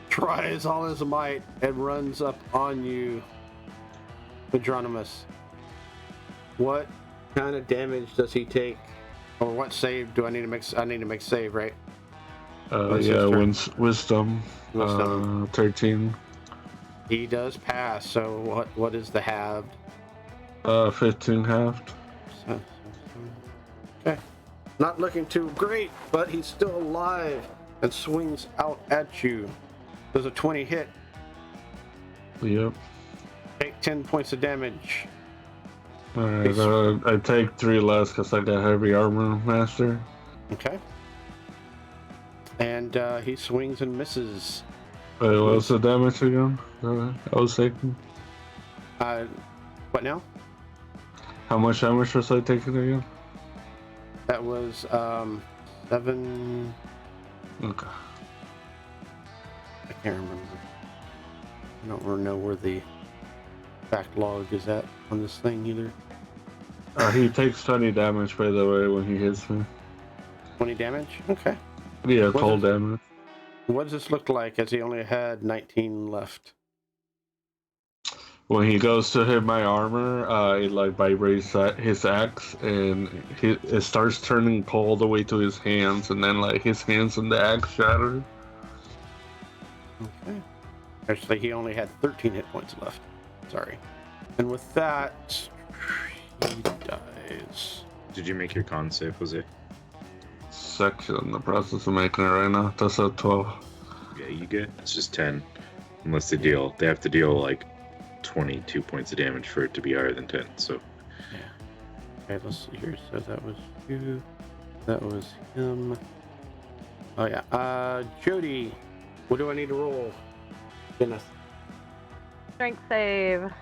tries all his might and runs up on you, Adronimus. What kind of damage does he take? Or what save do I need to make? I need to make save, right? Wisdom. 13. He does pass. So what is the halved? 15 halved. Okay. Not looking too great, but he's still alive and swings out at you. Does a 20 hit? Yep. Take 10 points of damage. Alright, I take 3 less because I got heavy armor master. Okay. And he swings and misses. Wait, what's the damage again? I was taking. What now? How much damage was I taking again? That was 7. Okay. I can't remember. I don't really know where the backlog is at on this thing either. He takes 20 damage, by the way, when he hits me. 20 damage? Okay. Yeah, cold damage. What does this look like as he only had 19 left? When he goes to hit my armor, it like vibrates his axe, and it starts turning cold all the way to his hands, and then like his hands and the axe shatter. Okay. Actually, he only had 13 hit points left. Sorry. And with that, he dies. Did you make your con save, Jose? Section in the process of making it right now. That's a 12. Yeah, you get. It's just 10. Unless they have to deal like 22 points of damage for it to be higher than 10. So. Yeah. Okay, let's see here. So that was you. That was him. Oh yeah. Jody, what do I need to roll? Goodness. Strength save.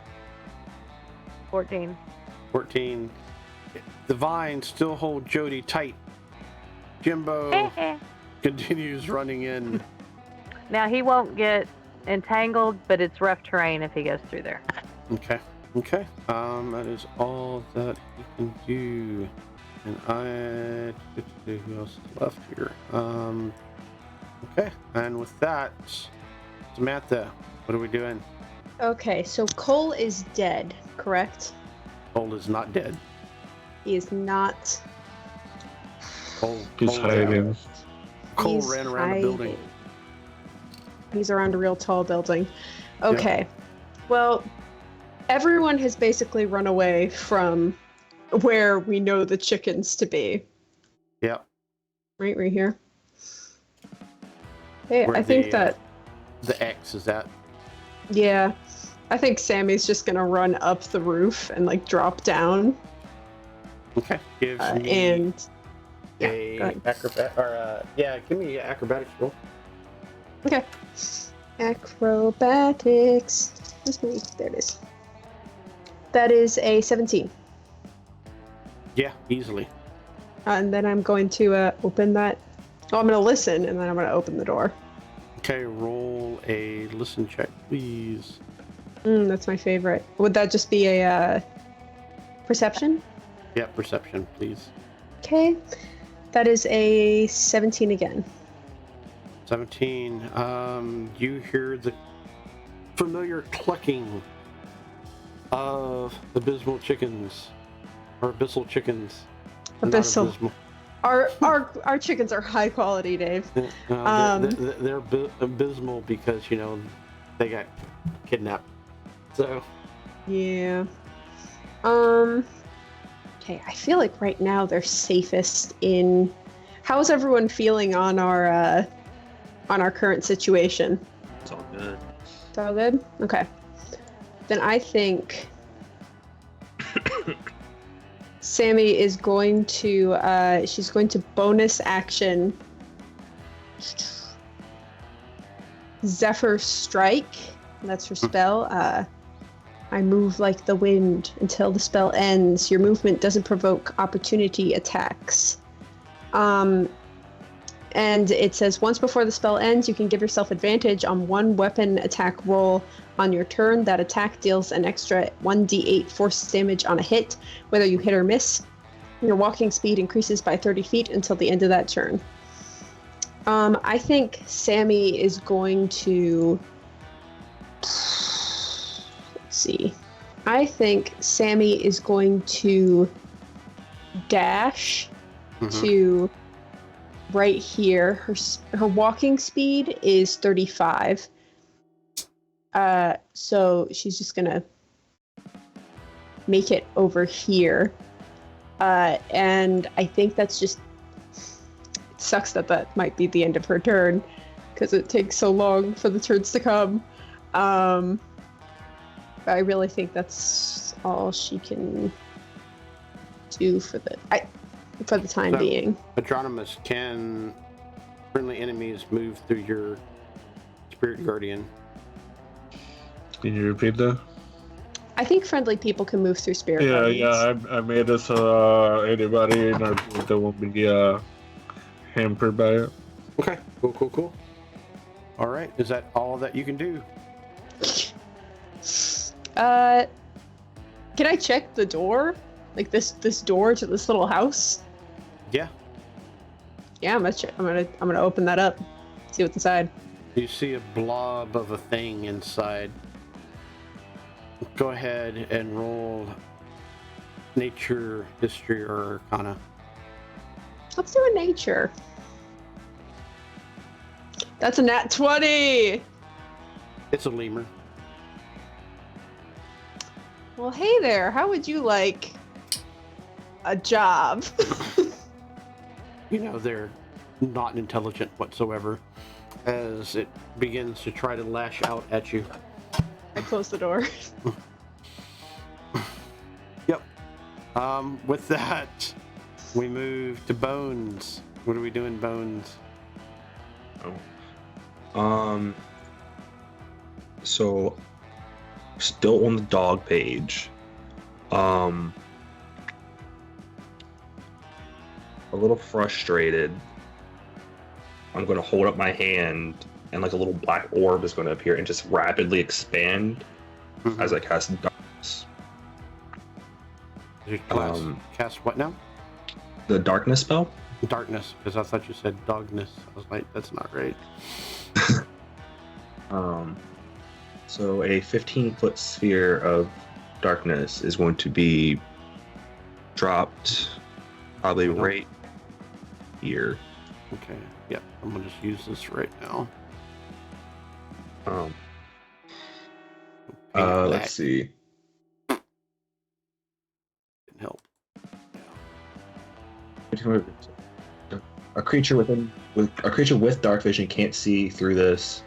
14. 14. The vines still hold Jody tight. Jimbo continues running in. Now he won't get entangled, but it's rough terrain if he goes through there. Okay. Okay. That is all that he can do. And who else is left here? Okay. And with that, Samantha, what are we doing? Okay, so Cole is dead, correct? Cole is not dead. He is not. He's hiding. Cole He's ran around the building. He's around a real tall building. Okay. Yep. Well, everyone has basically run away from where we know the chickens to be. Yep. Right here. Hey, I think that... The X is that. Yeah. I think Sammy's just gonna run up the roof and, like, drop down. Okay. Give me and... give me an acrobatics roll. Okay. Acrobatics. There it is. That is a 17. Yeah, easily. And then I'm going to open that. Oh, I'm going to listen, and then I'm going to open the door. Okay, roll a listen check, please. That's my favorite. Would that just be a perception? Yeah, perception, please. Okay. That is a 17 again. 17. You hear the familiar clucking of abysmal chickens, or abyssal chickens. Not Abyssal. abysmal. Our chickens are high quality, Dave. They're abysmal because they got kidnapped. So Yeah. Okay, I feel like right now they're safest in. How's everyone feeling on our current situation? It's all good. It's all good? Okay. Then I think Sammy is going to she's going to bonus action Zephyr Strike. That's her spell. I move like the wind until the spell ends. Your movement doesn't provoke opportunity attacks. And it says once before the spell ends, you can give yourself advantage on one weapon attack roll on your turn. That attack deals an extra 1d8 force damage on a hit, whether you hit or miss. Your walking speed increases by 30 feet until the end of that turn. I think Sammy is going to... Let's see. I think Sammy is going to dash to right here. Her walking speed is 35. So she's just gonna make it over here. And I think that's just... It sucks that might be the end of her turn because it takes so long for the turns to come. But I really think that's all she can do for the time being. Adronimus, can friendly enemies move through your spirit guardian? Can you repeat that? I think friendly people can move through spirit guardians. Yeah, I made it so anybody in our group that won't be hampered by it. Okay, cool. All right, is that all that you can do? Can I check the door? Like this door to this little house? Yeah. Yeah, I'm gonna open that up. See what's inside. You see a blob of a thing inside. Go ahead and roll nature, history, or arcana. Let's do a nature. That's a nat 20! It's a lemur. Well, hey there. How would you like a job? They're not intelligent whatsoever as it begins to try to lash out at you. I close the door. Yep. With that, we move to Bones. What are we doing, Bones? So still on the dog page. A little frustrated. I'm going to hold up my hand and like a little black orb is going to appear and just rapidly expand as I cast darkness. Did you cast what now? The darkness spell? Darkness, because I thought you said dogness. I was like, that's not right. So a 15-foot sphere of darkness is going to be dropped probably right here. Okay, yep. I'm going to just use this right now. Let's see. Didn't help. A creature with dark vision can't see through this,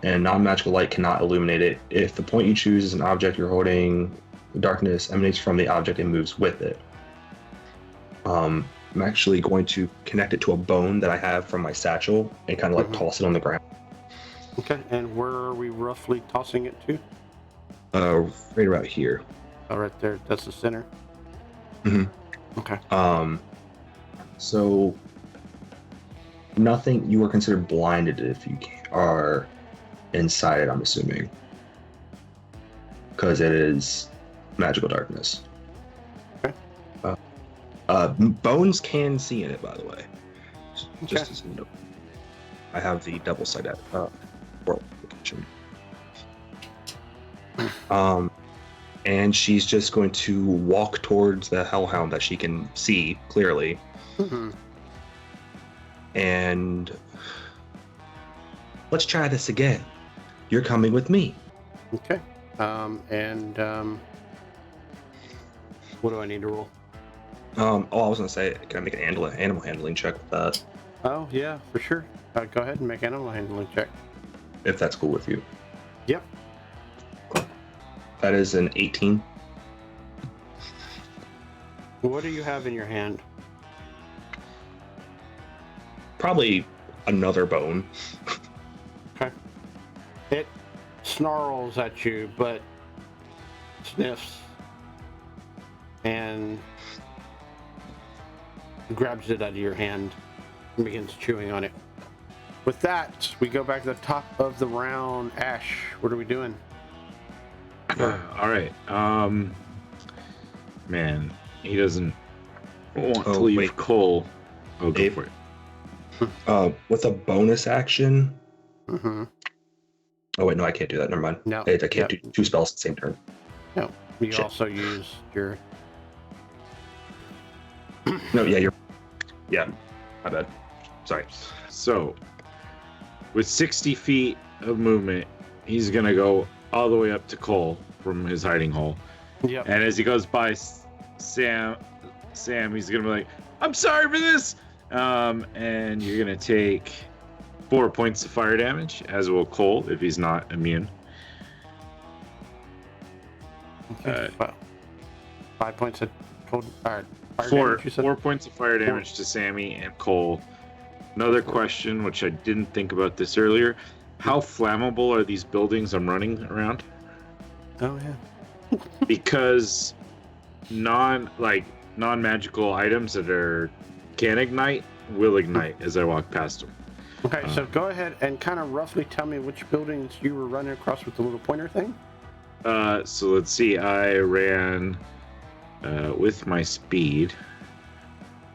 and non-magical light cannot illuminate it. If the point you choose is an object you're holding, the darkness emanates from the object and moves with it. I'm actually going to connect it to a bone that I have from my satchel and kind of like toss it on the ground. Okay, and where are we roughly tossing it to? Right about here. Oh, right there. That's the center. Okay. So nothing. You are considered blinded if you can. are inside it, I'm assuming. Because it is magical darkness. Okay. Bones can see in it, by the way. Just Okay. as you know. I have the double-sided world application. And she's just going to walk towards the hellhound that she can see clearly. Mm-hmm. And let's try this again. You're coming with me. Okay. What do I need to roll? I was gonna say, can I make an animal handling check with that? Oh, yeah, for sure. Go ahead and make animal handling check. If that's cool with you. Yep. That is an 18. What do you have in your hand? Probably another bone. Okay. It snarls at you, but sniffs and grabs it out of your hand and begins chewing on it. With that, we go back to the top of the round. Ash, what are we doing? All right. Man, he doesn't want to Oh, leave wait. Cole. Oh, go Dave? for it. With a bonus action. Mm-hmm. Oh wait, no, I can't do that. Never mind. No. I can't do 2 spells at the same turn. No. You Shit. also use your... No, yeah, my bad. Sorry. So, with 60 feet of movement, he's gonna go all the way up to Cole from his hiding hole. Yep. And as he goes by Sam, he's gonna be like, "I'm sorry for this," and you're gonna take 4 points of fire damage, as will Cole if he's not immune. Okay. 5 points of cold... fire Four damage, you said? 4 points of fire damage to Sammy and Cole. Another question, which I didn't think about this earlier: how flammable are these buildings I'm running around? Oh, yeah. Because non-magical items that can ignite will ignite as I walk past them. Okay, so go ahead and kind of roughly tell me which buildings you were running across with the little pointer thing. So let's see. I ran with my speed.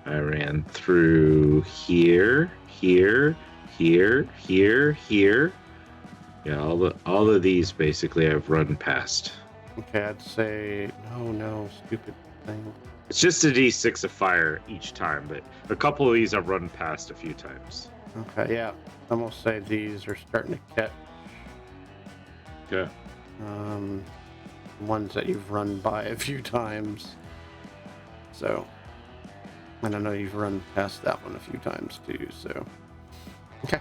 I ran through here. Yeah, all of these basically I've run past. Okay, I'd say no, stupid thing. It's just a d6 of fire each time, but a couple of these I've run past a few times. Okay, yeah, I'm gonna say these are starting to catch Okay. ones that you've run by a few times. So, and I know you've run past that one a few times too. So, okay.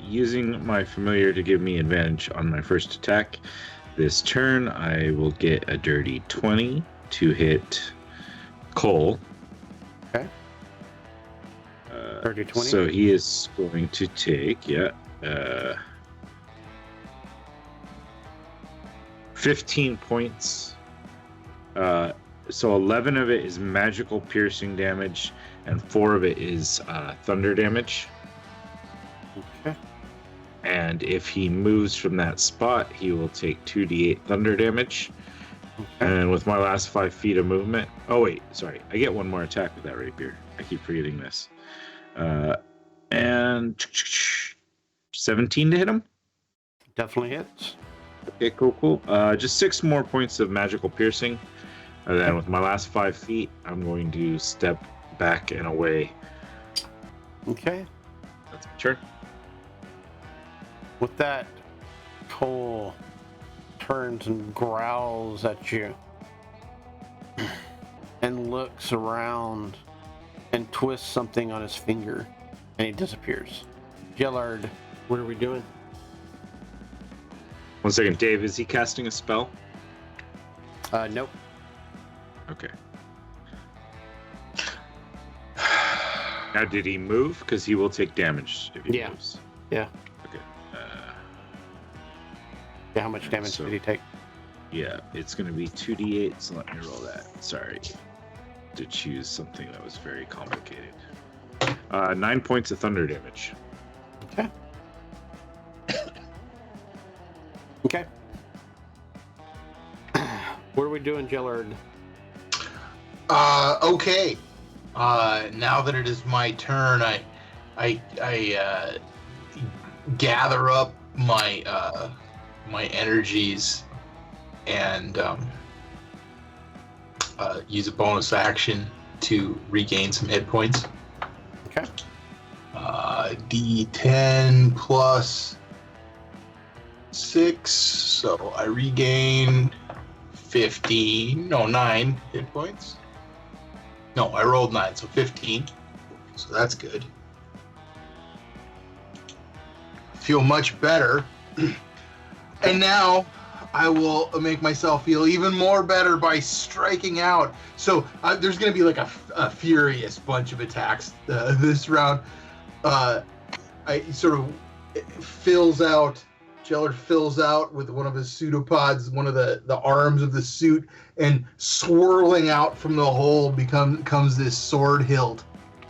Using my familiar to give me advantage on my first attack this turn, I will get a dirty 20 to hit Cole. Okay. 30, 20. So he is going to take 15 points. So 11 of it is magical piercing damage, and 4 of it is thunder damage. Okay. And if he moves from that spot, he will take 2d8 thunder damage. Okay. And with my last 5 feet of movement... Oh, wait. Sorry. I get one more attack with that rapier. I keep forgetting this. And 17 to hit him. Definitely hits. Okay, cool. Just 6 more points of magical piercing. And then with my last 5 feet, I'm going to step back and away. Okay. That's my turn. With that, Cole turns and growls at you and looks around and twists something on his finger, and he disappears. Gellard, what are we doing? 1 second, Dave. Is he casting a spell? Nope. Okay. Now, did he move? Because he will take damage if he Yeah. moves. Yeah. Okay. Yeah, how much damage So- did he take? Yeah, it's going to be 2d8, so let me roll that. Sorry to choose something that was very complicated. 9 points of thunder damage. Okay. Okay. What are we doing, Jellard? Okay. Now that it is my turn, I gather up my my energies and use a bonus action to regain some hit points. Okay. D10 plus 6, so I regain 9 hit points. No, I rolled 9, so 15. So that's good. Feel much better. And now I will make myself feel even more better by striking out. So there's going to be like a furious bunch of attacks this round. I sort of Jellard fills out with one of his pseudopods, one of the arms of the suit, and swirling out from the hole comes this sword hilt,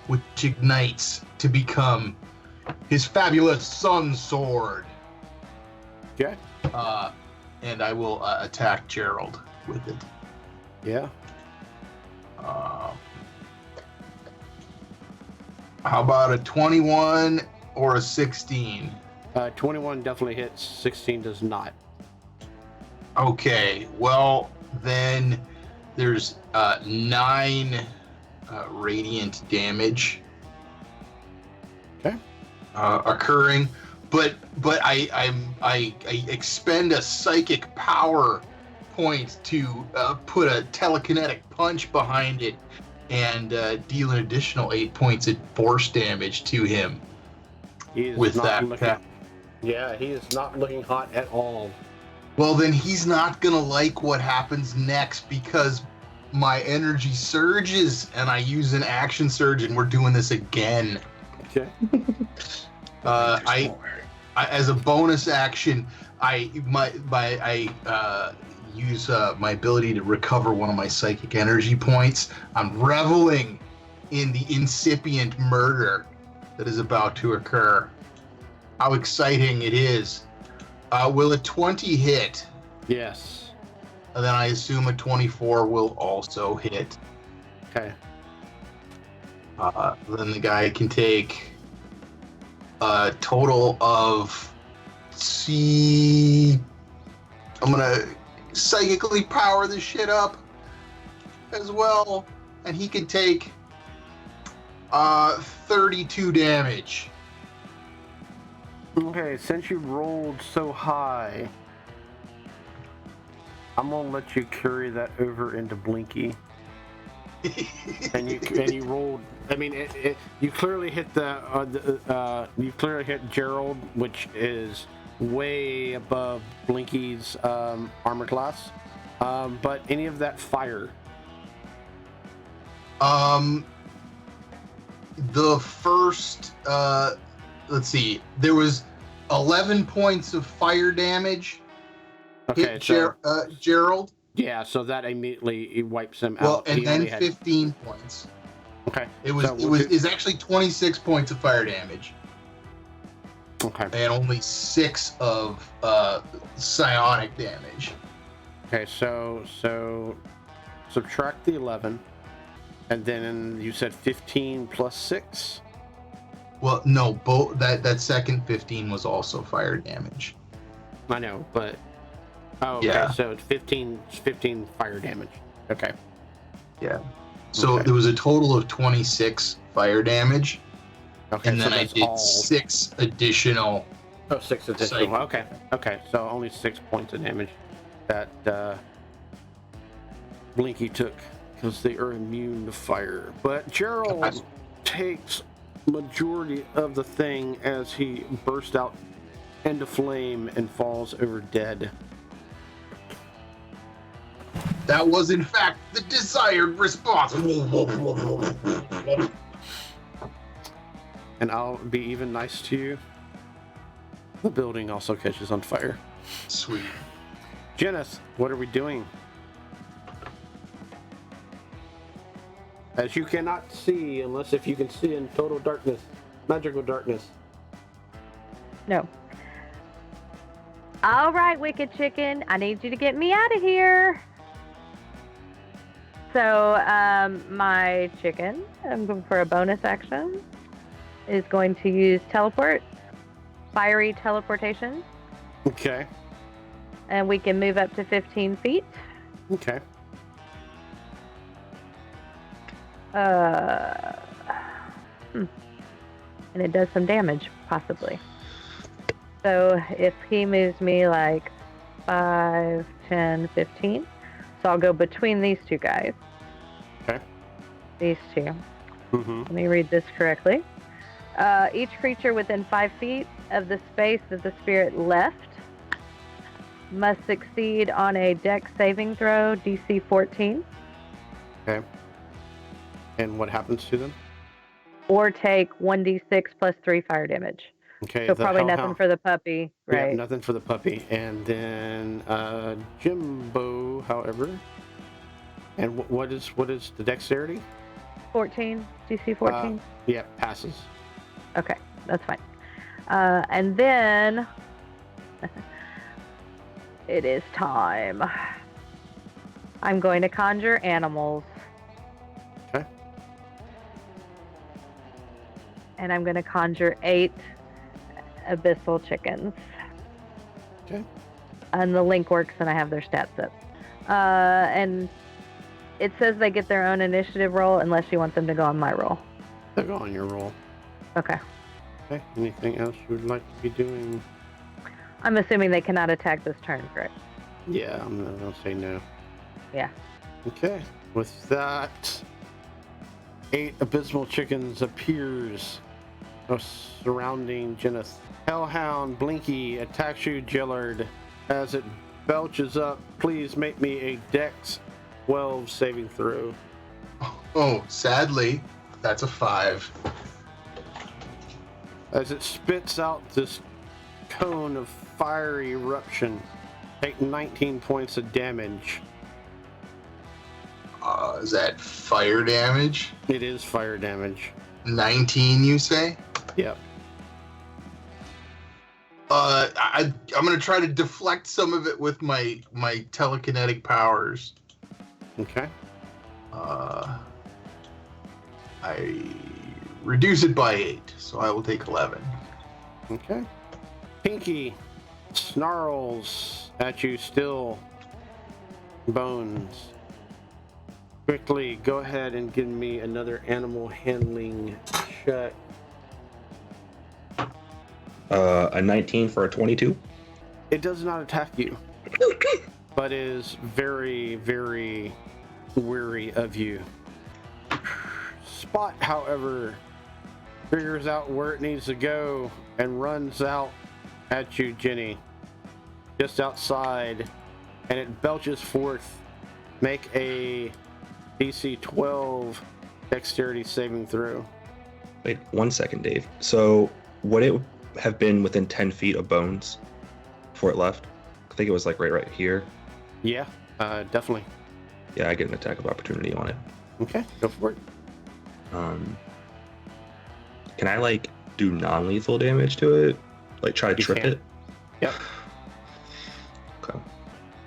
which ignites to become his fabulous sun sword. Okay. And I will attack Gerald with it. Yeah. How about a 21 or a 16? 21 definitely hits. 16 does not. Okay, well, then there's 9 radiant damage occurring, but I expend a psychic power point to put a telekinetic punch behind it and deal an additional 8 points of force damage to him. With that. Yeah, he is not looking hot at all. Well, then he's not gonna like what happens next because my energy surges and I use an action surge and we're doing this again. Okay. I as a bonus action, I use my ability to recover one of my psychic energy points. I'm reveling in the incipient murder that is about to occur. How exciting it is. Will a 20 hit? Yes. And then I assume a 24 will also hit. Okay. Then the guy can take a total of... I'm gonna psychically power this shit up as well. And he can take 32 damage. Okay, since you rolled so high, I'm gonna let you carry that over into Blinky. and you rolled. I mean, you clearly hit you clearly hit Gerald, which is way above Blinky's armor class. But any of that fire? The first, let's see, there was 11 points of fire damage. Okay, hit so Gerald. yeah, so that immediately wipes him Well, out. and then 15 points. Okay, It was actually 26 points of fire damage. Okay. And only 6 of psionic damage. Okay, so subtract the 11, and then you said 15 plus 6? Well, no, both that second 15 was also fire damage. I know, but okay, yeah. So it's 15 fire damage. Okay. Yeah. So Okay. there was a total of 26 fire damage. Okay, And then so I that's did all... 6 additional. Oh, 6 additional. Okay. So only 6 points of damage that Blinky took because they are immune to fire. But Gerald takes majority of the thing as he bursts out into flame and falls over dead. That was in fact the desired response. And I'll be even nice to you. The building also catches on fire. Sweet. Jenneth, what are we doing? As you cannot see, unless if you can see in total darkness, magical darkness. No. All right, Wicked Chicken. I need you to get me out of here. So, my chicken, I'm going for a bonus action, is going to use teleport, fiery teleportation, Okay. and we can move up to 15 feet. Okay. And it does some damage, possibly. So if he moves me like 5, 10, 15, so I'll go between these two guys. Okay. These two. Mm-hmm. Let me read this correctly. Each creature within 5 feet of the space that the spirit left must succeed on a dex saving throw, DC 14. Okay. And what happens to them? Or take 1d6 plus 3 fire damage. Okay. So probably nothing for the puppy, right? Yeah, nothing for the puppy. And then Jimbo, however. And what is the dexterity? 14, DC 14. Yeah, passes. Okay, that's fine. And then it is time. I'm going to conjure animals. Okay. And I'm going to conjure 8 abyssal chickens. Okay. And the link works and I have their stats up. And it says they get their own initiative roll unless you want them to go on my roll. They'll go on your roll. Okay. Okay. Anything else you would like to be doing? I'm assuming they cannot attack this turn, correct? Yeah, I'm not gonna say no. Yeah. Okay. With that, 8 abysmal chickens appears surrounding Jenneth. Hellhound Blinky attacks you, Gillard. As it belches up, please make me a Dex 12 saving throw. Oh, sadly, that's a 5. As it spits out this cone of fiery eruption, take 19 points of damage. Is that fire damage? It is fire damage. 19, you say? Yep. I'm gonna try to deflect some of it with my telekinetic powers. Okay. I reduce it by 8, so I will take 11. Okay. Pinky snarls at you still. Bones. Quickly, go ahead and give me another animal handling check. A 19 for a 22. It does not attack you, but is very, very weary of you. Spot, however, figures out where it needs to go and runs out at you, Jenny, just outside, and it belches forth. Make a DC 12 dexterity saving throw. Wait 1 second, Dave. So would it have been within 10 feet of Bones before it left? I think it was like right here. Yeah, definitely. Yeah, I get an attack of opportunity on it. Okay, go for it. Can I like do non-lethal damage to it? Like try to You trip can. it? Yep. Okay.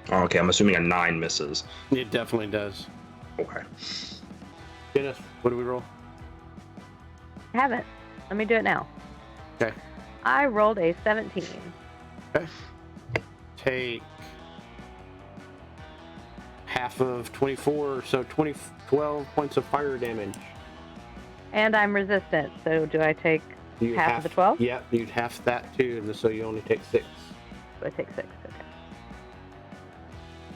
Oh, okay, I'm assuming a 9 misses. It definitely does. Okay. Dennis, what do we roll? I haven't. Let me do it now. Okay. I rolled a 17. Okay. Take half of 24, so 12 points of fire damage. And I'm resistant, so do I take You half of the 12? Yep, you'd half that too, and so you only take 6. So I take 6, okay.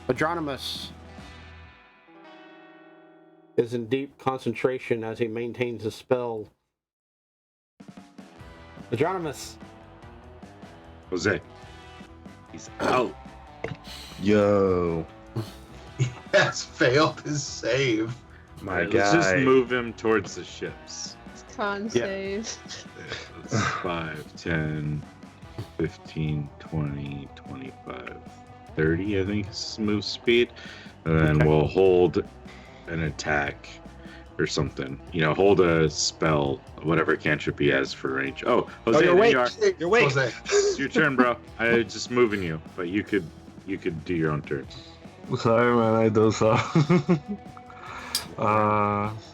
Adronimus is in deep concentration as he maintains the spell. Adronimus. Jose. He's out. Yo, He has failed his save. my Alright, guy. let's just move him towards the ships. Con save. That's 5, 10, 15, 20, 25, 30, I think is move speed. And then Okay. we'll hold an attack or something. Hold a spell, whatever cantrip he has for range. Oh, Jose, you're there awake. you are. You're awake. Jose. It's your turn, bro. I just moving you, but you could do your own turn. Sorry, man, I do so.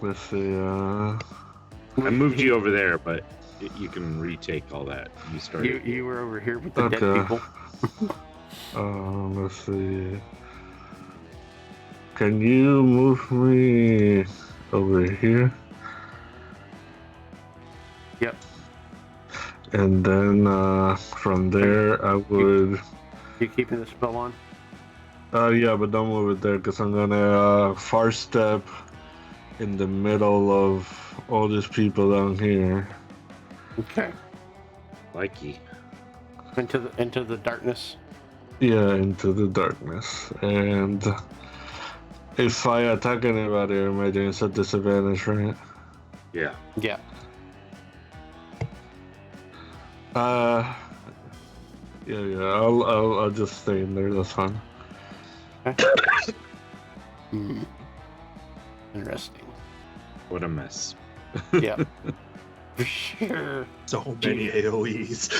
Let's see. I moved you over there, but you can retake all that. You started. You were over here with the dead Okay. people. Let's see. Can you move me over here? Yep. And then from there, I would. You keeping the spell on? Yeah, but don't move it there because I'm gonna far step in the middle of all these people down here. Okay. Likey. Into the darkness. Yeah, into the darkness. And if I attack anybody, I imagine it's a disadvantage, right? Yeah. Yeah. Yeah. I'll just stay in there. That's fine. Interesting. What a mess. Yeah. For sure. So many AoEs.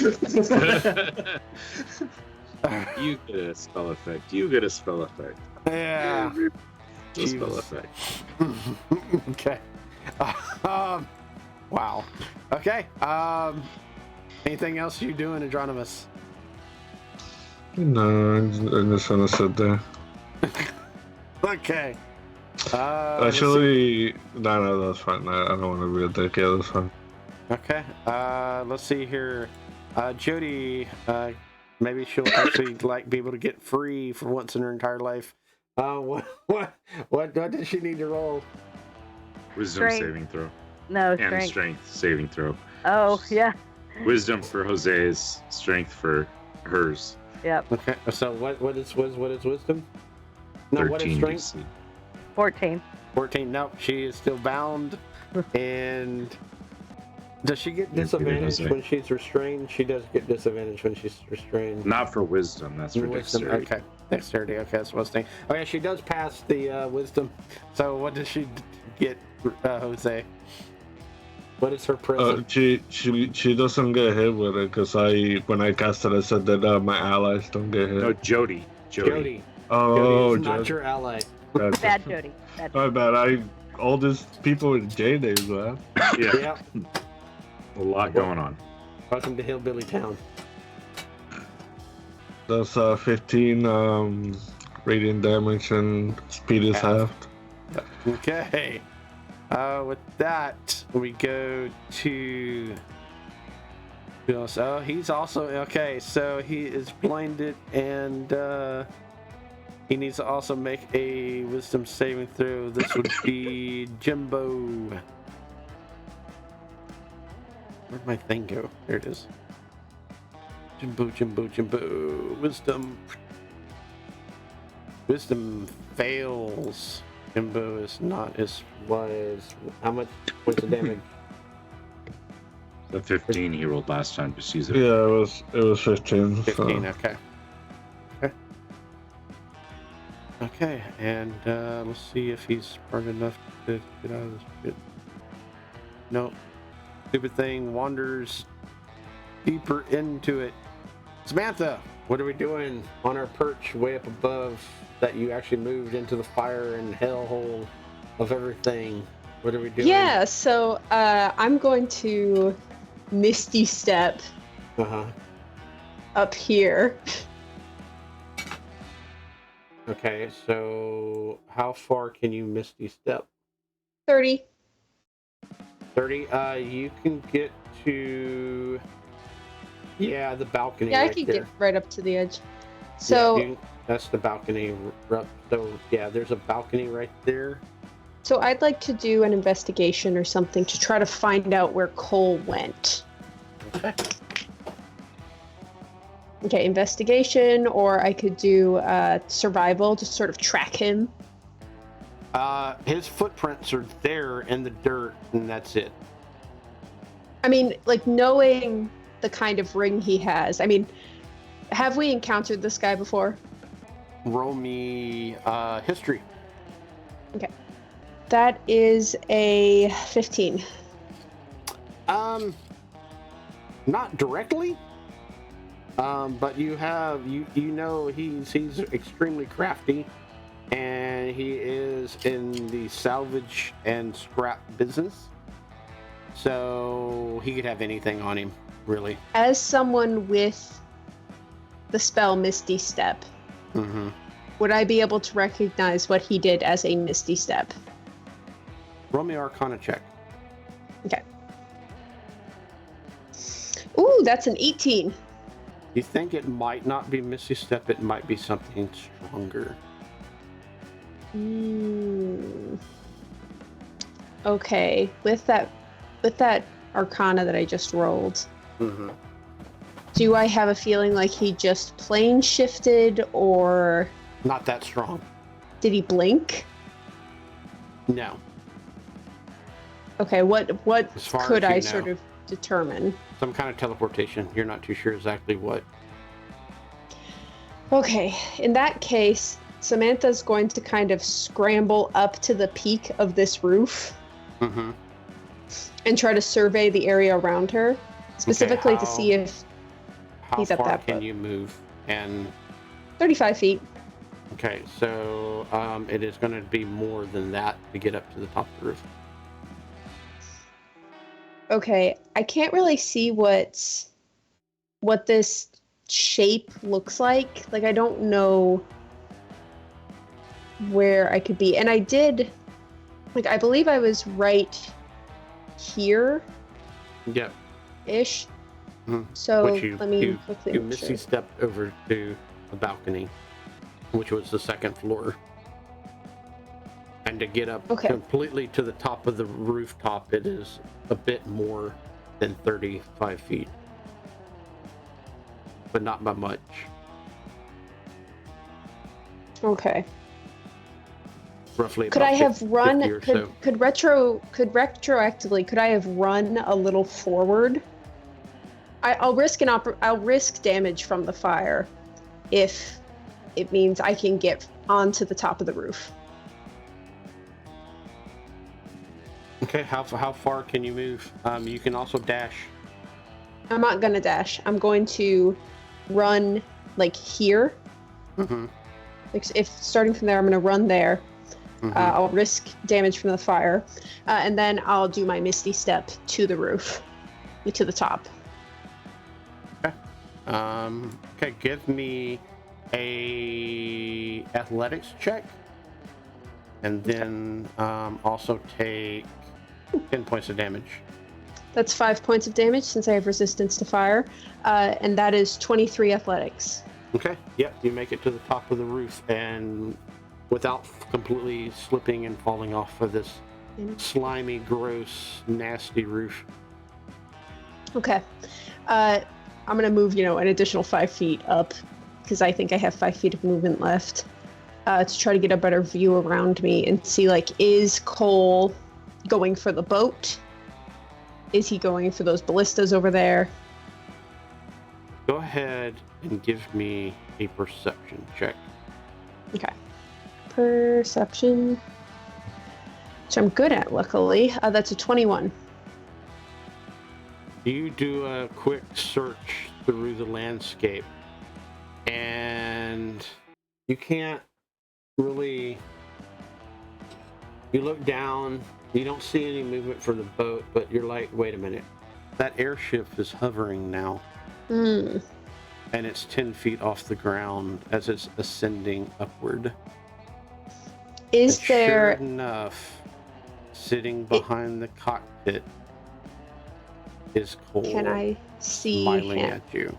You get a spell effect. You get a spell effect. Yeah. A spell Jeez. effect. Okay. Wow. Okay. Anything else you doing, Adronimus? No, I'm just gonna sit there. Okay. Actually, no, that's fine. I don't want to be a dick. Yeah, that's fine. Okay. Let's see here. Jody. Maybe she'll actually be able to get free for once in her entire life. What did she need to roll? Wisdom Strength. saving throw. No, And strength. strength saving throw. Oh, yeah. Wisdom for Jose's, strength for hers. Yep. Okay. So what is wisdom? No, what is 13 strength? DC. 14. 14. No, she is still bound. And does she get You're disadvantage Jose. when she's restrained? She does get disadvantage when she's restrained. Not for wisdom, that's for Wisdom. dexterity. Okay. Dexterity. Okay, that's what I was thinking. Okay, she does pass the wisdom. So what does she get, Jose? What is her present? She doesn't get hit with it because when I cast it, I said that my allies don't get hit. No, Jody. Jody. Oh, Jody is not Jody. your ally. Gotcha. Bad Jody. Bad My bad. All these people with J names, man. Yeah, Yep. a lot going on. Welcome to Hillbilly Town. That's 15 radiant damage and speed is halved. Okay. With that, we go to. Who else? Oh, he's also okay. So he is blinded, and he needs to also make a wisdom saving throw. This would be Jimbo. Where'd my thing go? There it is. Jimbo. Wisdom fails. Jimbo is not as wise. How much? What's the damage? The 15 he rolled last time, just use it. Yeah, it was 15. 15. So. Okay. Okay, and let's see if he's smart enough to get out of this pit. Nope. Stupid thing wanders deeper into it. Samantha, what are we doing on our perch way up above that you actually moved into the fire and hellhole of everything? What are we doing? Yeah, so I'm going to Misty Step Uh-huh. up here. Okay, so how far can you Misty Step? 30. 30. You can get to the balcony. Yeah, I right can there. get right up to the edge. So, That's the balcony. So yeah, there's a balcony right there. so I'd like to do an investigation or something to try to find out where Cole went. Okay, investigation, or I could do survival to sort of track him. His footprints are there in the dirt, and that's it. I mean, like knowing the kind of ring he has. I mean, have we encountered this guy before? Roll me history. That is a 15. Not directly. But you know he's extremely crafty, and he is in the salvage and scrap business. So he could have anything on him, really. As someone with the spell Misty Step, would I be able to recognize what he did as a Misty Step? Roll me Arcana check. Okay. Ooh, that's an 18. You think it might not be Misty Step, it might be something stronger. Okay, with that Arcana that I just rolled, do I have a feeling like he just plane shifted, or Not that strong. did he blink? No. Okay, what As far could as you I know. sort of determine? Some kind of teleportation. You're not too sure exactly what. Okay, in that case, Samantha's going to kind of scramble up to the peak of this roof and try to survey the area around her, specifically to see if How he's at far that can foot. you move? And 35 feet. okay, so it is going to be more than that to get up to the top of the roof. Okay, I can't really see what this shape looks like. Like, I don't know where I could be. And I did, like, I believe I was right here-ish. Yep. So Which you, let me you, quickly you make Misty sure. stepped over to the balcony, which was the second floor. And to get up completely to the top of the rooftop, it is a bit more than 35 feet. But not by much. Okay. Roughly Could about I have 50 run? or so. Could retroactively? Could I have run a little forward? I'll risk I'll risk damage from the fire, if it means I can get onto the top of the roof. Okay, how far can you move? You can also dash. I'm not gonna dash. I'm going to run like here. Like, if starting from there, I'm gonna run there. I'll risk damage from the fire, and then I'll do my Misty Step to the roof, to the top. Okay, give me a athletics check, and then also take 10 points of damage. That's 5 points of damage since I have resistance to fire, and that is 23 athletics. Okay, yep, you make it to the top of the roof, and without completely slipping and falling off of this slimy, gross, nasty roof. Okay. I'm gonna move, an additional 5 feet up, because I think I have 5 feet of movement left, to try to get a better view around me and see, like, is Cole going for the boat? Is he going for those ballistas over there? Go ahead and give me a perception check. Okay. Perception, which I'm good at, luckily. That's a 21. You do a quick search through the landscape, and you can't really. You look down, you don't see any movement for the boat, but you're like, wait a minute, that airship is hovering now. And it's 10 feet off the ground as it's ascending upward. Is and there... Sure enough, sitting behind the cockpit is Cole. Can I see smiling him? at you.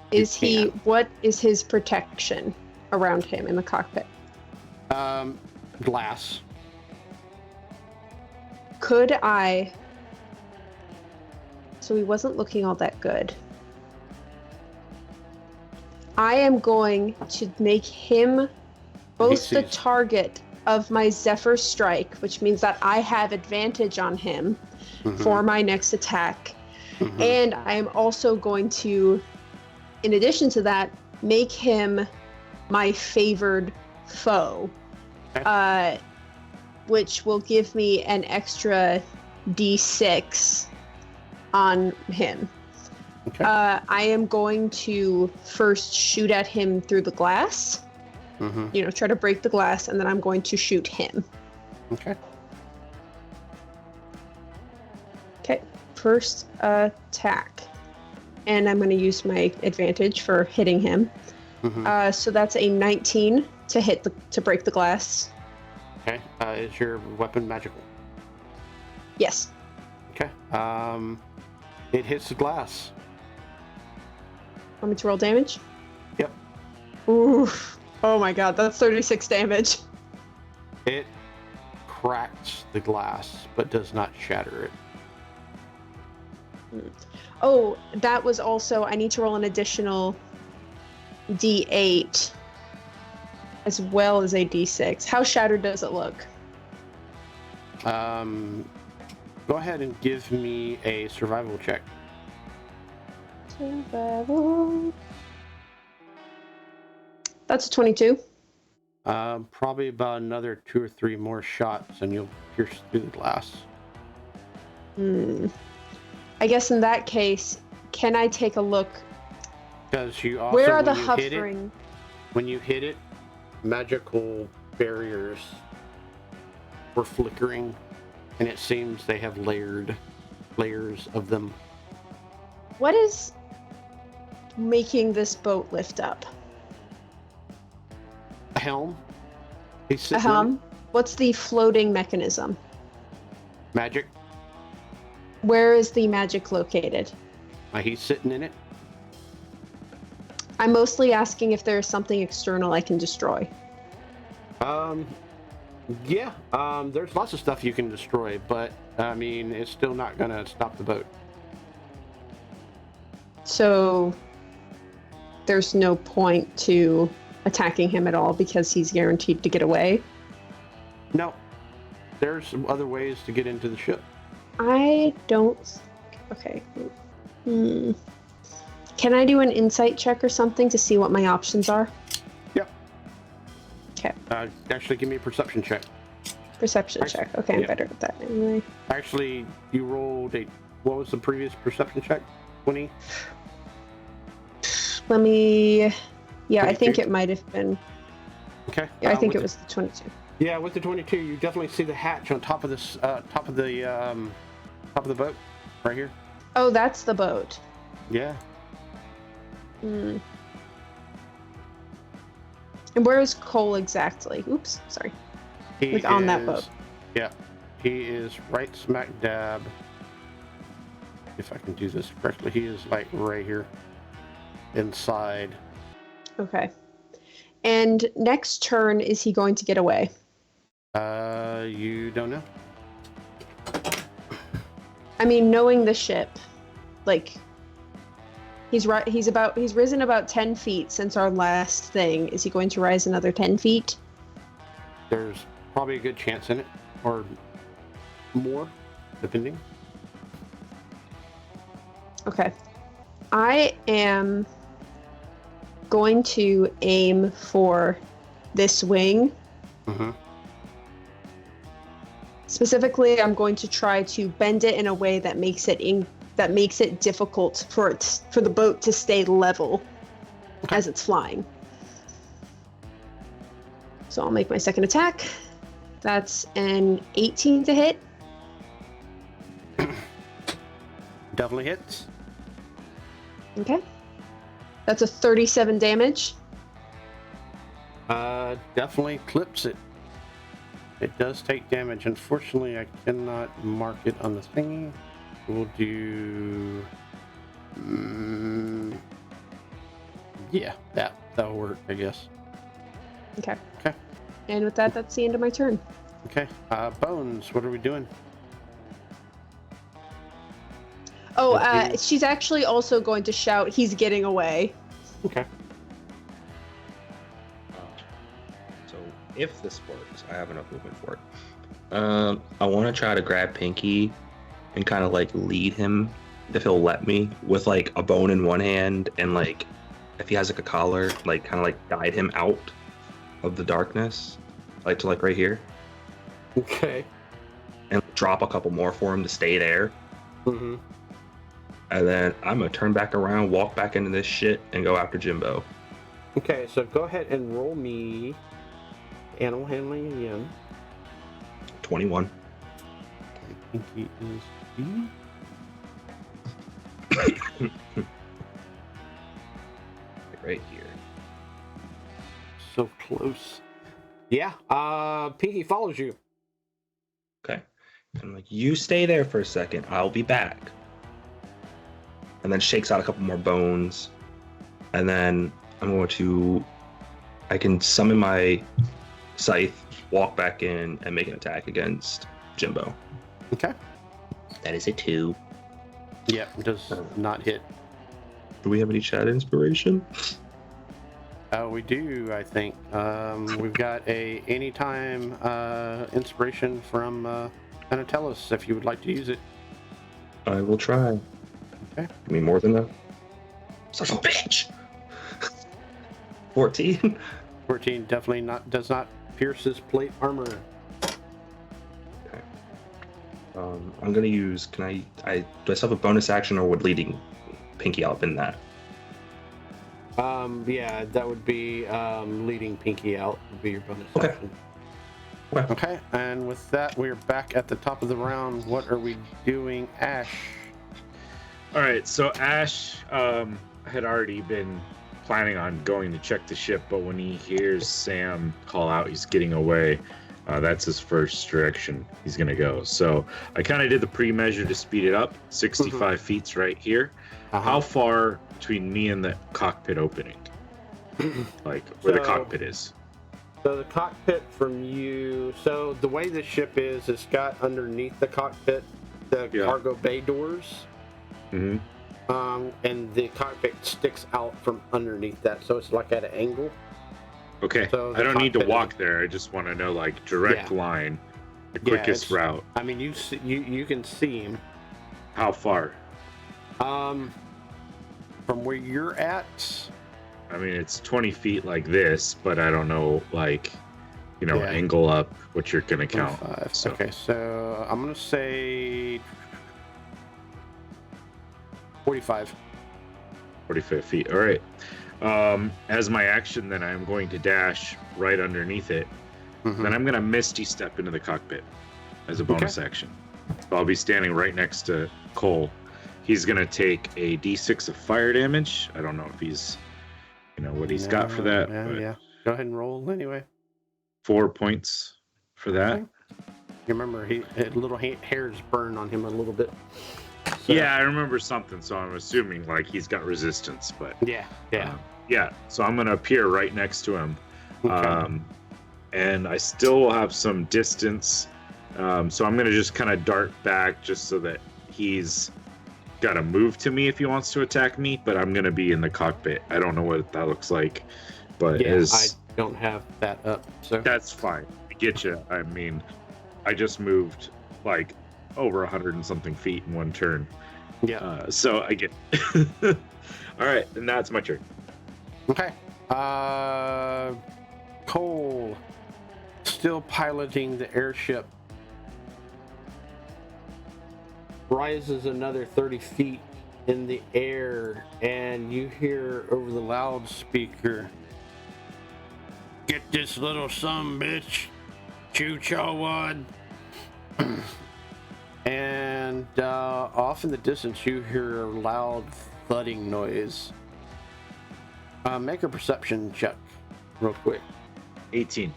Is he... What is his protection around him in the cockpit? Glass. Could I... So he wasn't looking all that good. I am going to make him both the target of my Zephyr Strike, which means that I have advantage on him for my next attack. And I am also going to, in addition to that, make him my favored foe. which will give me an extra d6 on him. Okay. I am going to first shoot at him through the glass. Mm-hmm. Try to break the glass, and then I'm going to shoot him. Okay. Okay, first attack. And I'm going to use my advantage for hitting him. Mm-hmm. So that's a 19 to break the glass. Okay. Is your weapon magical? Yes. Okay. It hits the glass. Want me to roll damage? Yep. Oof. Oh my god, that's 36 damage. It cracks the glass, but does not shatter it. Oh, that was also, I need to roll an additional d8 as well as a d6. How shattered does it look? Go ahead and give me a survival check. Survival. That's a 22. Probably about another 2 or 3 more shots, and you'll pierce through the glass. I guess in that case, can I take a look? Because you also, Where are the when you hit it, hovering? when you hit it, magical barriers were flickering, and it seems they have layers of them. What is making this boat lift up? A helm. He's A sitting in helm? What's the floating mechanism? it. Magic. Where is the magic located? He's sitting in it. I'm mostly asking if there's something external I can destroy. Yeah. There's lots of stuff you can destroy, but I mean, it's still not gonna stop the boat. So there's no point to attacking him at all because he's guaranteed to get away. No. There's some other ways to get into the ship. I don't... Okay. Can I do an insight check or something to see what my options are? Yep. Okay. Actually, give me a perception check. Perception check. Okay, I'm yeah. better at that anyway. Actually, you rolled a... What was the previous perception check? 20? Let me... Yeah, I 22? think it might have been... Okay. Yeah, I think with it was the 22. Yeah, with the 22, you definitely see the hatch on top of this, top of the boat, right here. Oh, that's the boat. Yeah. And where is Cole exactly? Oops, sorry. He Like on that boat. Yeah. He is right smack dab. If I can do this correctly, he is like right here. Inside. Okay. And next turn, is he going to get away? You don't know. I mean, knowing the ship, like he's risen about 10 feet since our last thing. Is he going to rise another 10 feet? There's probably a good chance in it, or more, depending. Okay. I am going to aim for this wing. Mm-hmm. Specifically, I'm going to try to bend it in a way that makes it difficult for the boat to stay level as it's flying. So I'll make my second attack. That's an 18 to hit. Definitely hits. Okay. That's a 37 damage. Definitely clips it. It does take damage. Unfortunately, I cannot mark it on the thingy. We'll do... yeah, that'll work, I guess. Okay. Okay. And with that, that's the end of my turn. Okay. Bones, what are we doing? Oh, Okay. she's actually also going to shout, "He's getting away." Okay. So if this works, I have enough movement for it. I want to try to grab Pinky and kind of like lead him, if he'll let me, with like a bone in one hand and like if he has like a collar, like kind of like guide him out of the darkness, like to like right here. Okay. and drop a couple more for him to stay there. Mm-hmm. And then I'm gonna turn back around, walk back into this shit, and go after Jimbo. Okay, so go ahead and roll me animal handling again. 21. I think he is B. Right here. So close. Yeah, Pinky follows you. Okay. I'm like, you stay there for a second. I'll be back. And then shakes out a couple more bones. And then I can summon my scythe, walk back in, and make an attack against Jimbo. Okay. That is a 2. Yep, does not hit. Do we have any chat inspiration? We do, I think. We've got a anytime inspiration from Anatellis, if you would like to use it. I will try. Okay. Give me more than that. Such a bitch! 14. 14 definitely does not pierce his plate armor. Okay. I'm gonna use. Do I still have a bonus action, or would leading Pinky out in that? Yeah, that would be leading Pinky out would be your bonus Okay. action. Okay. Okay, and with that, we're back at the top of the round. What are we doing, Ash? All right, so Ash had already been planning on going to check the ship, but when he hears Sam call out he's getting away, that's his first direction he's going to go. So I kind of did the pre-measure to speed it up. 65 feet's right here. How far between me and the cockpit opening? Like, where the cockpit is? So the cockpit from you... So the way the ship is, it's got underneath the cockpit the cargo bay doors. Mm-hmm. And the cockpit sticks out from underneath that, so it's like at an angle. Okay, So I don't need to walk there. I just want to know, like, direct line, the quickest route. I mean, you can see him. How far? From where you're at. I mean, it's 20 feet like this, but I don't know, like, angle up what you're gonna count. 25. So. Okay, so I'm gonna say 45. 45 feet. All right. As my action, then I'm going to dash right underneath it. Mm-hmm. Then I'm going to Misty Step into the cockpit as a bonus action. So I'll be standing right next to Cole. He's going to take a D6 of fire damage. I don't know if he's, what he's got for that. Yeah. Go ahead and roll anyway. 4 points for that. Okay. You remember, little hairs burn on him a little bit. So. Yeah, I remember something, so I'm assuming like he's got resistance, but yeah. So I'm gonna appear right next to him, Okay. And I still will have some distance, so I'm gonna just kind of dart back just so that he's got to move to me if he wants to attack me. But I'm gonna be in the cockpit. I don't know what that looks like, but I don't have that up, so that's fine. I get you. I mean, I just moved like over 100 and something feet in one turn. Yeah. So I get. All right, and now it's my turn. Okay. Cole, still piloting the airship, rises another 30 feet in the air, and you hear over the loudspeaker, "Get this little sumbitch, Choo-Chawad." And off in the distance, you hear a loud thudding noise. Make a perception check, real quick. 18.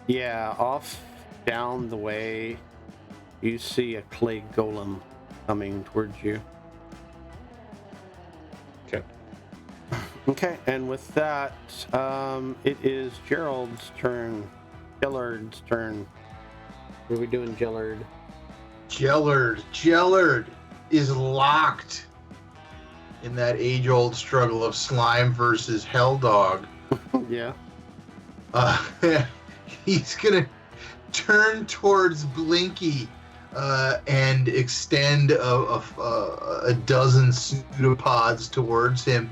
Yeah, off down the way, you see a clay golem coming towards you. Okay. Okay, and with that, it is Gerald's turn. Gellard's turn. What are we doing, Gellard? Gellard is locked in that age-old struggle of slime versus hell dog. Yeah. He's gonna turn towards Blinky and extend a dozen pseudopods towards him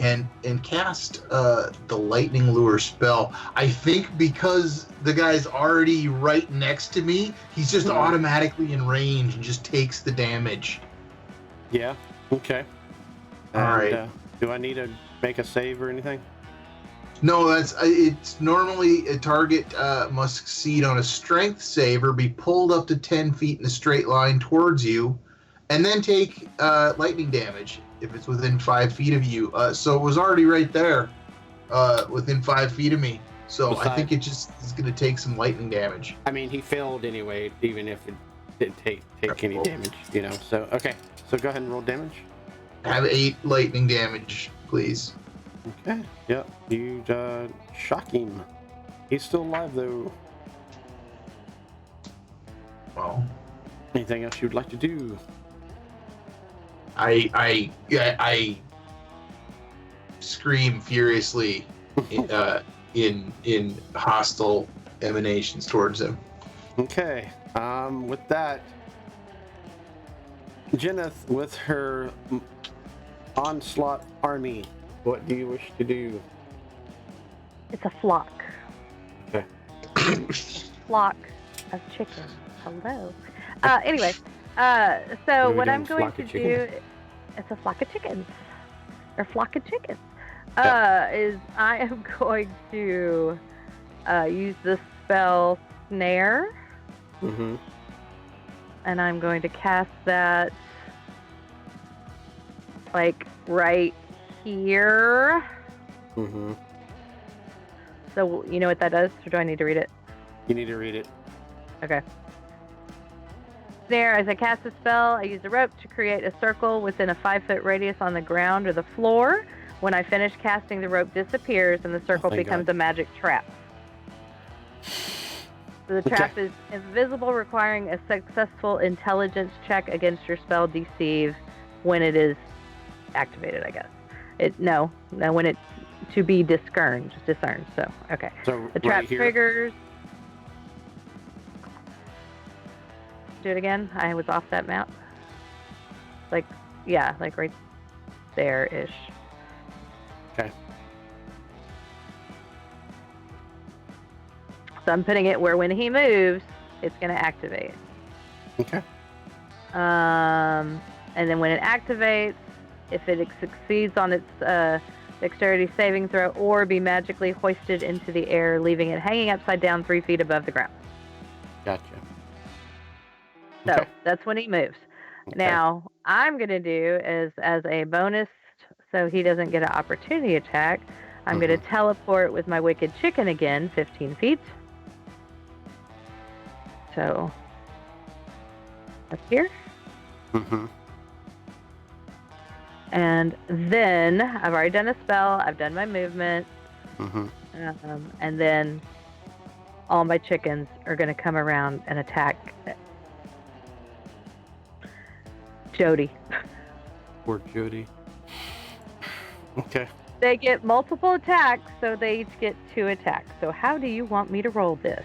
and cast the lightning lure spell. I think because the guy's already right next to me, he's just automatically in range and just takes the damage. Yeah. Okay. All right. Do I need to make a save or anything? No, it's normally a target must succeed on a strength save or be pulled up to 10 feet in a straight line towards you, and then take lightning damage if it's within 5 feet of you. So it was already right there, within 5 feet of me. So I think it just is going to take some lightning damage. I mean, he failed anyway, even if it didn't take any damage, you know. So okay, so go ahead and roll damage. Have 8 lightning damage, please. Okay. Yep. You shock him. He's still alive though. Well, anything else you'd like to do? I scream furiously in hostile emanations towards him. Okay. With that, Jenneth, with her onslaught army, what do you wish to do? It's a flock. Okay. Flock of chickens. Hello. Anyway, so what I'm going to do, it's a flock of chickens. Or flock of chickens. Is I am going to use the spell Snare. Mm-hmm. And I'm going to cast that like right here. Mm-hmm. So you know what that does, or do I need to read it? You need to read it. Okay. Snare. As I cast the spell, I use a rope to create a circle within a 5-foot radius on the ground or the floor. When I finish casting, the rope disappears and the circle becomes a magic trap. So the trap is invisible, requiring a successful intelligence check against your spell Deceive when it is activated, I guess. When it's to be discerned. So, okay. So the trap right here. triggers. Do it again. I was off that map. Like right there-ish. Okay. So I'm putting it where when he moves, it's going to activate. Okay. And then when it activates, if it succeeds on its dexterity saving throw, or be magically hoisted into the air, leaving it hanging upside down 3 feet above the ground. Gotcha. So that's when he moves. Okay. Now, I'm going to do is as a bonus, so he doesn't get an opportunity attack, I'm going to teleport with my wicked chicken again, 15 feet. So, up here. Mm-hmm. And then, I've already done a spell, I've done my movement, Mm-hmm. and then all my chickens are going to come around and attack Jody. Poor Jody. Okay. They get multiple attacks, so they each get 2 attacks. So how do you want me to roll this?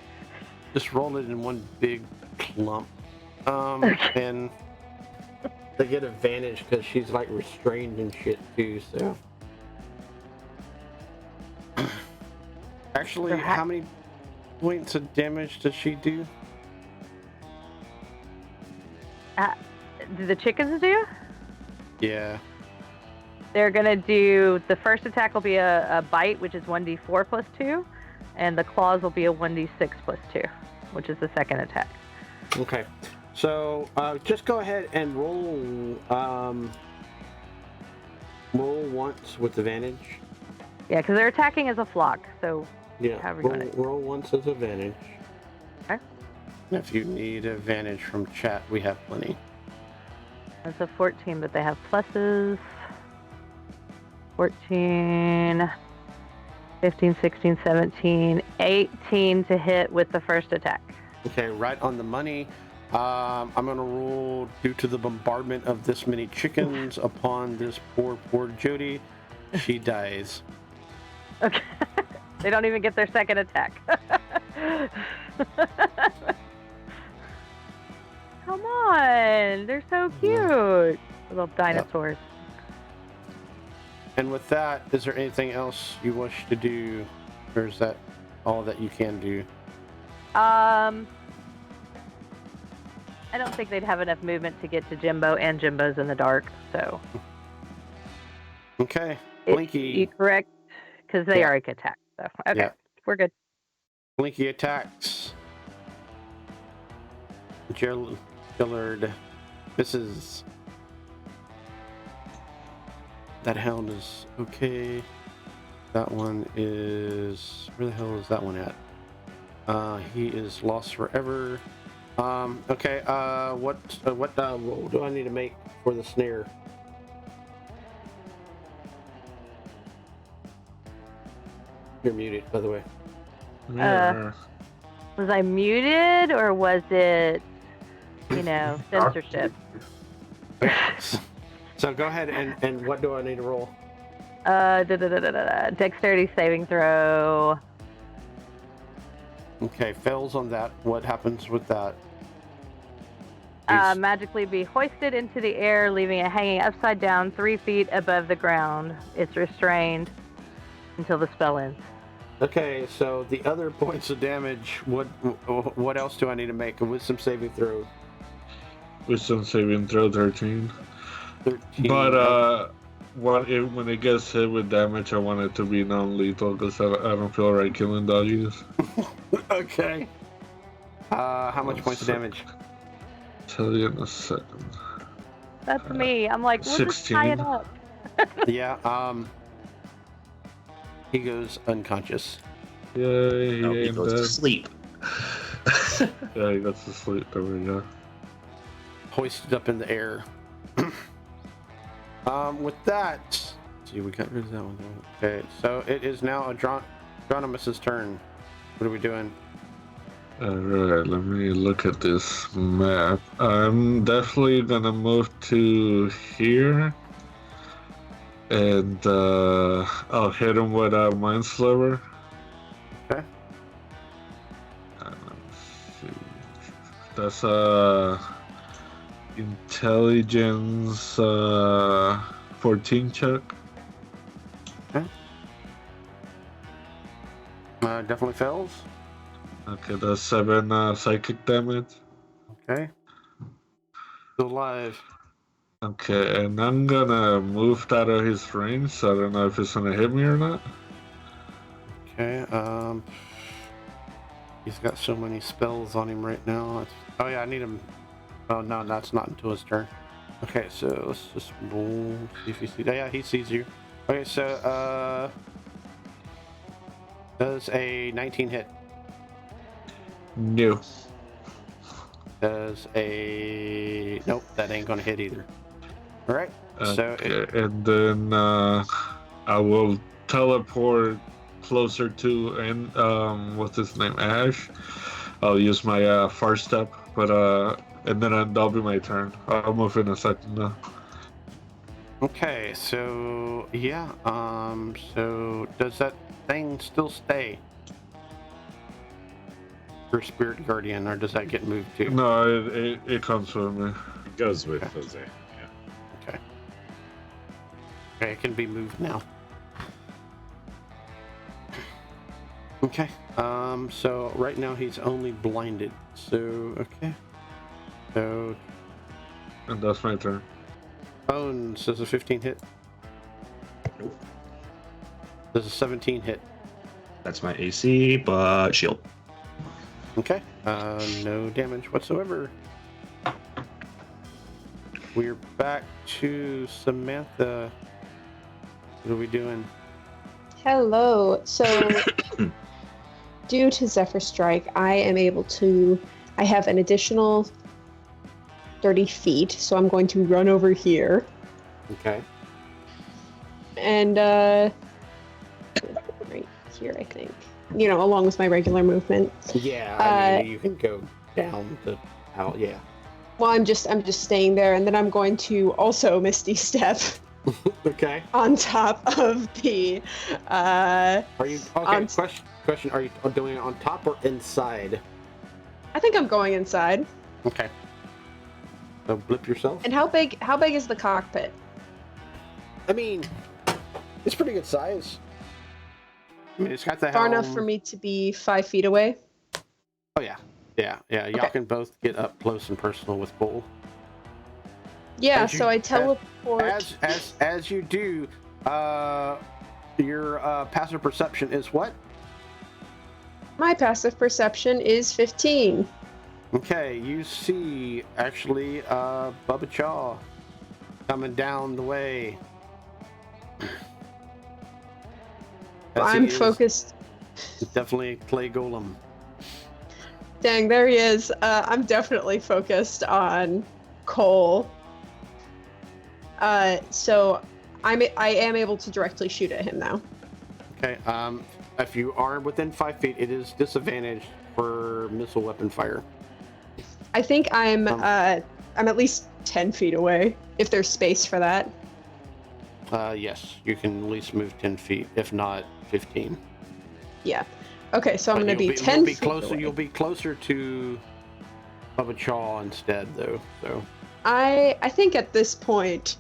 Just roll it in one big clump. Okay. And they get advantage because she's like restrained and shit too, so. Actually, how many points of damage does she do? Do the chickens do? Yeah. They're going to do, the first attack will be a bite, which is 1d4 plus 2, and the claws will be a 1d6 plus 2, which is the second attack. Okay. So, just go ahead and roll once with advantage. Yeah, because they're attacking as a flock, so Yeah, however you want it. roll once as advantage. Okay. If you need advantage from chat, we have plenty. That's a 14, but they have pluses. 14, 15, 16, 17, 18 to hit with the first attack. Okay, right on the money. I'm gonna roll due to the bombardment of this many chickens upon this poor Jody. She dies. Okay. They don't even get their second attack. Come on, they're so cute. Little dinosaurs. And with that, is there anything else you wish to do, or is that all that you can do? I don't think they'd have enough movement to get to Jimbo, and Jimbo's in the dark, so. Okay, Blinky. You correct? Because they already attacked, so. Okay, we're good. Blinky attacks. Gillard misses. That hound is okay. That one is... Where the hell is that one at? He is lost forever. Okay, what roll do I need to make for the snare? You're muted, by the way. Was I muted, or was it, censorship? So go ahead and what do I need to roll? Dexterity saving throw. Okay, fails on that. What happens with that? Magically be hoisted into the air, leaving it hanging upside down 3 feet above the ground. It's restrained until the spell ends. Okay, so the other points of damage, what else do I need to make? A wisdom saving throw. Wisdom saving throw 13. 13. But when it gets hit with damage, I want it to be non-lethal because I don't feel right killing doggies. Okay. How much points of damage? Tell you in a second. That's me. I'm like, we'll 16. just tie it up. Yeah, he goes unconscious. Yeah, he ain't goes to dead. sleep. Yeah, he goes to sleep. There we go. Hoisted up in the air. With that, let's see, we got rid of that one. Okay, so it is now Adronomus's turn. What are we doing? Alright, let me look at this map. I'm definitely gonna move to here. And I'll hit him with a Mind Sliver. Okay. Let's see. That's intelligence 14 check. Okay. Definitely fails. Okay, that's 7 psychic damage. Okay. Still alive. Okay, and I'm gonna move out of his range, so I don't know if it's gonna hit me or not. Okay, he's got so many spells on him right now. Oh yeah, I need him. Oh no, that's not until his turn. Okay, so let's just roll, see if he sees. Yeah, he sees you. Okay, so does a 19 hit? No. Does a... Nope, that ain't gonna hit either. Alright, so... Okay, and then I will teleport closer to, and what's his name, Ash. I'll use my far step, but and then that'll be my turn. I'll move in a second now. Okay, so yeah, so does that thing still stay? For Spirit Guardian, or does that get moved too? No, it comes with me. Goes with Jose. Okay. Okay, it can be moved now. Okay, so right now he's only blinded, so, okay. So, And that's my turn. Bones, does a 15 hit? Nope. Does a 17 hit? That's my AC, but shield. Okay, no damage whatsoever. We're back to Samantha. What are we doing? Hello. So, due to Zephyr Strike, I have an additional 30 feet, so I'm going to run over here. Okay. And, right here, I think. Along with my regular movement. Yeah, I mean, you can go down to out, yeah. Well, I'm just staying there, and then I'm going to also Misty Step Okay. on top of the, Are you, okay, on- question, are you doing it on top or inside? I think I'm going inside. Okay. So blip yourself? And how big is the cockpit? I mean, It's pretty good size. I mean, it's got the Far helm. enough for me to be 5 feet away. Oh yeah. Y'all Okay. can both get up close and personal with Cole. Yeah, As you- so I teleport. As you do, your passive perception is what? My passive perception is 15. Okay, you see actually Bubba Chaw coming down the way. As he I'm is focused. definitely clay golem. Dang, there he is. I'm definitely focused on Cole. So I am able to directly shoot at him now. Okay, if you are within 5 feet, it is disadvantaged for missile weapon fire. I think I'm at least 10 feet away, if there's space for that. Yes, you can at least move 10 feet, if not 15. Yeah. Okay, so I'm But going to you'll be 10 feet closer. away. You'll be closer to Bubba Chaw instead, though. So I think at this point,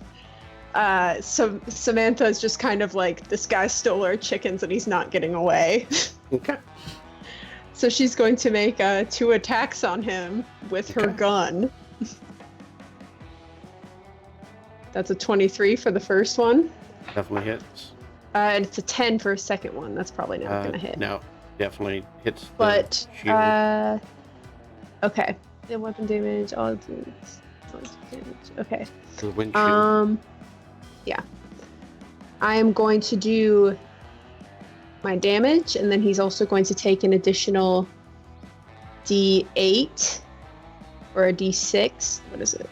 so Samantha is just kind of like, this guy stole our chickens and he's not getting away. okay. So she's going to make 2 attacks on him with her Okay. gun. That's a 23 for the first one. Definitely hits. And it's a 10 for a second one. That's probably not going to hit. No, definitely hits. The But, shield. okay. The weapon damage, all damage. Okay. The windshield. Yeah. I am going to do my damage, and then he's also going to take an additional D8 or a D6. What is it?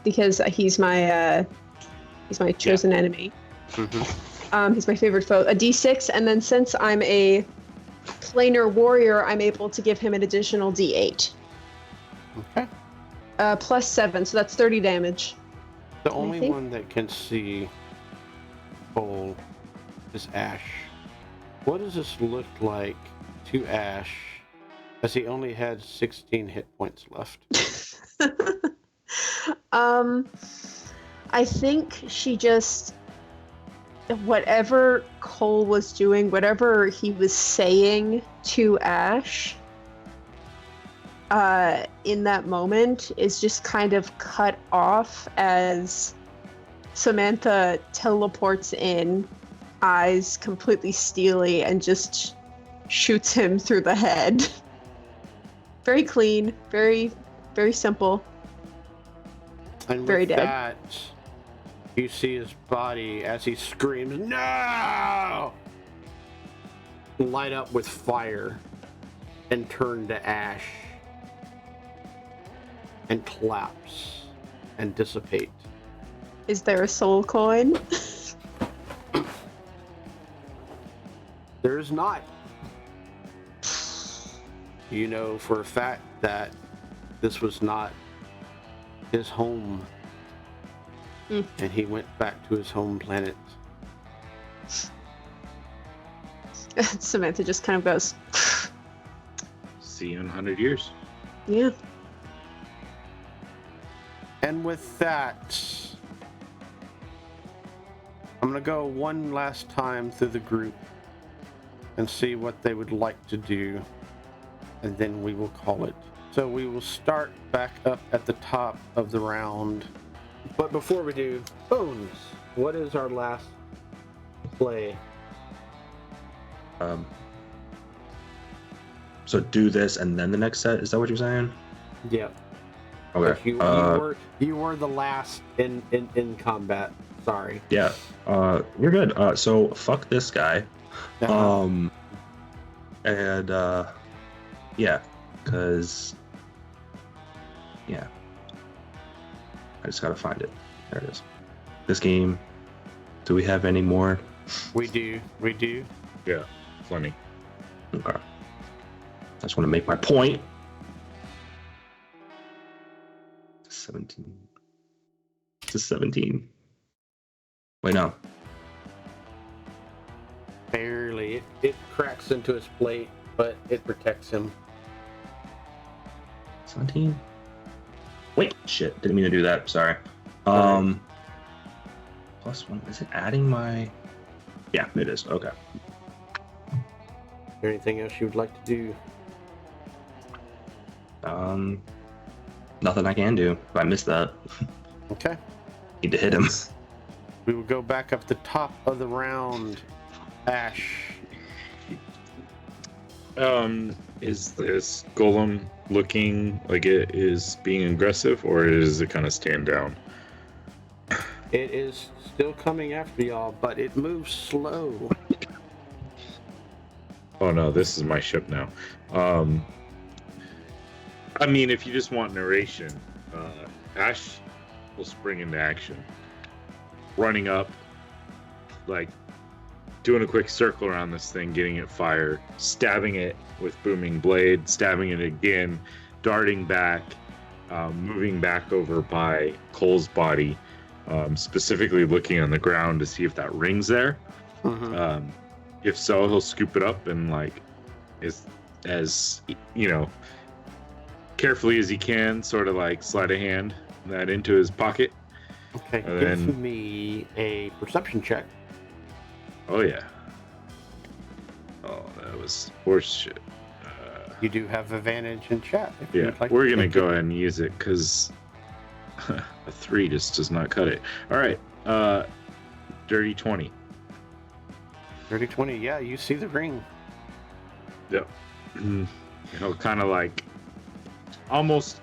Because he's my chosen enemy. Mm-hmm. He's my favorite foe. A D6, and then since I'm a planar warrior, I'm able to give him an additional D8. Okay. Plus 7, so that's 30 damage. The only think- one that can see Cole is Ash. What does this look like to Ash, as he only had 16 hit points left? I think she just, whatever Cole was doing, whatever he was saying to Ash, in that moment is just kind of cut off as Samantha teleports in, eyes completely steely, and just shoots him through the head. Very clean, very, very simple. And Very with dead. that, you see his body as he screams, "No!" light up with fire and turn to ash and collapse and dissipate. Is there a soul coin? There's not. You know for a fact that this was not his home. And he went back to his home planet. Samantha just kind of goes, See you in 100 years. yeah. And with that, I'm going to go one last time through the group and see what they would like to do, and then we will call it. So we will start back up at the top of the round. But before we do, Bones, what is our last play? So do this and then the next set. Is that what you're saying? Yeah. Okay. You were the last in combat. Sorry. Yeah. You're good. So fuck this guy. Uh-huh. And yeah, cause yeah, I just gotta find it. There it is. This game. Do we have any more? We do. Yeah, plenty. Okay. I just want to make my point. 17. It's a 17. Wait, no. Barely. It cracks into his plate, but it protects him. 17? Wait, shit. Didn't mean to do that. Sorry. Alright. Plus 1. Is it adding my... Yeah, it is. Okay. Is there anything else you would like to do? Nothing I can do. If I missed that, Okay. need to hit him. We will go back up the top of the round. Ash. Is this golem looking like it is being aggressive, or is it kind of stand down? It is still coming after y'all, but it moves slow. Oh no, this is my ship now. I mean, if you just want narration, Ash will spring into action, running up, like doing a quick circle around this thing, getting it fire, stabbing it with booming blade, stabbing it again, darting back, moving back over by Cole's body, specifically looking on the ground to see if that ring's there. Mm-hmm. If so, he'll scoop it up and like as you know, carefully as he can, sort of like slide a hand that into his pocket. Okay, And give then- me a perception check. Oh yeah. Oh, that was horse shit. You do have advantage in chat. If Yeah, you'd like we're to gonna take go it. ahead and use it because a 3 just does not cut it. All right, dirty 20. 30-20, yeah, you see the ring. Yep. He'll kind of like almost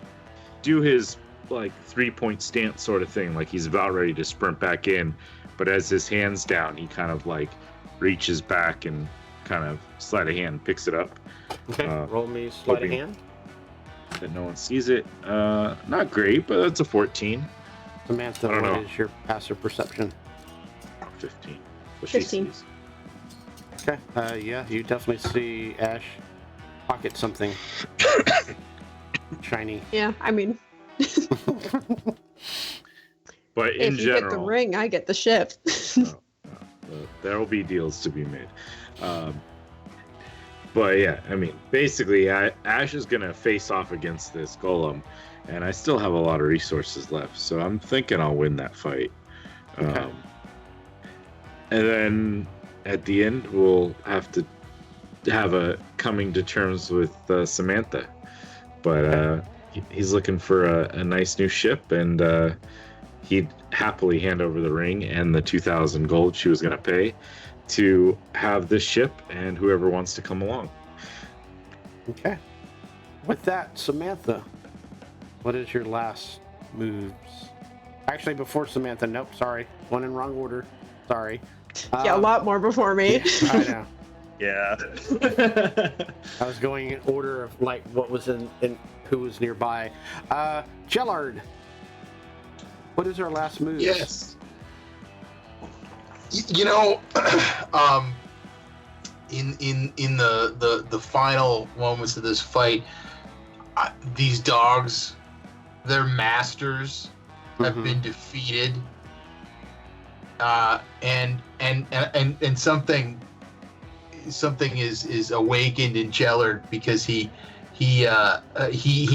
do his like 3-point stance sort of thing, like he's about ready to sprint back in, but as his hand's down, he kind of like reaches back and kind of sleight of hand picks it up. Okay, roll me sleight of hoping- hand. That no one sees it. Not great, but that's a 14. Samantha, I don't what know. is your passive perception? 15. What she 15. sees. Okay, yeah, you definitely see Ash pocket something shiny. Yeah, I mean, But in if you get the general, ring, I get the ship. there will be deals to be made. But yeah, I mean, basically, Ash is gonna face off against this golem, and I still have a lot of resources left, so I'm thinking I'll win that fight. Okay. And then at the end, we'll have to have a coming to terms with Samantha. But he's looking for a nice new ship, and he'd happily hand over the ring and the 2,000 gold she was going to pay to have this ship and whoever wants to come along. Okay. With that, Samantha, what is your last moves? Actually, before Samantha, nope, sorry. One in wrong order. Sorry. Yeah, a lot more before me. I know. Yeah. I was going in order of like what was in who was nearby. Jellard, what is our last move? Yes. You know, in the final moments of this fight, these dogs, their masters, have been defeated, and something is awakened in Jellard because he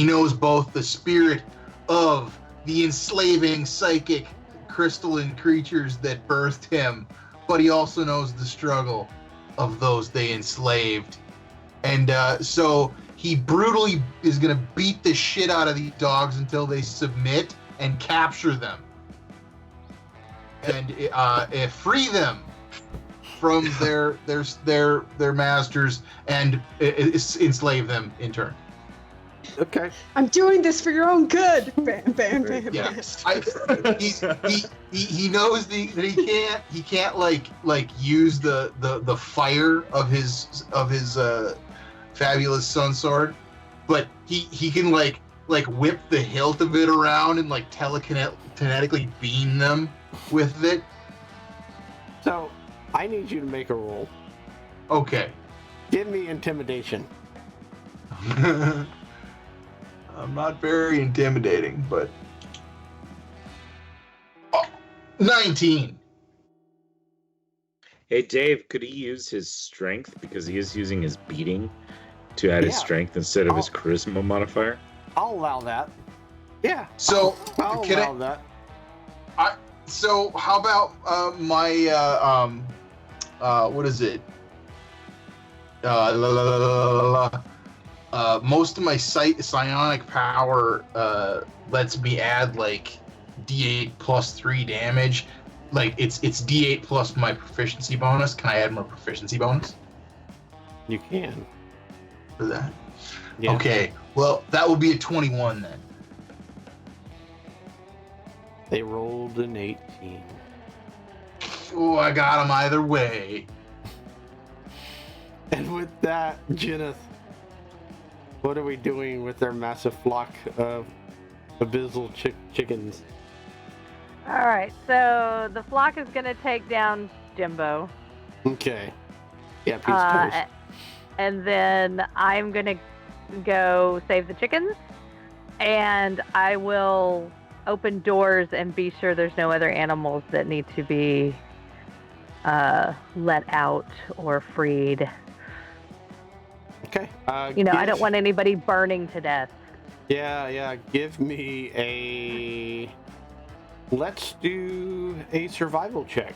knows both the spirit of the enslaving psychic crystalline creatures that birthed him, but he also knows the struggle of those they enslaved, and so he brutally is gonna beat the shit out of these dogs until they submit and capture them, and free them from their masters and enslave them in turn. Okay. I'm doing this for your own good. Bam, bam, bam, Yeah, bam. he knows that he can't like use the fire of his fabulous sun sword, but he can like whip the hilt of it around and like telekinetically beam them with it. So, I need you to make a roll. Okay. Give me intimidation. I'm not very intimidating, but 19. Hey, Dave, could he use his strength, because he is using his beating to add his Yeah. strength instead of his charisma modifier? I'll allow that. Yeah. So I'll can allow that. So how about my what is it? La, la, la, la, la, la. Most of my psionic power lets me add like D8 plus 3 damage. Like it's D8 plus my proficiency bonus. Can I add more proficiency bonus You can. for that? Yeah. Okay. Well, that would be a 21 then. They rolled an 18. Oh, I got him either way. And with that, Jenneth, what are we doing with our massive flock of Abyssal chickens? All right, so the flock is gonna take down Jimbo, Okay. Yeah, piece of toast. and then I'm gonna go save the chickens, and I will open doors and be sure there's no other animals that need to be let out or freed. Okay. I don't want anybody burning to death. Yeah. Give me a. Let's do a survival check.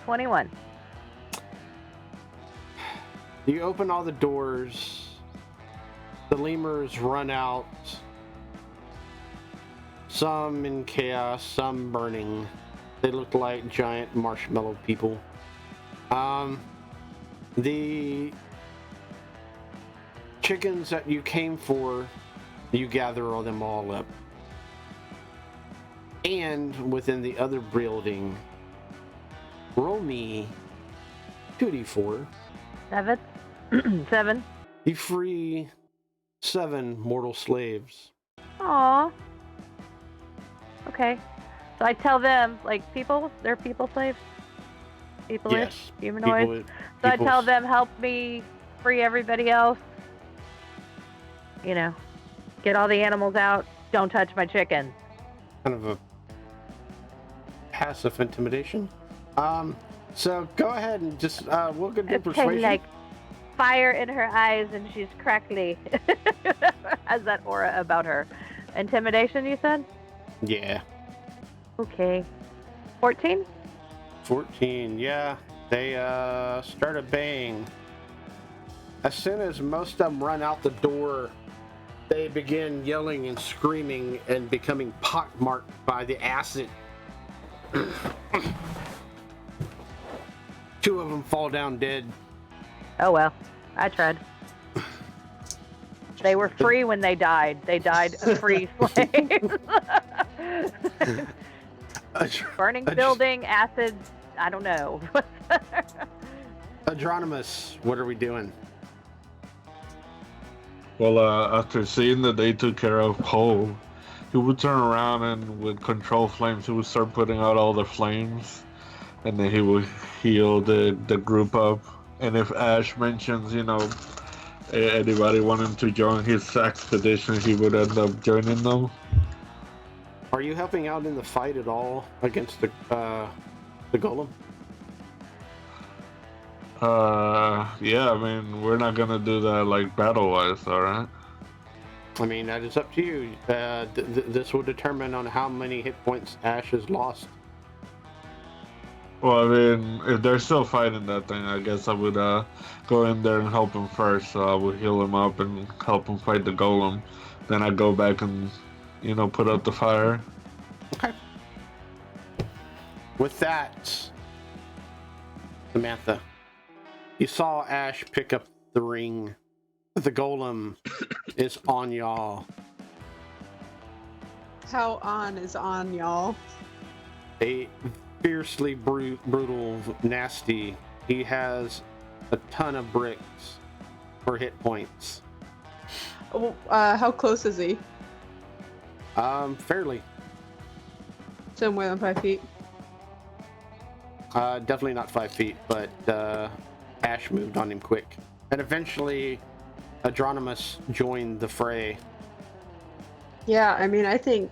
21. You open all the doors. The lemurs run out. Some in chaos, some burning. They look like giant marshmallow people. The chickens that you came for, you gather all them all up. And within the other building, roll me 2d4. 7. 7. You free 7 mortal slaves. Aw. Okay. So I tell them, like, they're people slaves? People-ish? Yes. Humanoids? So I tell them, help me free everybody else. Get all the animals out. Don't touch my chickens. Kind of a passive intimidation. So go ahead and just we'll go do It's kind persuasion. of like fire in her eyes and she's crackly. Has that aura about her. Intimidation, you said? Yeah. Okay. 14? 14. Yeah. They start obeying. As soon as most of them run out the door, they begin yelling and screaming and becoming pockmarked by the acid. 2 of them fall down dead. Oh well. I tried. They were free when they died. They died free slaves. Burning building, acid, I don't know. Adronimus, what are we doing? Well, after seeing that they took care of Poe, he would turn around and with control flames, he would start putting out all the flames, and then he would heal the group up. And if Ash mentions, anybody wanting to join his expedition, he would end up joining them. Are you helping out in the fight at all against the golem? Yeah, I mean, we're not gonna do that like battle-wise, alright? I mean, that is up to you. This will determine on how many hit points Ash has lost. Well, I mean, if they're still fighting that thing, I guess I would go in there and help him first. So I would heal him up and help him fight the golem. Then I go back and, put out the fire. Okay. With that, Samantha, you saw Ash pick up the ring. The golem is on y'all. How on is on, y'all? A fiercely brutal, nasty. He has a ton of bricks for hit points. How close is he? Fairly. So more than 5 feet. Definitely not 5 feet, but Ash moved on him quick. And eventually, Adronimus joined the fray. Yeah, I mean, I think...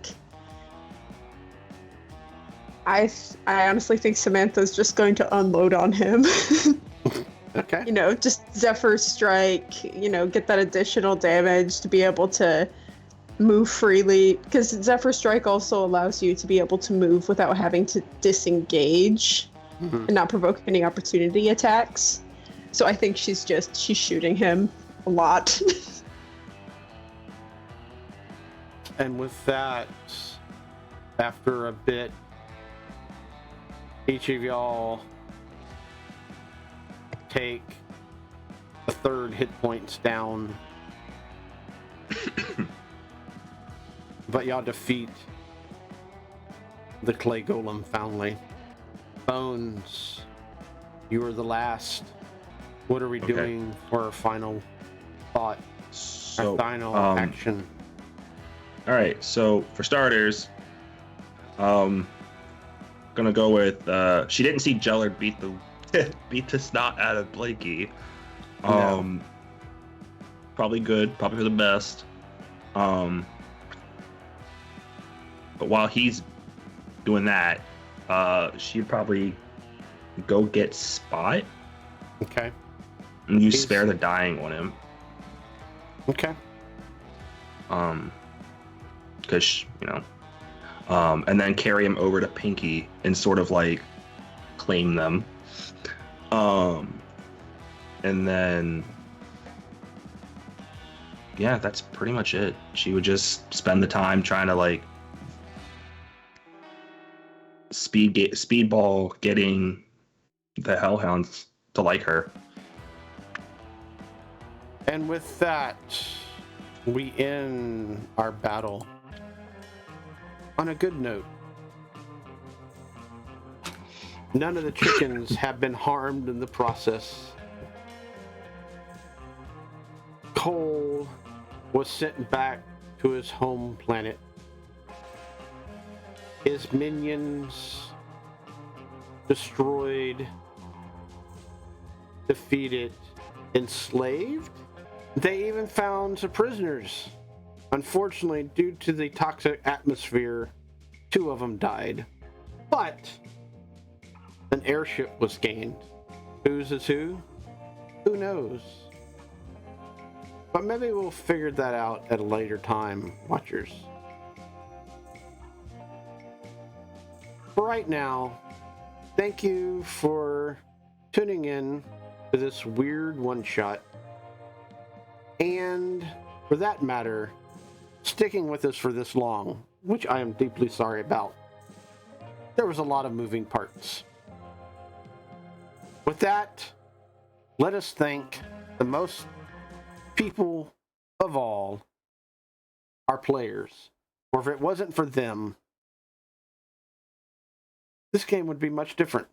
I honestly think Samantha's just going to unload on him. Okay. Just Zephyr Strike, get that additional damage to be able to move freely. Because Zephyr Strike also allows you to be able to move without having to disengage. and not provoke any opportunity attacks. So I think she's shooting him a lot. And with that, after a bit, each of y'all take a third hit points down. But y'all defeat the clay golem family. Bones, you are the last. What are we doing for our final thought? So, our final action? All right. So for starters, gonna go with she didn't see Jellard beat the snot out of Blakey. No. Probably good, probably for the best. But while he's doing that, she'd probably go get Spot. Okay. And you spare the dying on him. Okay. Because, and then carry him over to Pinky and sort of like claim them. And then, yeah, that's pretty much it. She would just spend the time trying to like speedball getting the Hellhounds to like her. And with that, we end our battle on a good note. None of the chickens have been harmed in the process. Cole was sent back to his home planet. His minions destroyed, defeated, enslaved. They even found some prisoners. Unfortunately, due to the toxic atmosphere, 2 of them died. But an airship was gained. Whose is who? Who knows? But maybe we'll figure that out at a later time, watchers. For right now, thank you for tuning in to this weird one-shot. And for that matter, sticking with us for this long, which I am deeply sorry about. There was a lot of moving parts. With that, let us thank the most people of all, our players. For if it wasn't for them, this game would be much different.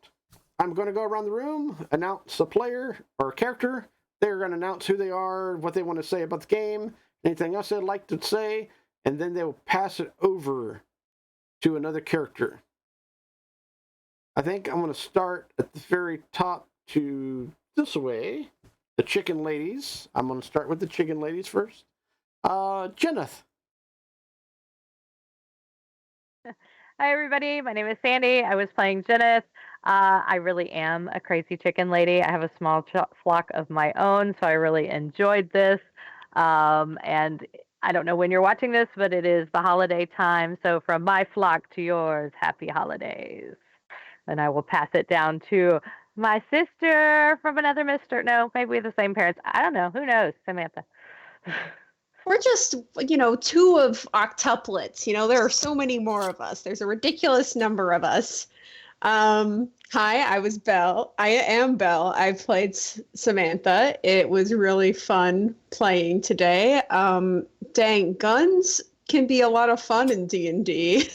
I'm going to go around the room, announce a player or a character. They're going to announce who they are, what they want to say about the game, anything else they'd like to say, and then they'll pass it over to another character. I think I'm going to start at the very top to this way. The chicken ladies. I'm going to start with the chicken ladies first. Jenneth. Hi, everybody. My name is Sandy. I was playing Jenneth. I really am a crazy chicken lady. I have a small flock of my own, so I really enjoyed this. And I don't know when you're watching this, but it is the holiday time. So from my flock to yours, happy holidays. And I will pass it down to my sister from another mister. No, maybe we have the same parents. I don't know. Who knows? Samantha. We're just, 2 of octuplets. There are so many more of us. There's a ridiculous number of us. Hi, I was Belle. I am Belle. I played Samantha. It was really fun playing today. Dang, guns can be a lot of fun in D&D.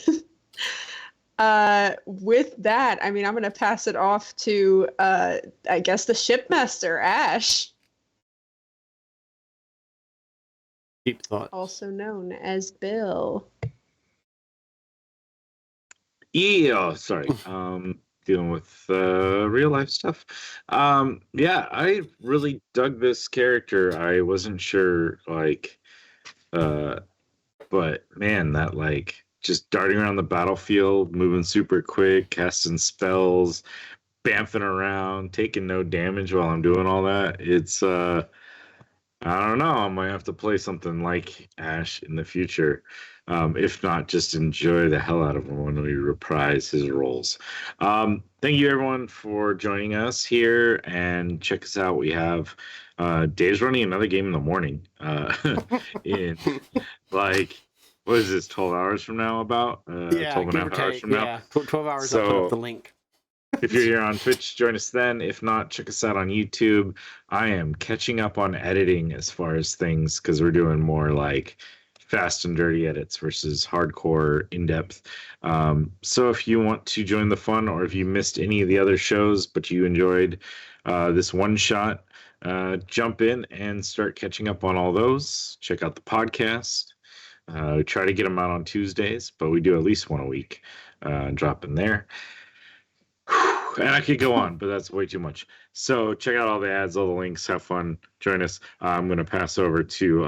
With that, I'm going to pass it off to, I guess, the shipmaster, Ash. Deep thoughts. Also known as Bill. Yeah, sorry. Dealing with real life stuff. Yeah, I really dug this character. I wasn't sure, but man, that just darting around the battlefield, moving super quick, casting spells, bamfing around, taking no damage while I'm doing all that. It's I don't know. I might have to play something like Ash in the future. If not, just enjoy the hell out of him when we reprise his roles. Thank you, everyone, for joining us here, and check us out. We have Dave's running another game in the morning. In like, what is this? 12 hours from now? About 12 and a half hours from now. Yeah, 12 hours. So, I'll put up the link. If you're here on Twitch, join us then. If not, check us out on YouTube. I am catching up on editing as far as things because we're doing more like fast and dirty edits versus hardcore in-depth. So if you want to join the fun, or if you missed any of the other shows but you enjoyed this one shot, jump in and start catching up on all those. Check out the podcast. We try to get them out on Tuesdays, but we do at least one a week. Drop in there. And I could go on, but that's way too much. So check out all the ads, all the links. Have fun. Join us. I'm going to pass over to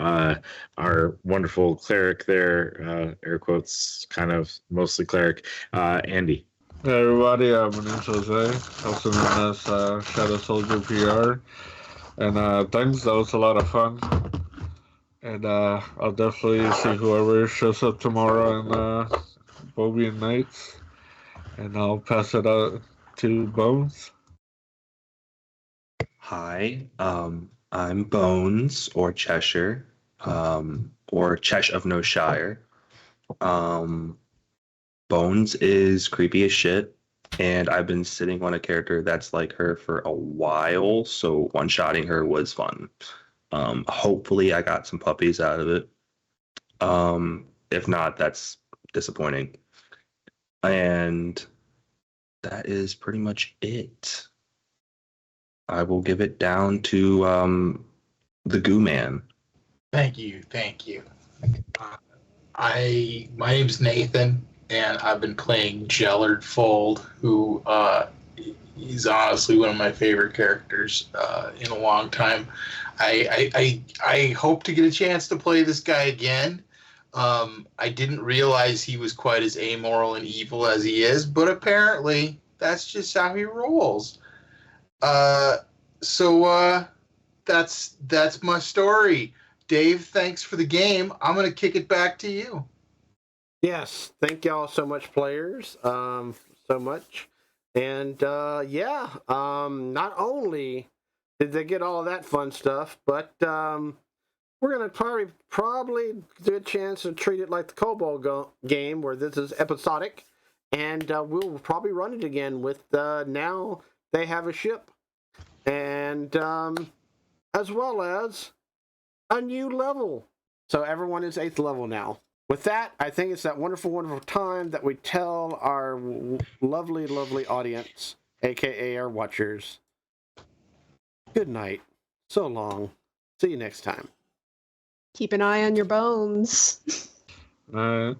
our wonderful cleric there, air quotes, kind of mostly cleric, Andy. Hey everybody, my name's Jose, also known as Shadow Soldier PR. And thanks, that was a lot of fun. And I'll definitely see whoever shows up tomorrow in Bobian Nights. And I'll pass it out to Bones. Hi, I'm Bones, or Cheshire, or Chesh of No Shire. Bones is creepy as shit, and I've been sitting on a character that's like her for a while, so one-shotting her was fun. Hopefully I got some puppies out of it. If not, that's disappointing. And that is pretty much it. I will give it down to the Goo Man. Thank you. My name's Nathan, and I've been playing Jellard Fold, who he's honestly one of my favorite characters in a long time. I hope to get a chance to play this guy again. I didn't realize he was quite as amoral and evil as he is, but apparently that's just how he rolls. So that's my story. Dave, thanks for the game. I'm going to kick it back to you. Yes, thank y'all so much, players. So much. And not only did they get all that fun stuff, but we're going to probably do a chance to treat it like the Kobold game, where this is episodic, and we'll probably run it again with now they have a ship, and as well as a new level. So everyone is 8th level now. With that, I think it's that wonderful, wonderful time that we tell our lovely, lovely audience, aka our watchers, good night, so long, see you next time. Keep an eye on your bones. Alright.